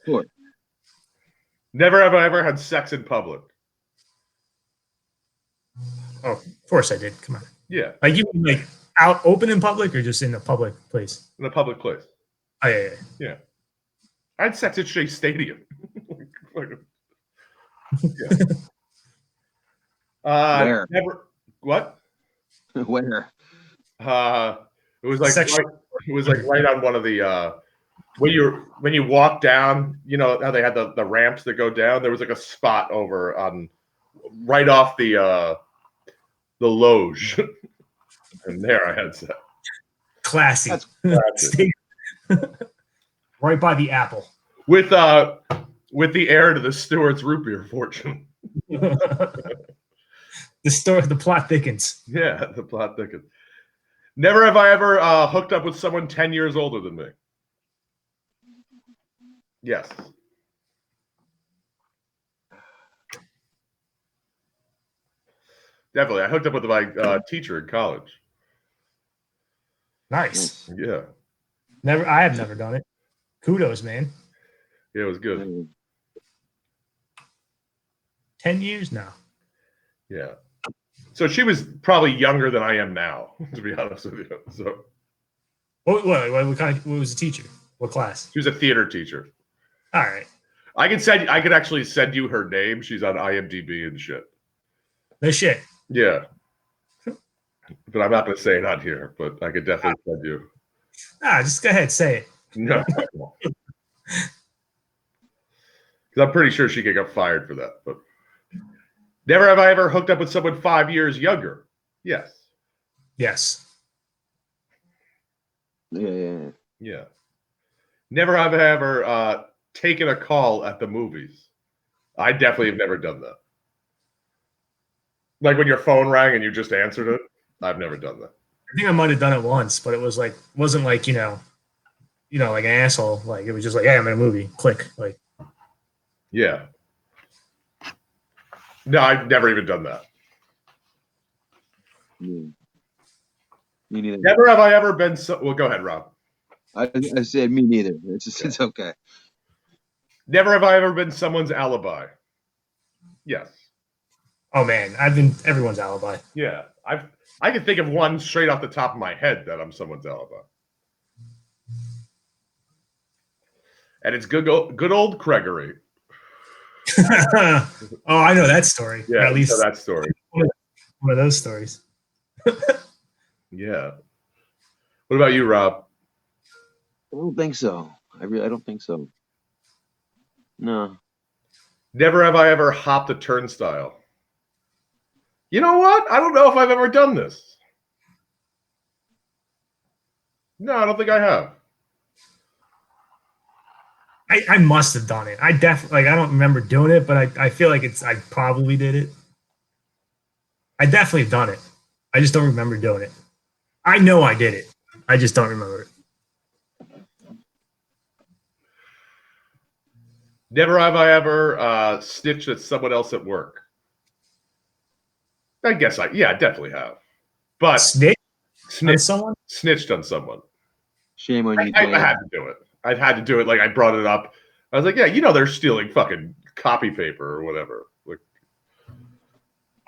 sure. Never have I ever had sex in public. Oh, of course I did. Come on. Yeah, Like you mean like out open in public or just in a public place? in a public place. Oh yeah. Yeah. I had sex at Shea Stadium. Yeah. Where? Never. What? Where? It was like right on one of the when you walk down. You know how they had the ramps that go down. There was like a spot over on right off the loge, and there I had sex. Classy. That's classy. Right by the Apple. With the heir to the Stewart's root beer fortune. The plot thickens. Yeah, the plot thickens. Never have I ever hooked up with someone 10 years older than me. Yes. Definitely. I hooked up with my teacher in college. Nice. Yeah. I have never done it. Kudos, man. Yeah, it was good. 10 years now. Yeah. So she was probably younger than I am now, to be honest with you. So What was the teacher? What class? she was a theater teacher. All right. I could actually send you her name. She's on IMDb and shit. No shit. Yeah. But I'm not going to say it on here, but I could definitely send you. Just go ahead, say it. No. Because I'm pretty sure she could get fired for that. But never have I ever hooked up with someone 5 years younger. Yes. Yes. Yeah. Never have I ever taken a call at the movies. I definitely have never done that. Like when your phone rang and you just answered it. I've never done that. I think I might have done it once, but it was like wasn't like like an asshole. Like it was just like, hey, I'm in a movie. Click. Like. Yeah. No, I've never even done that. Me neither. Never have I ever been so. Well, go ahead, Rob. I said me neither. It's okay. Never have I ever been someone's alibi. Yes. Oh man, I've been everyone's alibi. Yeah. I can think of one straight off the top of my head that I'm someone's alibi. And it's good old Gregory. Oh, I know that story. Yeah, or at least that story. One of those stories. Yeah. What about you, Rob? I don't think so. I don't think so. No. Never have I ever hopped a turnstile. You know what? I don't know if I've ever done this. No, I don't think I have. I must have done it. I definitely I don't remember doing it, but I feel like I probably did it. I definitely have done it. I just don't remember doing it. I know I did it. I just don't remember it. Never have I ever snitched at someone else at work. I guess I definitely have. But Snitched on someone? Snitched on someone. Shame on you. I had to do it. I had to do it. Like I brought it up. I was like, yeah, they're stealing fucking copy paper or whatever. Like,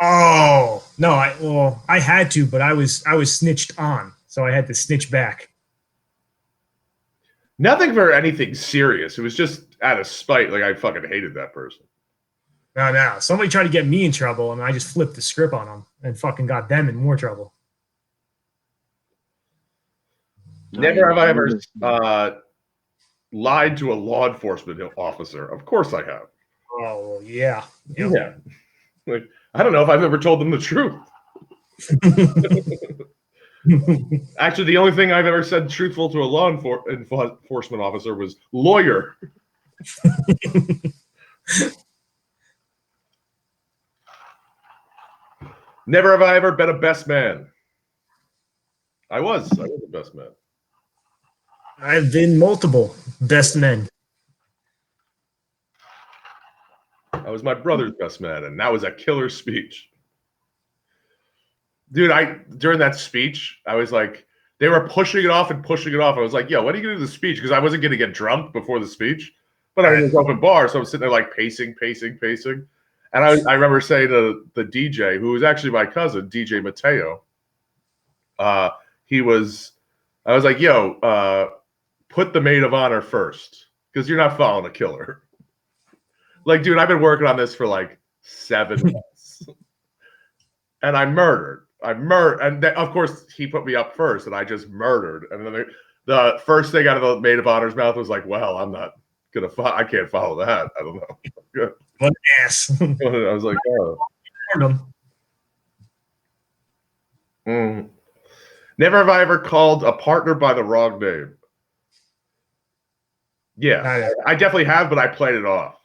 Oh no, I had to, but I was snitched on, so I had to snitch back. Nothing for anything serious. It was just out of spite. Like I fucking hated that person. No. Somebody tried to get me in trouble, and I just flipped the script on them and fucking got them in more trouble. Never have I ever lied to a law enforcement officer. Of course I have. Oh yeah. Yep. Yeah. Like I don't know if I've ever told them the truth. Actually, the only thing I've ever said truthful to a law enforcement officer was lawyer. Never have I ever been a best man. I was a best man. I've been multiple best men. I was my brother's best man, and that was a killer speech. Dude, during that speech, I was like, they were pushing it off and pushing it off. I was like, yo, when are you going to do the speech? Because I wasn't going to get drunk before the speech. But I was in this open bar, so I'm sitting there like pacing. And I remember saying to the DJ, who was actually my cousin, DJ Mateo, I was like, yo, put the maid of honor first, because you're not following a killer. Like, dude, I've been working on this for like 7 months. And I murdered. And then, of course, he put me up first, and I just murdered. And then the first thing out of the maid of honor's mouth was like, well, I'm not going to I can't follow that. I don't know. What an ass. I was like, oh. Never have I ever called a partner by the wrong name. Yeah, I definitely have, but I played it off.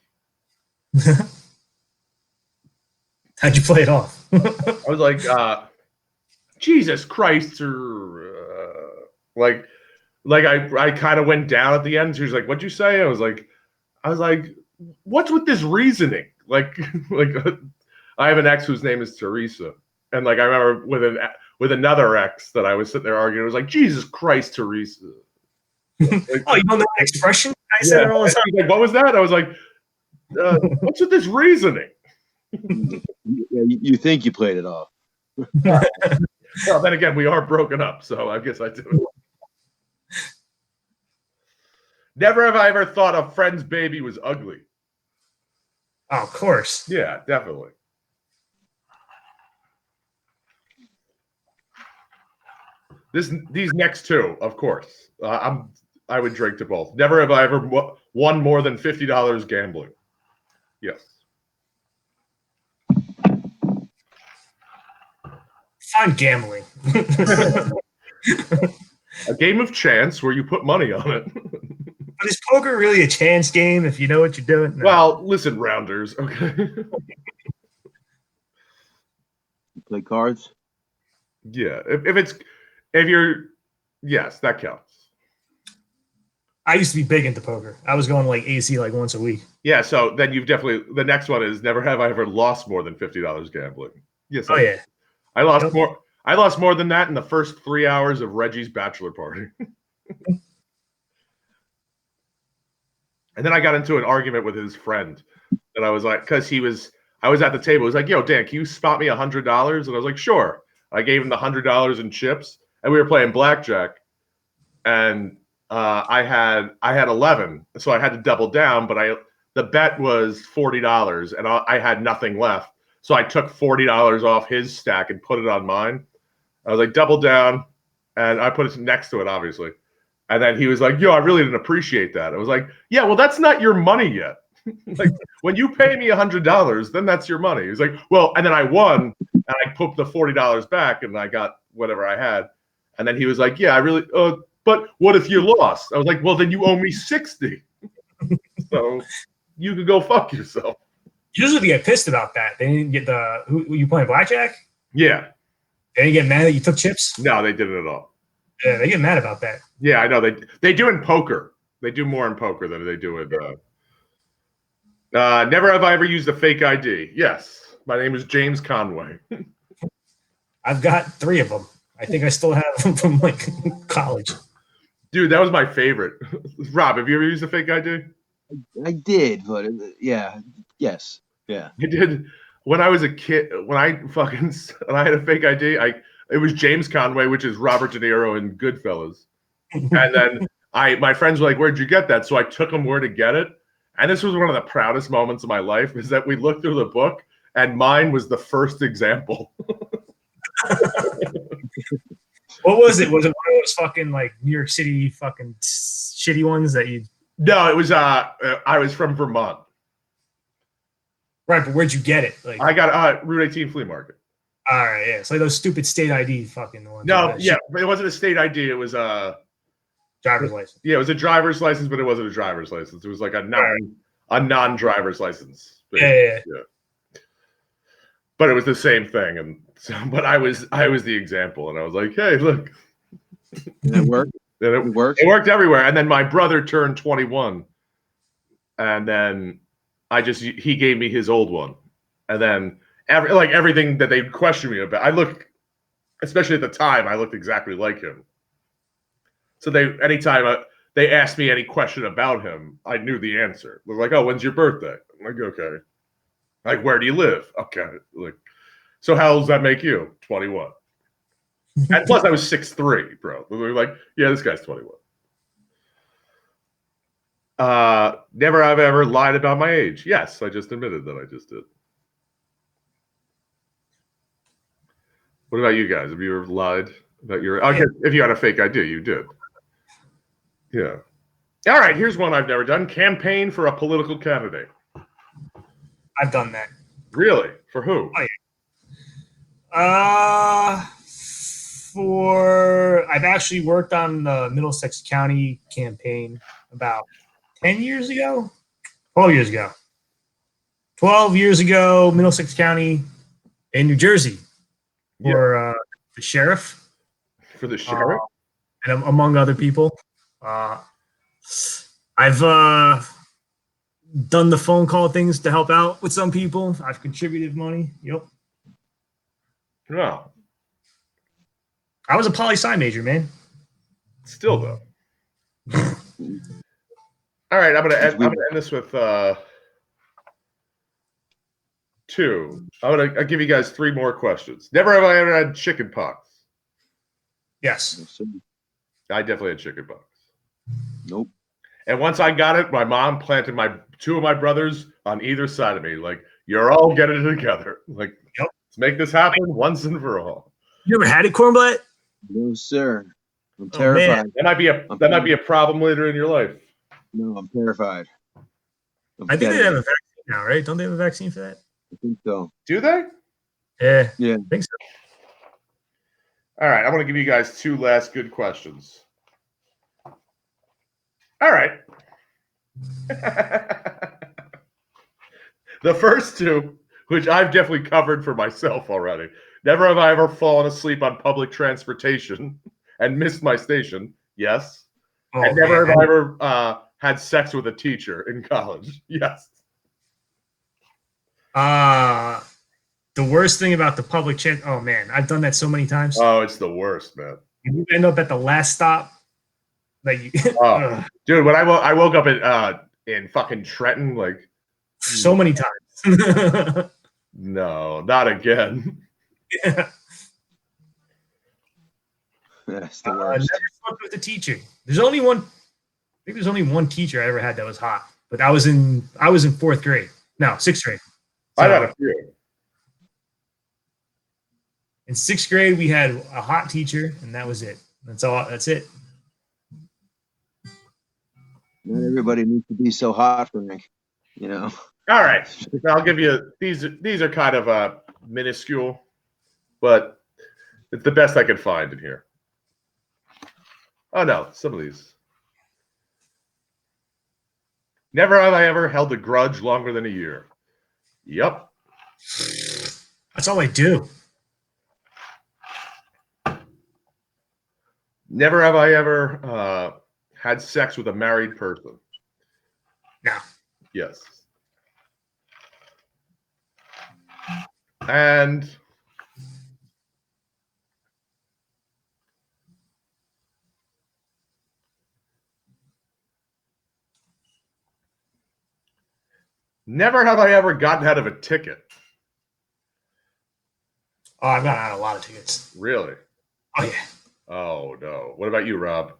How'd you play it off? I was like, Jesus Christ, or like I kind of went down at the end. She was like, "What'd you say?" I was like, "What's with this reasoning?" Like I have an ex whose name is Teresa, and like I remember with another ex that I was sitting there arguing. It was like, "Jesus Christ, Teresa." Like, oh, you know that expression? I said it all the time. Like, what was that? I was like, "What's with this reasoning?" You think you played it off. Well, then again, we are broken up, so I guess I do. Never have I ever thought a friend's baby was ugly. Oh, of course. Yeah, definitely. These next two, of course. I would drink to both. Never have I ever won more than $50 gambling. Yes. Fun gambling. A game of chance where you put money on it. But is poker really a chance game if you know what you're doing? No. Well, listen, rounders, okay? You play cards? Yeah. Yes, that counts. I used to be big into poker. I was going to like AC like once a week. Yeah, so then you've definitely, the next one is never have I ever lost more than $50 gambling. Yes. Oh, yeah. I lost more. I lost more than that in the first 3 hours of Reggie's bachelor party. And then I got into an argument with his friend. And I was like, because I was at the table. He was like, yo, Dan, can you spot me $100? And I was like, sure. I gave him the $100 in chips. And we were playing blackjack. And I had 11. So I had to double down. But the bet was $40. And I had nothing left. So I took $40 off his stack and put it on mine. I was like, double down. And I put it next to it, obviously. And then he was like, yo, I really didn't appreciate that. I was like, yeah, well, that's not your money yet. Like, when you pay me $100, then that's your money. He's like, well, and then I won, and I put the $40 back, and I got whatever I had. And then he was like, yeah, I really, but what if you lost? I was like, well, then you owe me 60. So you could go fuck yourself. Usually they get pissed about that. They didn't get who you playing blackjack? Yeah. They didn't get mad that you took chips? No, they didn't at all. Yeah, they get mad about that. Yeah, I know. They do in poker. They do more in poker than they do in. Never have I ever used a fake ID. Yes, my name is James Conway. I've got 3 of them. I think I still have them from like college. Dude, that was my favorite. Rob, have you ever used a fake ID? I did, but yeah, yes, yeah. I did. when I was a kid, when I had a fake ID, it was James Conway, which is Robert De Niro in Goodfellas. And then my friends were like, "Where'd you get that?" So I took them where to get it. And this was one of the proudest moments of my life, is that we looked through the book and mine was the first example. What was it? Was it one of those fucking like New York City fucking shitty ones that you? No, it was I was from Vermont. Right, but where'd you get it? Like I got Route 18 flea market. All right, yeah. It's like those stupid state ID fucking ones. No, yeah, but it wasn't a state ID. It was driver's license. Yeah, it was a driver's license, but it wasn't a driver's license. It was like a non-driver's license. Yeah. But it was the same thing, and so, but I was the example, and I was like, "Hey, look." And it worked. It worked. It worked everywhere, and then my brother turned 21, and then he gave me his old one, and then everything that they questioned me about, especially at the time, I looked exactly like him. So anytime they asked me any question about him, I knew the answer. They're like, "Oh, when's your birthday?" I'm like, "Okay." Like, "Where do you live?" "Okay." Like, "So how old does that make you?" 21. And plus, I was 6'3", bro. We were like, "Yeah, this guy's 21." Never have ever lied about my age. Yes, I just admitted that I just did. What about you guys? Have you ever lied about your? I guess if you had a fake ID, you did. Yeah. All right. Here's one I've never done: campaign for a political candidate. I've done that. Really? For who? Oh, yeah. I've actually worked on the Middlesex County campaign about 10 years ago, 12 years ago. 12 years ago, Middlesex County in New Jersey for the sheriff. For the sheriff? And among other people. I've done the phone call things to help out with some people. I've contributed money. Yep. No. I was a poli-sci major, man. Still though. All right, I'm gonna end this with two. I'll give you guys three more questions. Never have I ever had chicken pox. Yes. I definitely had chicken pox. Nope. And once I got it, my mom planted two of my brothers on either side of me. Like, "You're all getting it together. Like, let's make this happen once and for all." You ever had it, Kornblatt? No, sir. I'm terrified. That might be a problem later in your life. No, I'm terrified. I think they have a vaccine now, right? Don't they have a vaccine for that? I think so. Do they? Yeah. Yeah. I think so. All right, I'm going to give you guys two last good questions. All right. The first two, which I've definitely covered for myself already. Never have I ever fallen asleep on public transportation and missed my station. Yes. Oh, and never have I ever had sex with a teacher in college. Yes. The worst thing about the public chat. Oh man, I've done that so many times. Oh, it's the worst, man. You end up at the last stop. Like, dude, when I woke up in fucking Trenton, like so many times. No, not again. Yeah. That's the worst. Never slept with a teacher. There's only one. I think there's only one teacher I ever had that was hot, but I was in 4th grade. No, 6th grade. So, I had a few. In 6th grade, we had a hot teacher, and that was it. That's all. That's it. Not everybody needs to be so hot for me, you know. All right, I'll give you these. These are kind of minuscule, but it's the best I could find in here. Oh no, some of these. Never have I ever held a grudge longer than a year. Yep. That's all I do. Never have I ever had sex with a married person. No. Yes. And never have I ever gotten out of a ticket. Oh, I've gotten out a lot of tickets. Really? Oh yeah. Oh no. What about you, Rob?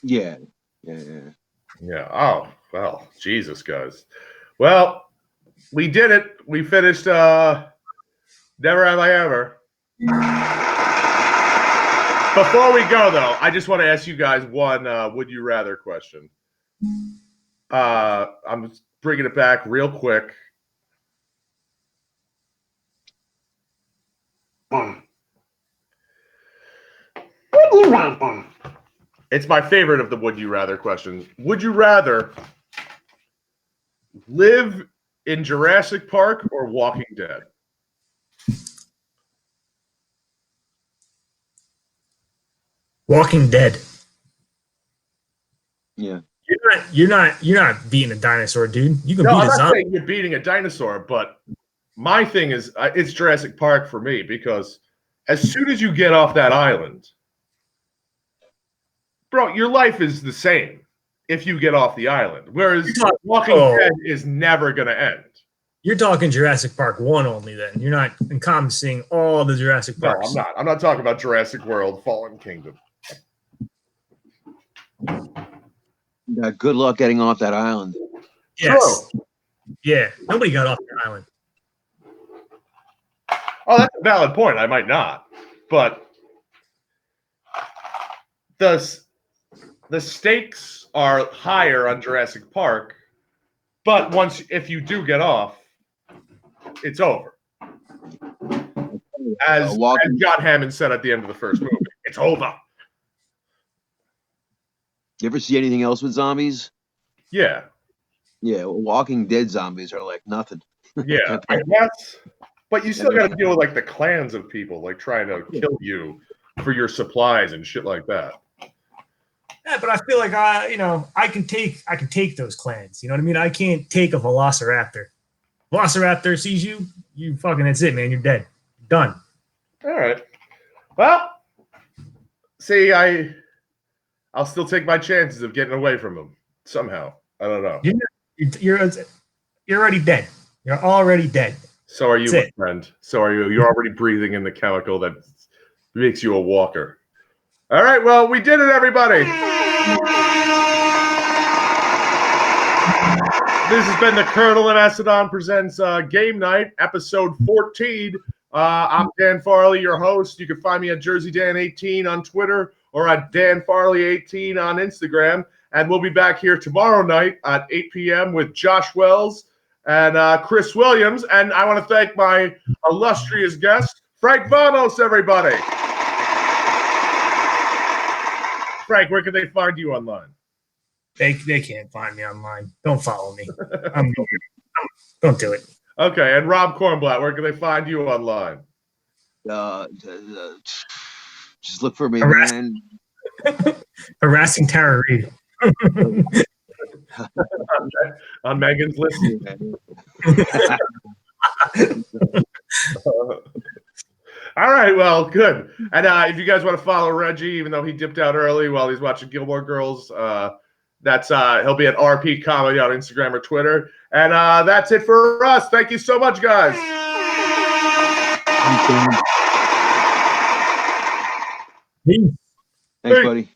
Yeah. Yeah. Oh, well, Jesus, guys. Well, we did it. We finished Never Have I Ever. Before we go, though, I just want to ask you guys one would you rather question. I'm bringing it back real quick. Would you rather? It's my favorite of the would you rather questions. Would you rather live in Jurassic Park or Walking Dead? Walking Dead. Yeah. You're not beating a dinosaur, dude. You can No, beat I'm a not zombie. saying you're beating a dinosaur, but my thing is it's Jurassic Park for me because as soon as you get off that island, bro, your life is the same if you get off the island. Whereas Walking Dead is never going to end. You're talking Jurassic Park 1 only then. You're not encompassing all the Jurassic No, Parks. I'm not. I'm not talking about Jurassic World, Fallen Kingdom. Good luck getting off that island. Yes. Yeah. Nobody got off the island. Oh, that's a valid point. I might not. But the stakes are higher on Jurassic Park, but if you do get off, it's over. As John Hammond said at the end of the first movie, it's over. You ever see anything else with zombies? Yeah. Yeah, Walking Dead zombies are like nothing. Yeah, I guess. But you still got to deal with like the clans of people like trying to kill you for your supplies and shit like that. Yeah, but I feel like I can take those clans. You know what I mean? I can't take a Velociraptor. Velociraptor sees you, that's it, man. You're dead. Done. All right. Well, see, I'll still take my chances of getting away from him somehow. I don't know. You're already dead. You're already dead. So are you, my friend. So are you. You're already breathing in the chemical that makes you a walker. All right. Well, we did it, everybody. This has been the Colonel and Mastodon presents Game Night, episode 14. I'm Dan Farley, your host. You can find me at JerseyDan18 on Twitter or at DanFarley18 on Instagram. And we'll be back here tomorrow night at 8 p.m. with Josh Wells and Chris Williams. And I want to thank my illustrious guest, Frank Vanos, everybody. Frank, where can they find you online? They can't find me online. Don't follow me. Don't do it. Okay, and Rob Kornblatt, where can they find you online? Just look for me, man. Harassing Tara Reid. On Megan's list. All right, well, good. And if you guys want to follow Reggie, even though he dipped out early while he's watching Gilmore Girls, that's he'll be at RP Comedy on Instagram or Twitter. And that's it for us. Thank you so much, guys. Thanks, buddy.